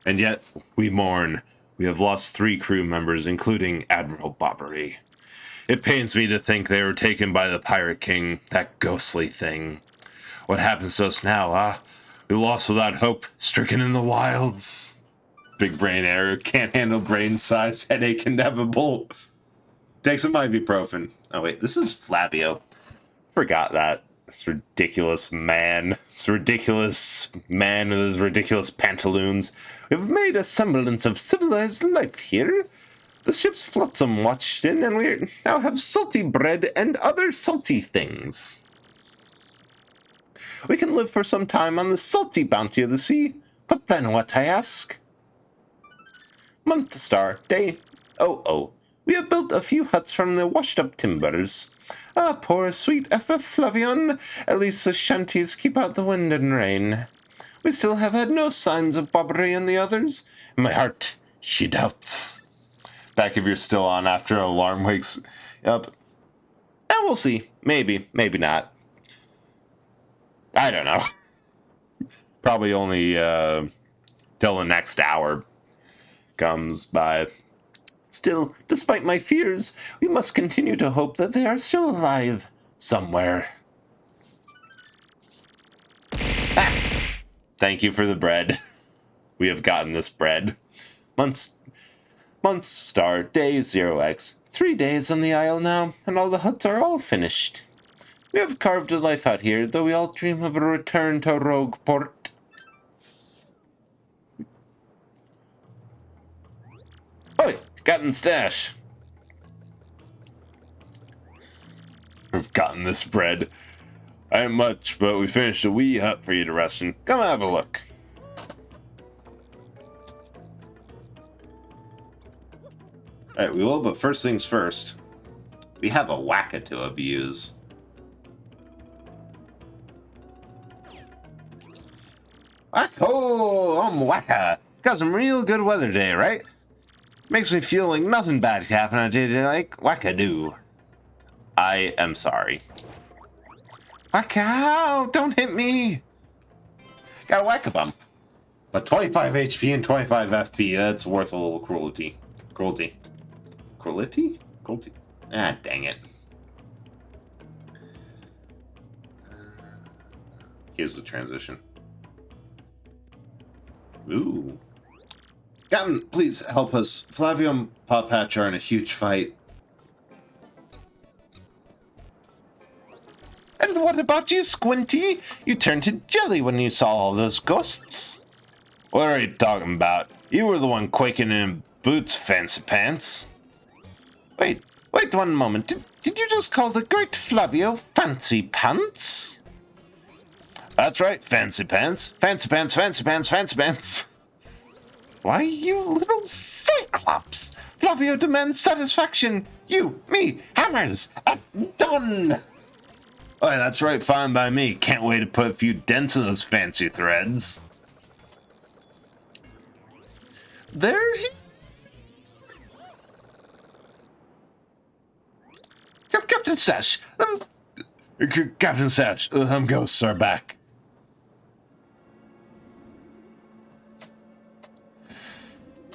And yet, we mourn. We have lost 3 crew members, including Admiral Bobbery. It pains me to think they were taken by the Pirate King, that ghostly thing. What happens to us now, huh? We lost without hope, stricken in the wilds.
Big brain error, can't handle brain size, headache inevitable. Take some ibuprofen. Oh wait, this is Flavio.
Forgot that. This ridiculous man with his ridiculous pantaloons.
We've made a semblance of civilized life here. The ship's flotsam watched in, and we now have salty bread and other salty things. We can live for some time on the salty bounty of the sea, but then what, I ask? Month star, day 00. We have built a few huts from the washed-up timbers. Ah, poor sweet F.F. Flavion. At least the shanties keep out the wind and rain. We still have had no signs of Bobbery and the others. In my heart, she doubts.
Back if you're still on after an alarm wakes up.
And we'll see. Maybe, maybe not.
I don't know. Probably only till the next hour comes by.
Still, despite my fears, we must continue to hope that they are still alive somewhere.
Ah! Thank you for the bread. We have gotten this bread.
Month star, day 0x. 3 days on the isle now, and all the huts are all finished. We have carved a life out here, though we all dream of a return to Rogueport.
Oi, Captain Stash. We've gotten this bread. I ain't much, but we finished a wee hut for you to rest in. Come have a look.
Alright, we will, but first things first. We have a Waka to abuse.
Oh, I'm Waka. Got some real good weather today, right? Makes me feel like nothing bad can happen on a day like Wackadoo. I am sorry.
Waka, don't hit me!
Got a Waka bump. But 25 HP and 25 FP, that's worth a little cruelty. Cruelty? Ah, dang it. Here's the transition. Ooh. Captain, please help us. Flavio and Pawpatch are in a huge fight.
And what about you, Squinty? You turned to jelly when you saw all those ghosts.
What are you talking about? You were the one quaking in boots, Fancy Pants. Wait one moment. Did you just call the great Flavio Fancy Pants? That's right, Fancy Pants. Fancy Pants, Fancy Pants, Fancy Pants. Why, you little cyclops! Flavio demands satisfaction. You, me, hammers, done! Oh, that's right, fine by me. Can't wait to put a few dents in those fancy threads. There he... Captain Sash! Captain Sash, ghosts are back.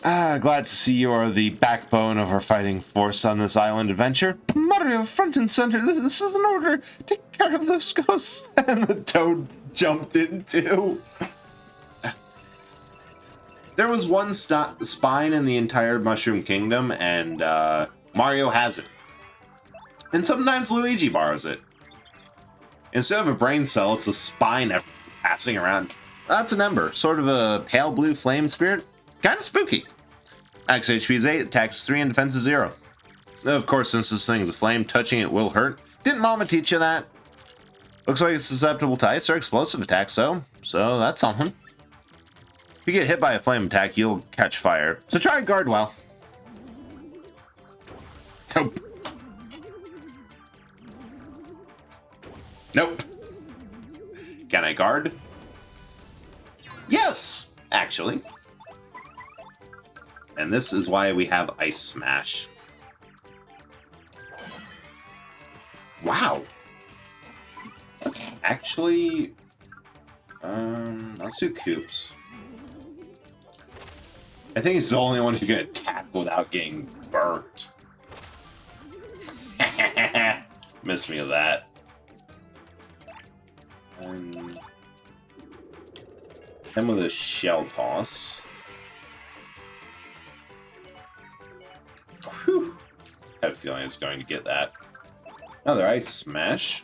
Glad to see you are the backbone of our fighting force on this island adventure. Mario, front and center, this is an order. Take care of those ghosts. And the toad jumped in too. There was one spine in the entire Mushroom Kingdom, and Mario has it. And sometimes Luigi borrows it. Instead of a brain cell, it's a spine passing around. That's an ember, sort of a pale blue flame spirit. Kind of spooky. Max HP is 8, attack is 3, and defense is 0. Of course, since this thing is a flame, touching it will hurt. Didn't Mama teach you that? Looks like it's susceptible to ice or explosive attacks, so that's something. If you get hit by a flame attack, you'll catch fire. So try and guard well. Nope. Nope. Can I guard? Yes, actually. And this is why we have Ice Smash. Wow. Let's actually... let's do Koops. I think he's the only one who can attack without getting burnt. Miss me of that. Him with a Shell Toss. Whew. I have a feeling it's going to get that. Another Ice Smash.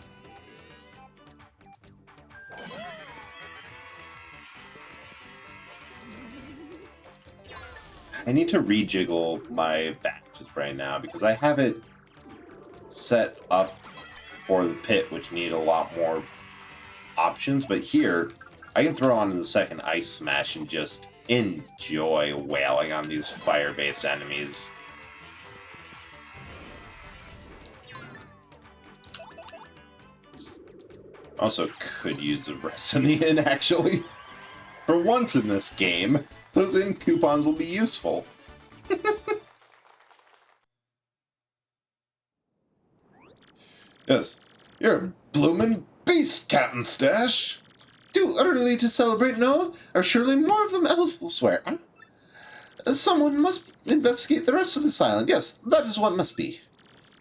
I need to rejiggle my batches right now because I have it set up for the pit, which need a lot more options. But here, I can throw on the second Ice Smash and just enjoy wailing on these fire-based enemies. Also could use the rest of the inn, actually. For once in this game, those inn coupons will be useful. Yes, you're a bloomin' beast, Captain Stash. Too early to celebrate, no? Or surely more of them elsewhere? Someone must investigate the rest of this island. Yes, that is what must be.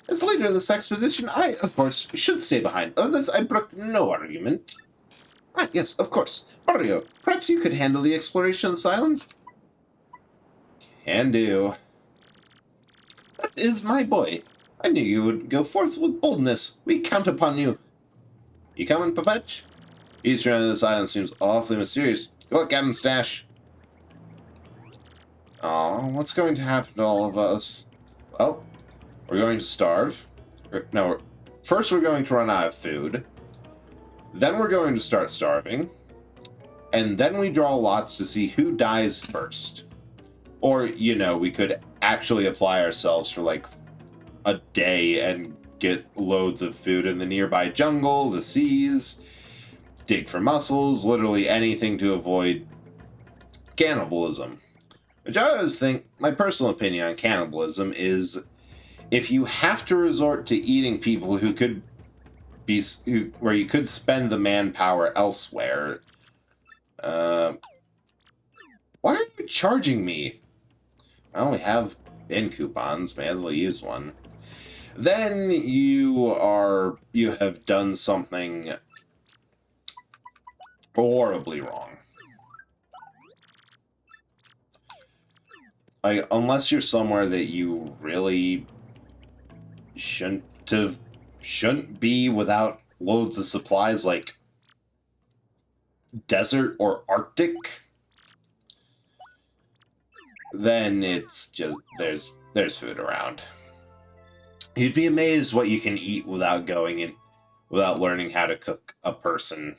As leader of this expedition, I, of course, should stay behind. Of this I brook no argument. Ah, yes, of course. Mario, perhaps you could handle the exploration of this island? Can do. That is my boy. I knew you would go forth with boldness. We count upon you. You coming, Papetch? Each round of this island seems awfully mysterious. Good luck, Captain Stash. Aw, what's going to happen to all of us? Well, we're going to starve. No, first we're going to run out of food. Then we're going to start starving. And then we draw lots to see who dies first. Or, you know, we could actually apply ourselves for like a day and get loads of food in the nearby jungle, the seas, dig for mussels, literally anything to avoid cannibalism. Which I always think, my personal opinion on cannibalism is, if you have to resort to eating people who could be, where you could spend the manpower elsewhere, why are you charging me? I only have bin coupons, may as well use one. Then you have done something horribly wrong. Like, unless you're somewhere that you really shouldn't be without loads of supplies, like desert or Arctic,
then it's just there's food around. You'd be amazed what you can eat without without learning how to cook a person.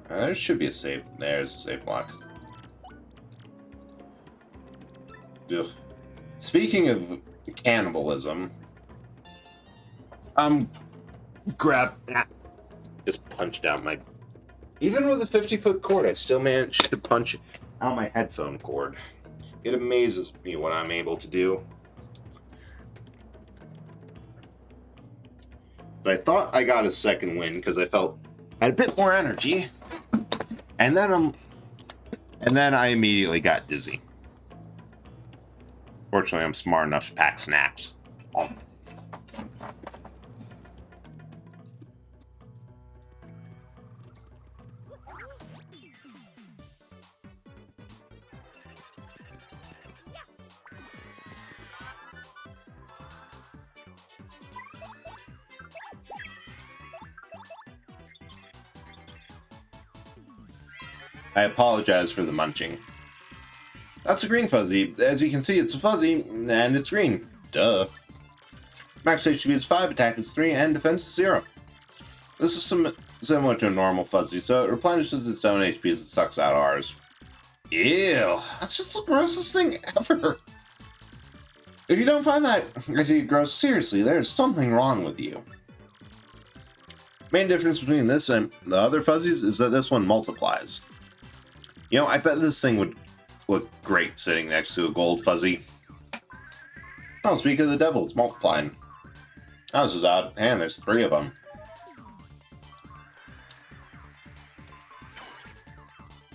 There should be a save. There's a save block. Ugh. Speaking of cannibalism, grab that. Just punched out my. Even with a 50-foot cord, I still managed to punch out my headphone cord. It amazes me what I'm able to do. But I thought I got a second win because I had a bit more energy, and then I immediately got dizzy. Fortunately, I'm smart enough to pack snacks. I apologize for the munching. That's a green fuzzy. As you can see, it's a fuzzy, and it's green. Duh. Max HP is 5, attack is 3, and defense is 0. This is similar to a normal fuzzy, so it replenishes its own HP as it sucks out ours. Ew. That's just the grossest thing ever. If you don't find that idea gross, seriously, there's something wrong with you. Main difference between this and the other fuzzies is that this one multiplies. You know, I bet this thing would look great sitting next to a gold fuzzy. Oh, speak of the devil, it's multiplying. Oh, this is odd. And there's 3 of them.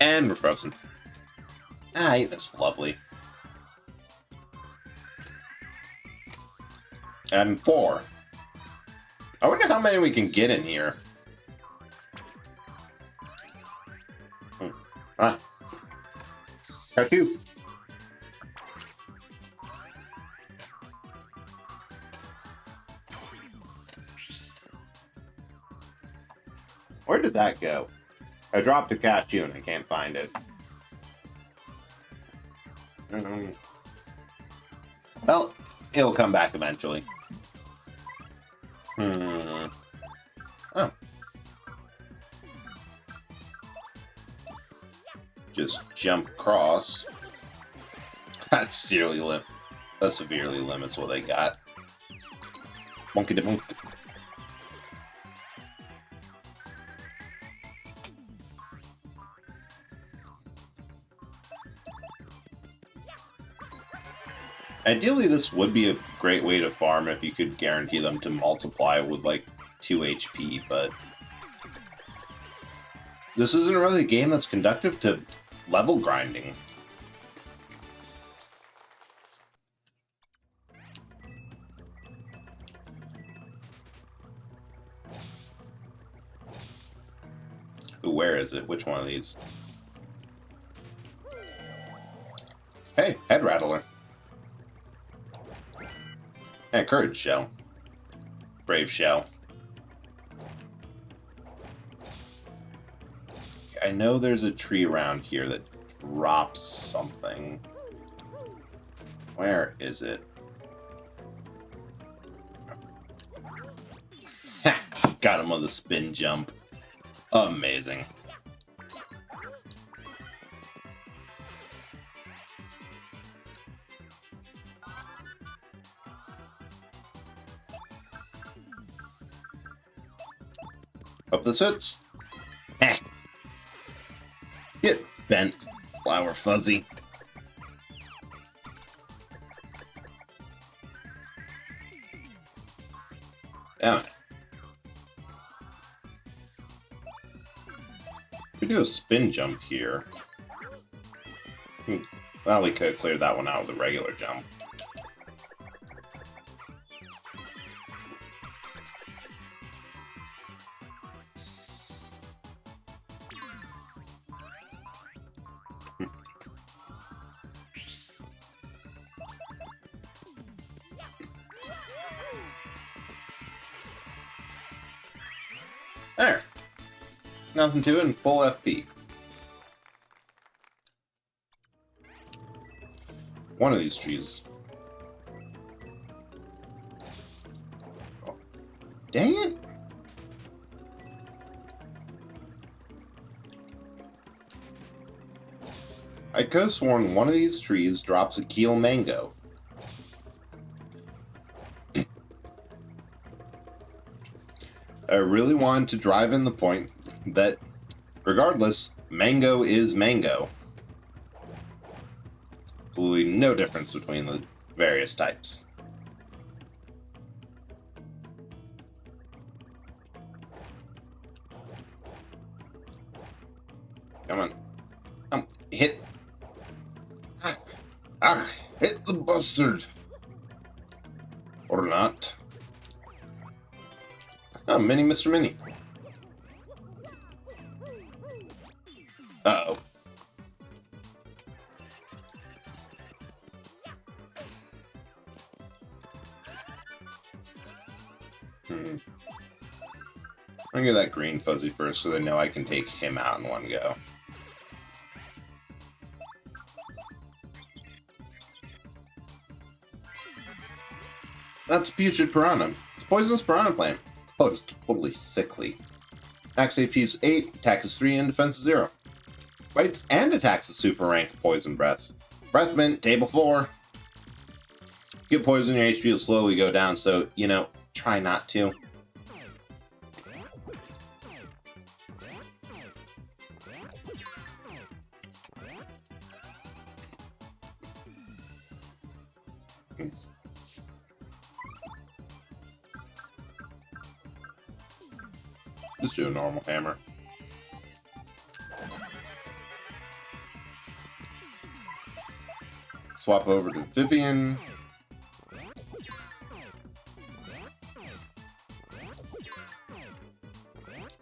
And we're frozen. Ah, that's lovely. And 4. I wonder how many we can get in here. Ah. Got 2. Where did that go? I dropped a cashew and I can't find it. Well, it'll come back eventually. Oh. Just jump across. That severely limits what they got. Monkey de monk. Ideally, this would be a great way to farm if you could guarantee them to multiply with like 2 HP, but this isn't really a game that's conducive to level grinding. Ooh, where is it? Which one of these? Hey, head rattler. And courage shell. Brave shell. I know there's a tree around here that drops something. Where is it? Got him on the spin jump. Amazing. Hope this hits. Heh. Get bent, flower fuzzy. Damn it. We do a spin jump here. Well, we could have cleared that one out with a regular jump. There. Nothing to it, and full FP. One of these trees. Oh, dang it! I could have sworn one of these trees drops a Keel mango. I really wanted to drive in the point that, regardless, mango is mango. Absolutely no difference between the various types. Come on. Hit. Hit the bastard. Or not. Oh, Mini Mr. Mini. Uh-oh. I'm gonna get that green fuzzy first so they know I can take him out in one go. That's Putrid Piranha. It's a poisonous piranha plant. Oh, it's totally sickly. Max AP is 8, attack is 3, and defense is 0. Bites and attacks is super rank poison breaths. Breath mint, table 4. Get poison, your HP will slowly go down, so, you know, try not to. Just do a normal hammer. Swap over to Vivian.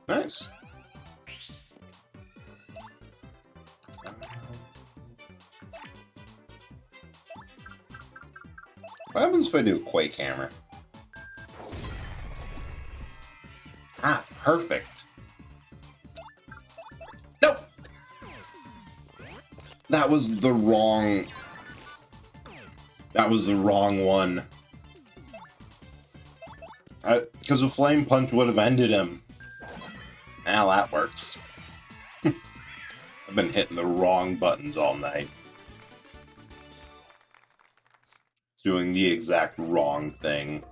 Nice. What happens if I do a Quake Hammer? Ah, perfect. Nope! That was the wrong... That was the wrong one. Because a Flame Punch would have ended him. Now that works. I've been hitting the wrong buttons all night. It's doing the exact wrong thing.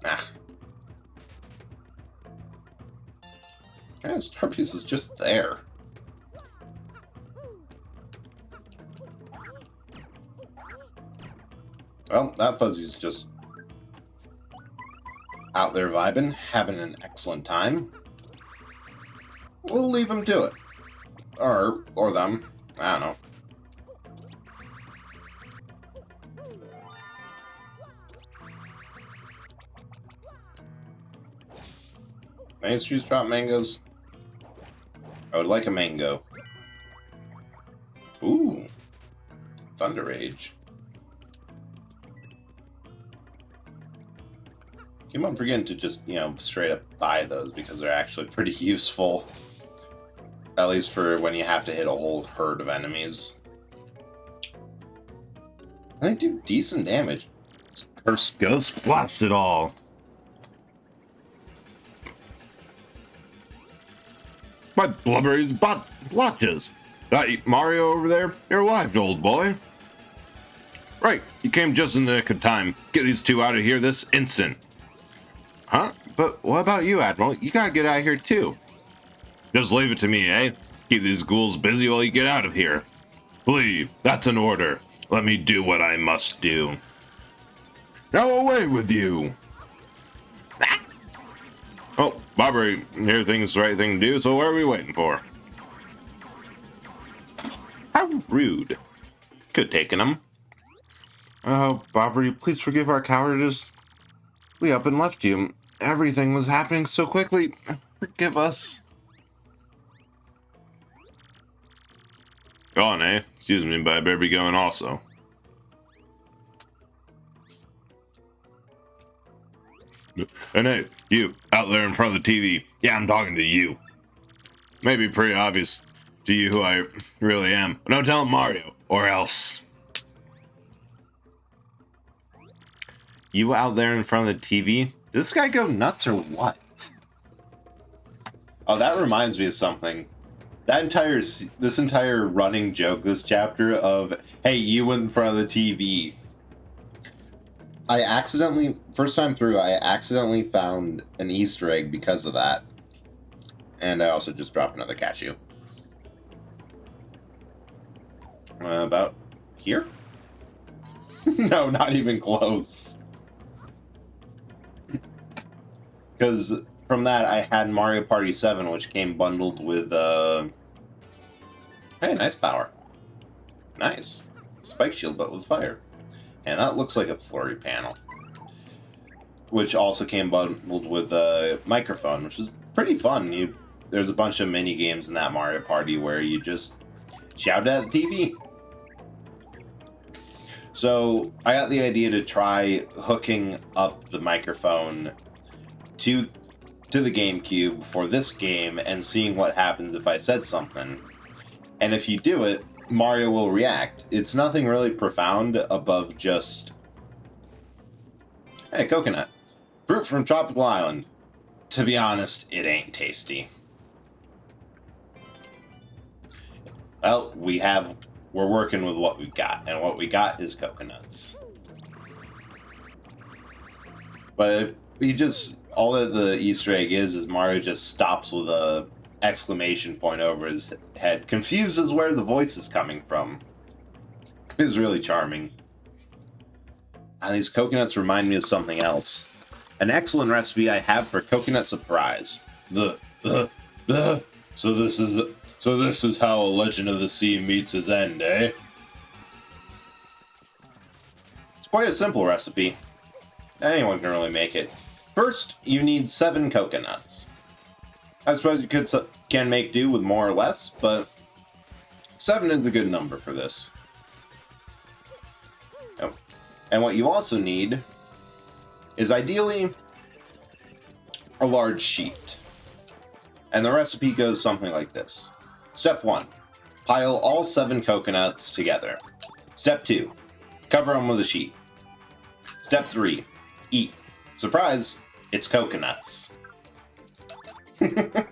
Ah. Yeah, Star Piece is just there. Well, that Fuzzy's just out there vibing, having an excellent time. We'll leave him to it. Or them. I don't know. Main Streets drop mangoes. I would like a mango. Ooh. Thunder Rage. Keep on forgetting to just, you know, straight up buy those because they're actually pretty useful. At least for when you have to hit a whole herd of enemies. They do decent damage.
Cursed Ghost, blast it all. My blubbery's blotches. That Mario over there, you're alive, old boy. Right, you came just in the nick of time. Get these two out of here this instant. Huh? But what about you, Admiral? You gotta get out of here too. Just leave it to me, eh? Keep these ghouls busy while you get out of here. Flee, that's an order. Let me do what I must do. Now away with you! Oh, Bobbery, here thinks the right thing to do, so what are we waiting for? How rude. Could've taken him. Oh, Bobbery, please forgive our cowardice. We up and left you. Everything was happening so quickly. Forgive us. Gone, eh? Excuse me, but I better be going also. And hey, you, out there in front of the TV. Yeah, I'm talking to you. may be pretty obvious to you who I really am, but don't tell Mario, or else. You out there in front of the TV? Did this guy go nuts or what? Oh, that reminds me of something. This entire running joke this chapter of, hey, you in front of the TV. First time through, I accidentally found an Easter egg because of that. And I also just dropped another cashew. About here? No, not even close. Because from that, I had Mario Party 7, which came bundled with, hey, nice power. Nice. Spike shield, but with fire. And that looks like a flurry panel. Which also came bundled with a microphone, which is pretty fun. There's a bunch of mini games in that Mario Party where you just shout at the TV. So I got the idea to try hooking up the microphone to the GameCube for this game and seeing what happens if I said something. And if you do it, Mario will react. It's nothing really profound above just, hey, coconut. Fruit from Tropical Island. To be honest, it ain't tasty. Well, we're working with what we got, and what we got is coconuts. But all that the Easter egg is Mario just stops with a exclamation point over his head, confused as where the voice is coming from. It was really charming. And these coconuts remind me of something else. An excellent recipe I have for coconut surprise. So this is how a Legend of the Sea meets his end, eh? It's quite a simple recipe. Anyone can really make it. First, you need 7 coconuts. I suppose you can make do with more or less, but 7 is a good number for this. Oh. And what you also need is ideally a large sheet. And the recipe goes something like this. Step 1. Pile all 7 coconuts together. Step 2. Cover them with a sheet. Step 3. Eat. Surprise! It's coconuts. Yeah,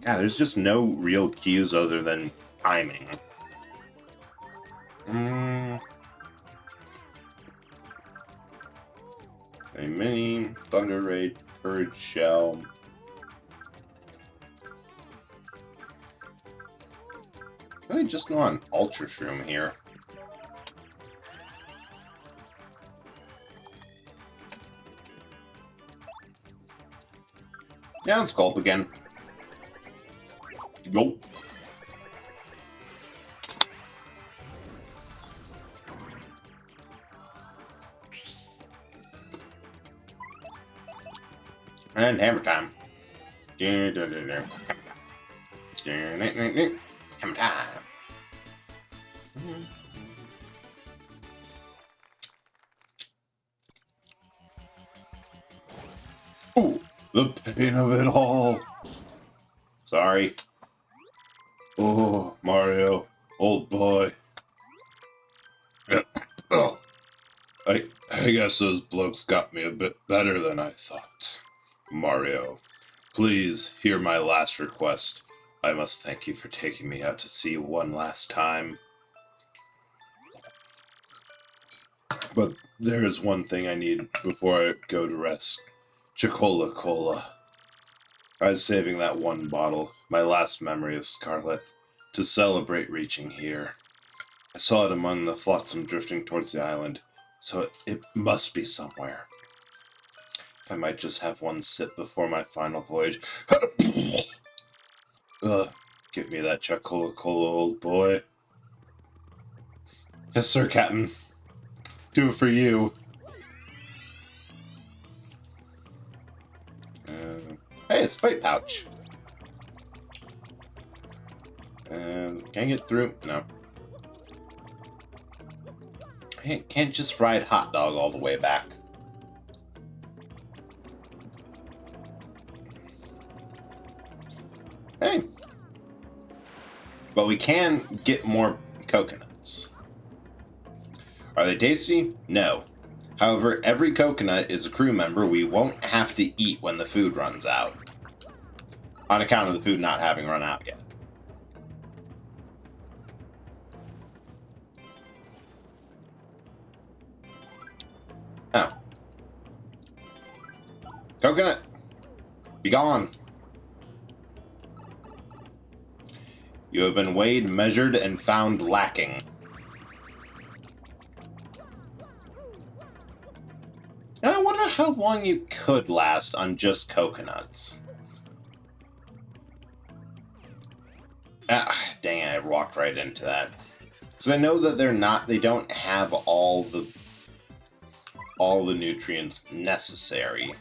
there's just no real cues other than timing. A mini, Thunder Raid, Courage Shell. Really just know an Ultra Shroom here. Yeah, let's gulp again. Gulp. And hammer time. Hammer time. Ooh, the pain of it all. Sorry. Oh, Mario, old boy. Oh, I guess those blokes got me a bit better than I thought. Mario, please hear my last request. I must thank you for taking me out to sea one last time. But there is one thing I need before I go to rest. Chocola Cola. I was saving that one bottle, my last memory of Scarlet, to celebrate reaching here. I saw it among the flotsam drifting towards the island, so it must be somewhere. If I might just have one sip before my final voyage. Give me that Chocola Cola, old boy. Yes, sir, Captain. Do it for you. Hey, it's Fight Pouch. Can I get through? No.
Can't just ride hot dog all the way back. Hey. But we can get more coconuts. Are they tasty? No. However, every coconut is a crew member we won't have to eat when the food runs out. On account of the food not having run out yet. Oh. Coconut! Be gone! You have been weighed, measured, and found lacking. I wonder how long you could last on just coconuts. Ah, dang it, I walked right into that. Because I know that they don't have all the nutrients necessary.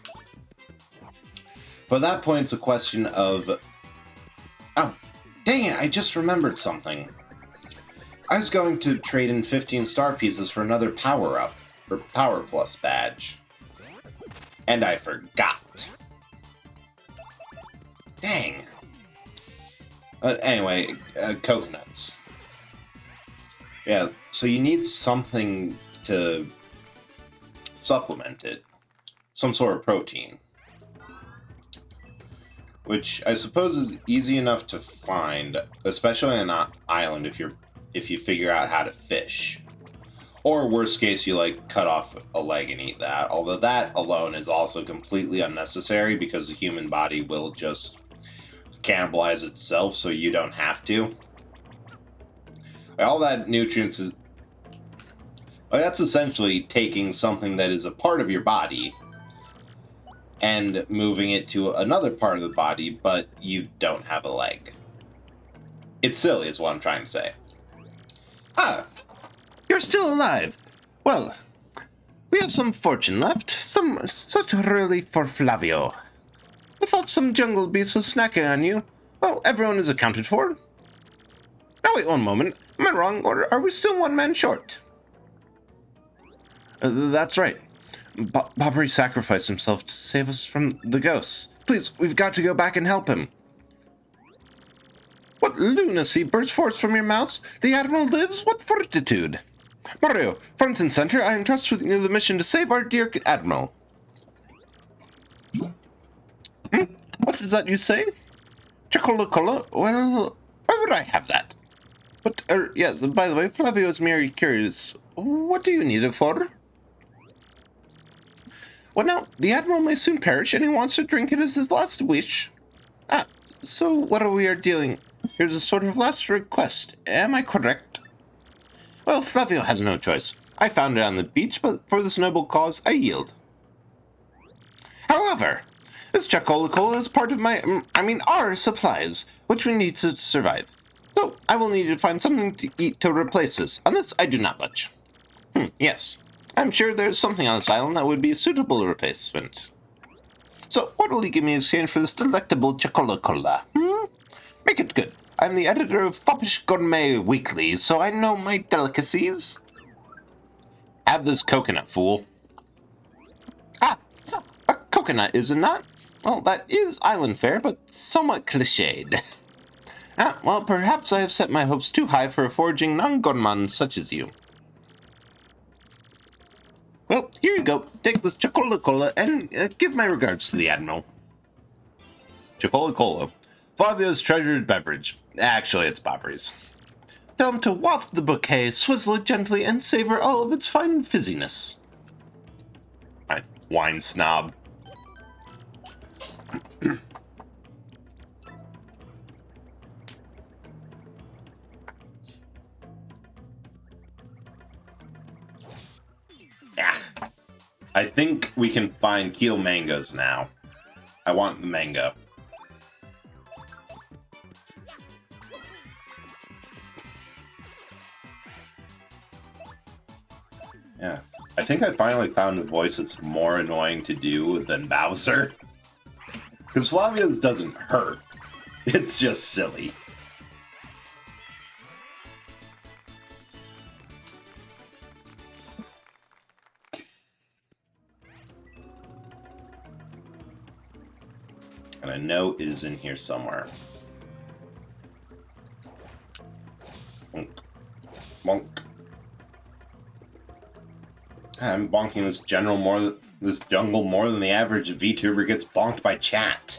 But at that point, it's a question of... Oh, dang it, I just remembered something. I was going to trade in 15 star pieces for another power-up, or Power Plus badge. And I forgot. Dang. Anyway, coconuts. Yeah, so you need something to supplement it. Some sort of protein. Which I suppose is easy enough to find, especially on an island if you figure out how to fish. Or worst case, you like cut off a leg and eat that. Although that alone is also completely unnecessary because the human body will just cannibalize itself, so you don't have to. All that nutrients is... Well, that's essentially taking something that is a part of your body and moving it to another part of the body, but you don't have a leg. It's silly is what I'm trying to say.
Ah, you're still alive. Well, we have some fortune left. Such relief for Flavio. I thought some jungle beast was snacking on you. Well, everyone is accounted for. Now wait one moment. Am I wrong, or are we still one man short? That's right. Bobbery sacrificed himself to save us from the ghosts. Please, we've got to go back and help him. What lunacy bursts forth from your mouths? The Admiral lives? What fortitude! Mario, front and center, I entrust with you the mission to save our dear Admiral. What is that you say? Chocola? Well, why would I have that? But, yes, by the way, Flavio is merely curious. What do you need it for? Well, now, the Admiral may soon perish, and he wants to drink it as his last wish. Ah, so what are we dealing? Here's a sort of last request. Am I correct? Well, Flavio has no choice. I found it on the beach, but for this noble cause, I yield. However, this Chocola is part of our supplies, which we need to survive. So, I will need to find something to eat to replace this. On this, I do not budge. Yes. I'm sure there's something on this island that would be a suitable replacement. So, what will you give me in exchange for this delectable Chocola? Make it good. I'm the editor of Foppish Gourmet Weekly, so I know my delicacies. Have this coconut, fool. Ah, a coconut, is it not? Well, that is island fare, but somewhat cliched. Well, perhaps I have set my hopes too high for a foraging non-gourmand such as you. Well, here you go. Take this Chocola and give my regards to the Admiral. Chocola, Flavio's treasured beverage. Actually, it's Bobbery's. Tell him to waft the bouquet, swizzle it gently, and savor all of its fine fizziness. Right, wine snob. I think we can find Keel mangoes now. I want the mango. Yeah. I think I finally found a voice that's more annoying to do than Bowser. Because Flavio's doesn't hurt. It's just silly.
And I know it is in here somewhere. Bonk. Bonk. I'm bonking this this jungle more than the average VTuber gets bonked by chat.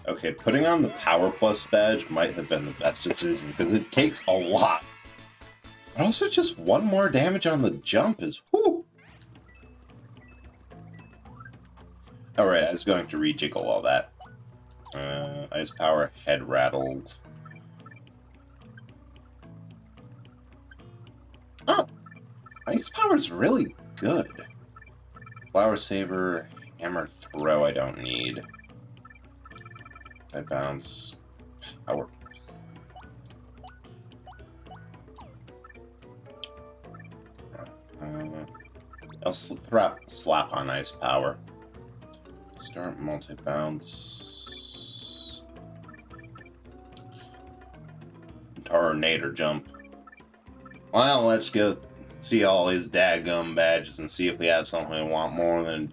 Okay, putting on the Power Plus badge might have been the best decision because it takes a lot. But also just one more damage on the jump is whoo. Alright, I was going to rejiggle all that. Ice Power, Head Rattled. Oh! Ice Power's really good. Flower Saver, Hammer Throw I don't need. I bounce. Power. I'll slap on Ice Power. Start multi-bounce. Tornado Jump. Well, let's go see all these daggum badges and see if we have something we want more than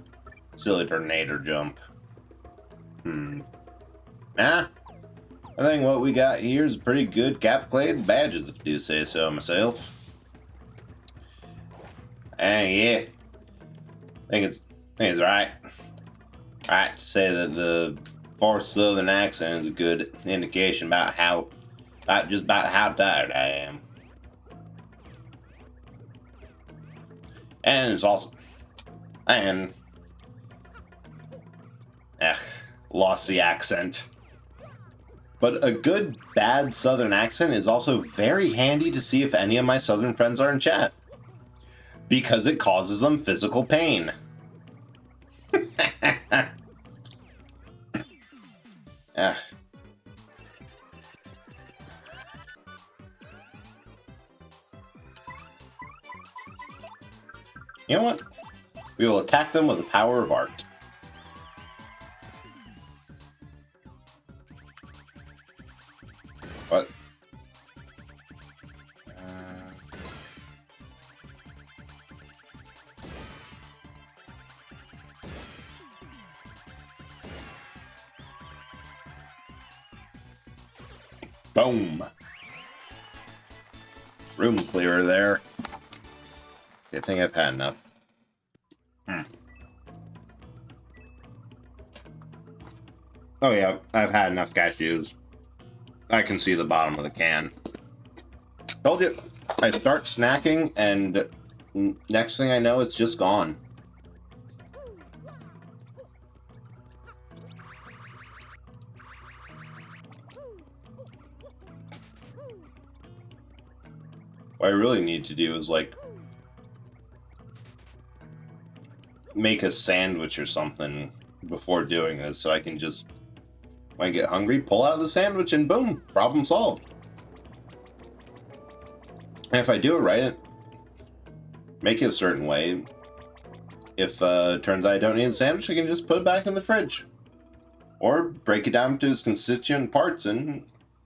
silly Tornado Jump. Nah. I think what we got here is pretty good Capclade badges, if I do say so myself. Yeah. I think it's right. Right to say that the forced southern accent is a good indication about how tired I am. And it's also lost the accent. But a good bad southern accent is also very handy to see if any of my southern friends are in chat. Because it causes them physical pain. You know what? We will attack them with the power of art. What? Boom. Room clearer there. I think I've had enough. Oh yeah, I've had enough cashews. I can see the bottom of the can. Told you, I start snacking and next thing I know it's just gone. What I really need to do is like make a sandwich or something before doing this so I can just, when I get hungry, pull out the sandwich and boom, problem solved. And if I do it right, make it a certain way, if it turns out I don't need a sandwich, I can just put it back in the fridge. Or break it down to its constituent parts and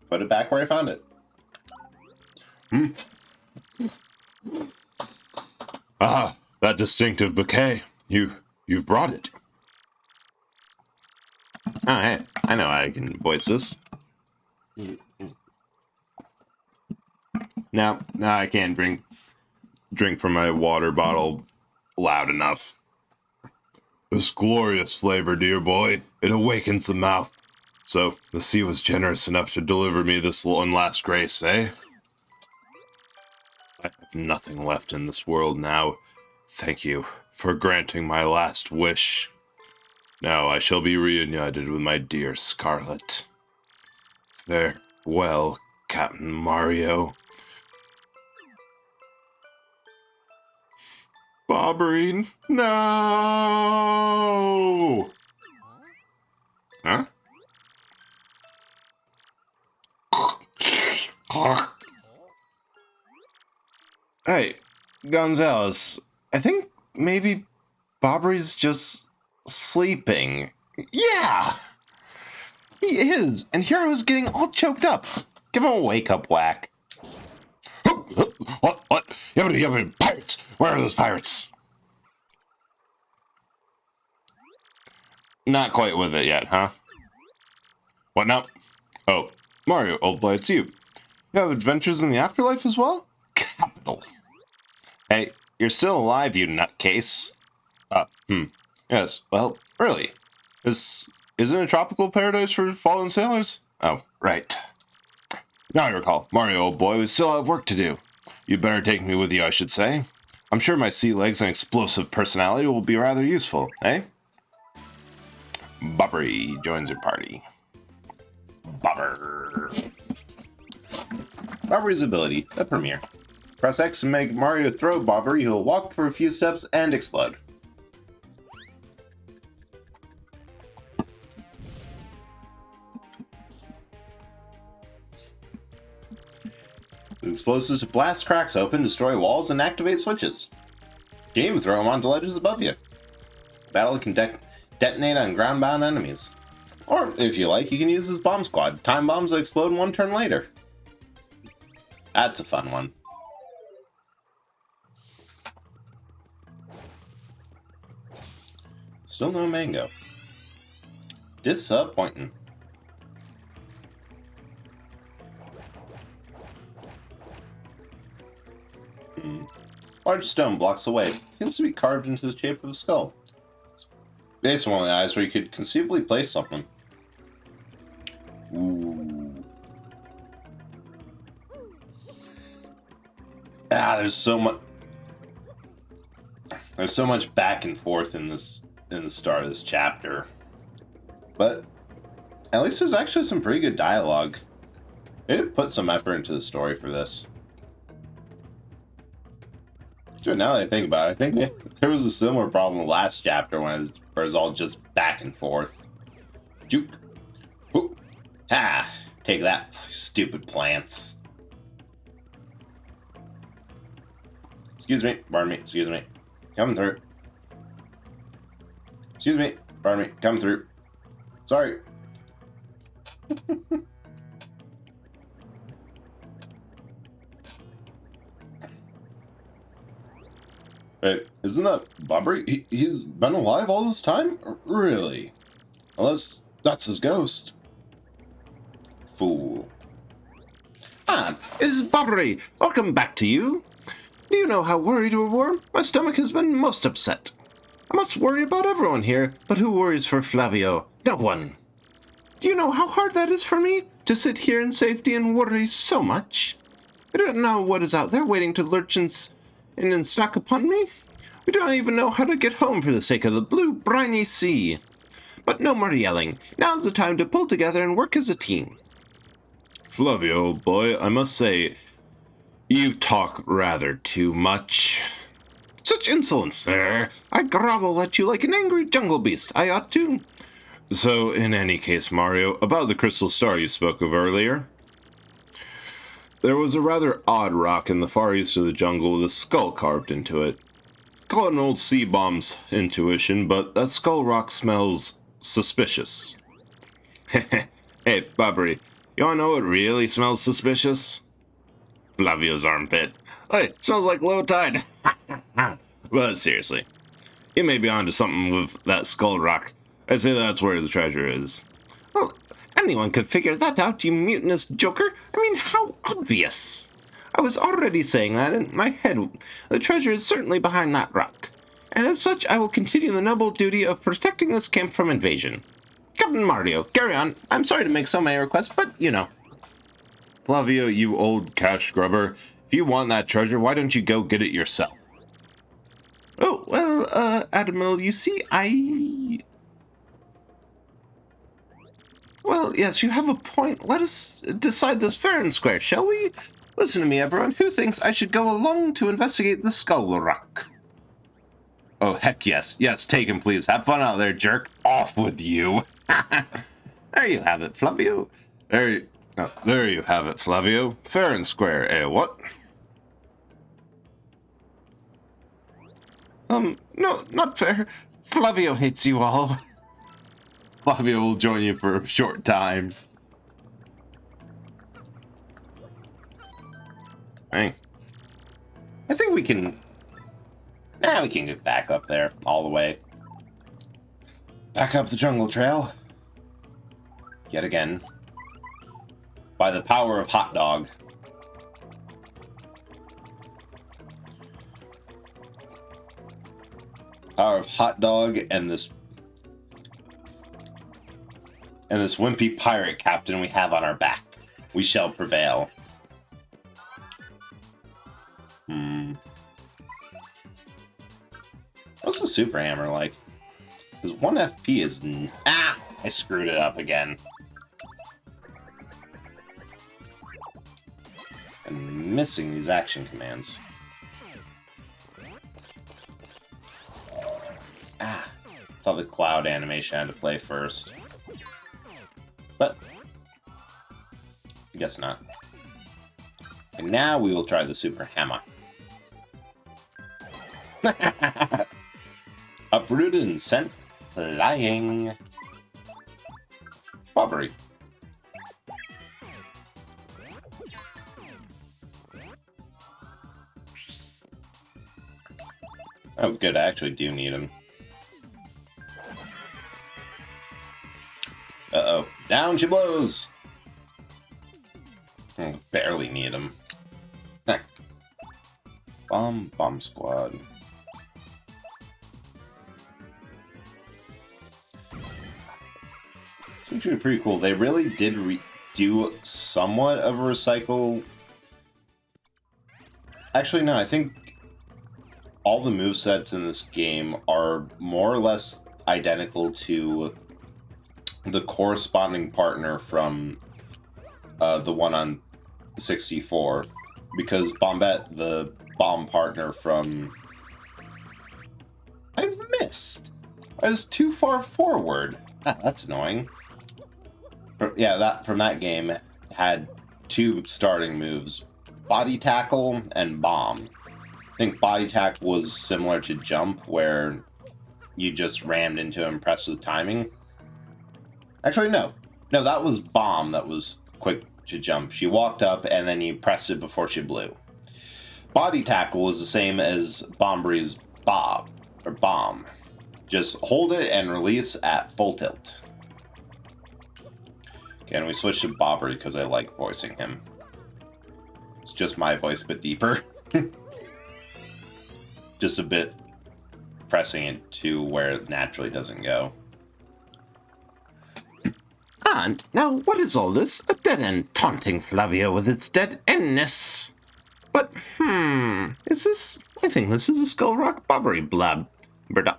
put it back where I found it.
Ah, that distinctive bouquet. You've brought it.
Oh, hey, I know I can voice this. No, I can't drink from my water bottle loud enough.
This glorious flavor, dear boy. It awakens the mouth. So, the sea was generous enough to deliver me this one last grace, eh? I have nothing left in this world now. Thank you for granting my last wish. Now I shall be reunited with my dear Scarlet. Farewell, Captain Mario. Bobberine, no! Huh? Hey, Gonzalez, I think maybe Bobbery's just sleeping. Yeah! He is, and here I was getting all choked up. Give him a wake-up whack.
What? Yippity, pirates! Where are those pirates? Not quite with it yet, huh? What now? Oh, Mario, old boy, it's you. You have adventures in the afterlife as well? Capital. Hey, you're still alive, you nutcase. Yes, well, really. This isn't a tropical paradise for fallen sailors? Oh, right. Now I recall, Mario, old boy, we still have work to do. You'd better take me with you, I should say. I'm sure my sea legs and explosive personality will be rather useful, eh? Bobbery joins your party. Bobber. Bobbery's ability, the Premier. Press X to make Mario throw Bobbery, who will walk for a few steps and explode. The explosives blast cracks open, destroy walls, and activate switches. You can even throw them onto ledges above you. Battle can detonate on ground-bound enemies. Or, if you like, you can use this bomb squad. Time bombs that explode 1 turn later. That's a fun one. Still no mango. Disappointing. Large stone blocks the way. It seems to be carved into the shape of a skull. It's based on one of the eyes where you could conceivably place something. Ooh. There's so much. There's so much back and forth in the start of this chapter, but at least there's actually some pretty good dialogue. They did put some effort into the story for this. Now that I think about it, I think there was a similar problem last chapter when it was all just back and forth. Juke. Ooh. Ha! Take that, stupid plants. Excuse me, pardon me, excuse me. Coming through. Excuse me, pardon me, coming through. Sorry. Wait, isn't that Bobbery? He's been alive all this time? Really? Unless that's his ghost. Fool. Ah, it is Bobbery! Welcome back to you. Do you know how worried we were? My stomach has been most upset. I must worry about everyone here, but who worries for Flavio? No one. Do you know how hard that is for me? To sit here in safety and worry so much? I don't know what is out there waiting to lurch in and snack upon me. We don't even know how to get home for the sake of the blue, briny sea. But no more yelling. Now's the time to pull together and work as a team. Flavio, old boy, I must say, you talk rather too much. Such insolence, sir. I grovel at you like an angry jungle beast. I ought to. So, in any case, Mario, about the crystal star you spoke of earlier. There was a rather odd rock in the far east of the jungle with a skull carved into it. Call it an old sea bomb's intuition, but that skull rock smells suspicious. Hey, Bobbery, you wanna know what really smells suspicious? Flavio's armpit. Hey, smells like low tide. But seriously, you may be onto something with that skull rock. I say that's where the treasure is. Well, anyone could figure that out, you mutinous joker. I mean, how obvious. I was already saying that in my head. The treasure is certainly behind that rock. And as such, I will continue the noble duty of protecting this camp from invasion. Captain Mario, carry on. I'm sorry to make so many requests, but you know. Flavio, you old cash grubber. If you want that treasure, why don't you go get it yourself? Oh, well, Admiral, you see, Well, yes, you have a point. Let us decide this fair and square, shall we? Listen to me, everyone. Who thinks I should go along to investigate the skull rock? Oh, heck yes. Yes, take him, please. Have fun out there, jerk. Off with you. There you have it, Flavio. There you have it, Flavio. Fair and square, eh, what? No, not fair. Flavio hates you all. Flavio will join you for a short time. Hey, I think we can... Nah, we can get back up there, all the way. Back up the jungle trail. Yet again. By the power of Hot Dog. Power of Hot Dog and this wimpy pirate captain we have on our back. We shall prevail. What's the super hammer like? Because 1 FP is... Ah! I screwed it up again. I'm missing these action commands. Ah! Thought the cloud animation had to play first. But... I guess not. And now we will try the super hammer. Uprooted and sent flying. Bobbery. Oh, good. I actually do need him. Uh-oh. Down she blows! Barely need him. Bomb squad. It's actually pretty cool. They really did do somewhat of a recycle. Actually, no, I think all the movesets in this game are more or less identical to the corresponding partner from the one on 64. Because Bombette, the bomb partner from... I missed! I was too far forward. Ah, that's annoying. Yeah, that from that game had 2 starting moves. Body Tackle and Bomb. I think Body Tackle was similar to Jump, where you just rammed into him, pressed with timing. Actually, no. No, that was Bomb that was quick to jump. She walked up, and then you pressed it before she blew. Body Tackle is the same as Bombry's Bomb. Just hold it and release at full tilt. Okay, and we switch to Bobbery because I like voicing him. It's just my voice, but deeper. Just a bit pressing it to where it naturally doesn't go.
And now what is all this? A dead end taunting Flavio with its dead endness. But, is this... I think this is a Skull Rock Bobbery blab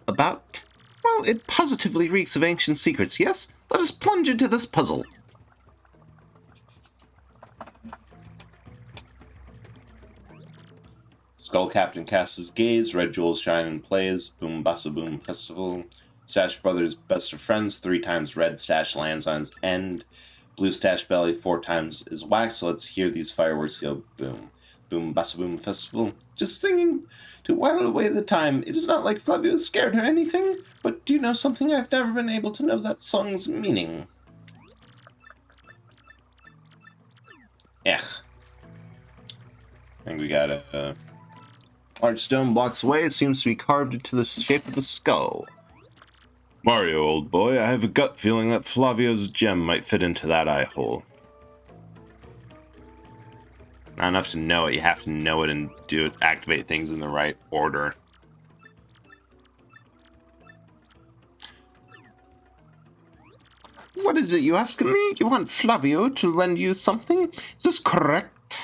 about. Well, it positively reeks of ancient secrets, yes? Let us plunge into this puzzle.
Skull Captain casts his gaze, red jewels shine and plays, boom bassa boom festival. Stash Brothers best of friends, 3 times red stash lands on his end. Blue stash belly 4 times is wax, so let's hear these fireworks go boom. Boom bassa boom festival. Just singing to while away the time. It is not like Flavio is scared or anything, but do you know something? I've never been able to know that song's meaning. I think we got a large stone blocks away. It seems to be carved into the shape of a skull.
Mario, old boy, I have a gut feeling that Flavio's gem might fit into that eye hole.
Not enough to know it, you have to know it and do it, activate things in the right order.
What is it you ask me? You want Flavio to lend you something? Is this correct?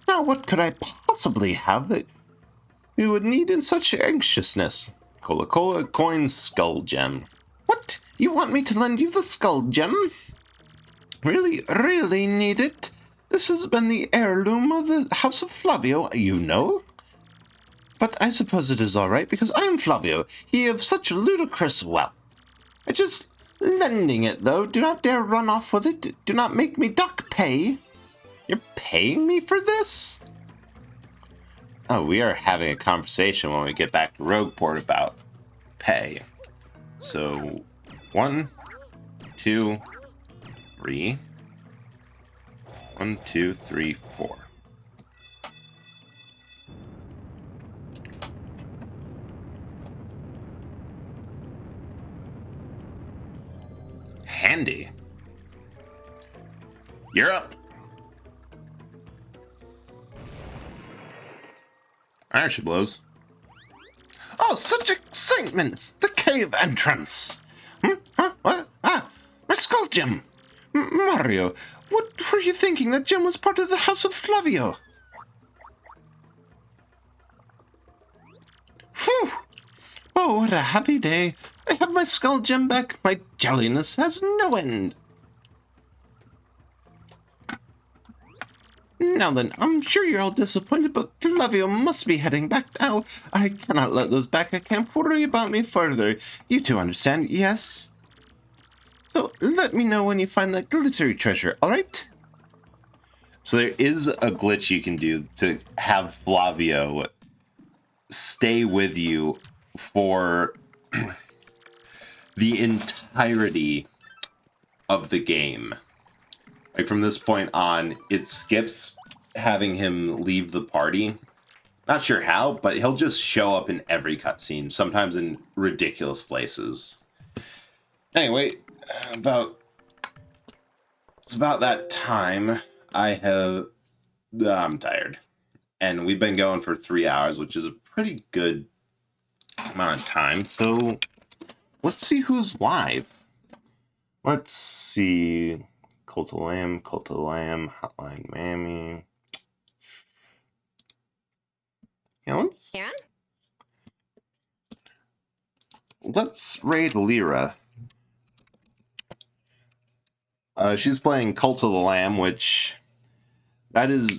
Now what could I possibly have that you would need in such anxiousness?
Cola coins skull gem.
What? You want me to lend you the skull gem? Really need it? This has been the heirloom of the House of Flavio, you know. But I suppose it is all right, because I am Flavio, he of such ludicrous wealth. I just lending it, though. Do not dare run off with it. Do not make me dock pay.
You're paying me for this? Oh, we are having a conversation when we get back to Rogueport about pay. So, 1, 2, 3. 1, 2, 3, 4. You're up. There she blows. Oh, such excitement! The cave entrance! Huh? What? Ah! My skull gem! Mario, what were you thinking? That gem was part of the House of Flavio. Whew! Oh, what a happy day. I have my skull gem back. My jolliness has no end. Now then, I'm sure you're all disappointed, but Flavio must be heading back now. I cannot let those back at camp worry about me further. You two understand, yes? So let me know when you find that glittery treasure, alright? So there is a glitch you can do to have Flavio stay with you for the entirety of the game. Like from this point on, it skips having him leave the party. Not sure how, but he'll just show up in every cutscene, sometimes in ridiculous places. Anyway, it's about that time. I'm tired. And we've been going for 3 hours, which is a pretty good amount of time. So let's see who's live. Let's see. Cult of Lamb, Hotline Mammy. Yeah, let's raid Lyra. She's playing Cult of the Lamb, which I've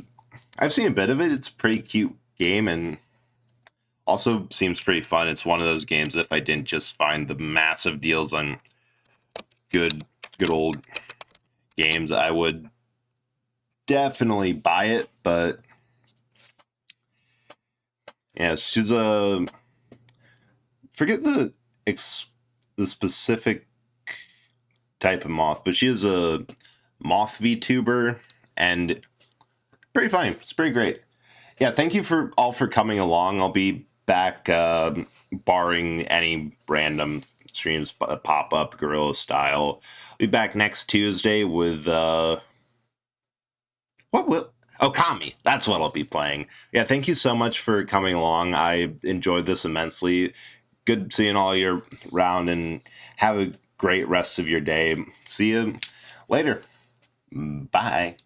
seen a bit of it. It's a pretty cute game and also seems pretty fun. It's one of those games, if I didn't just find the massive deals on good old games, I would definitely buy it. But yeah, she's forget the specific type of moth, but she is a moth VTuber and pretty fine. It's pretty great. Yeah, thank you for coming along. I'll be back, barring any random streams pop up Guerrilla style. I'll be back next Tuesday with Okami. That's what I'll be playing. Yeah, thank you so much for coming along. I enjoyed this immensely. Good seeing all you around, and have a great rest of your day. See you later. Bye.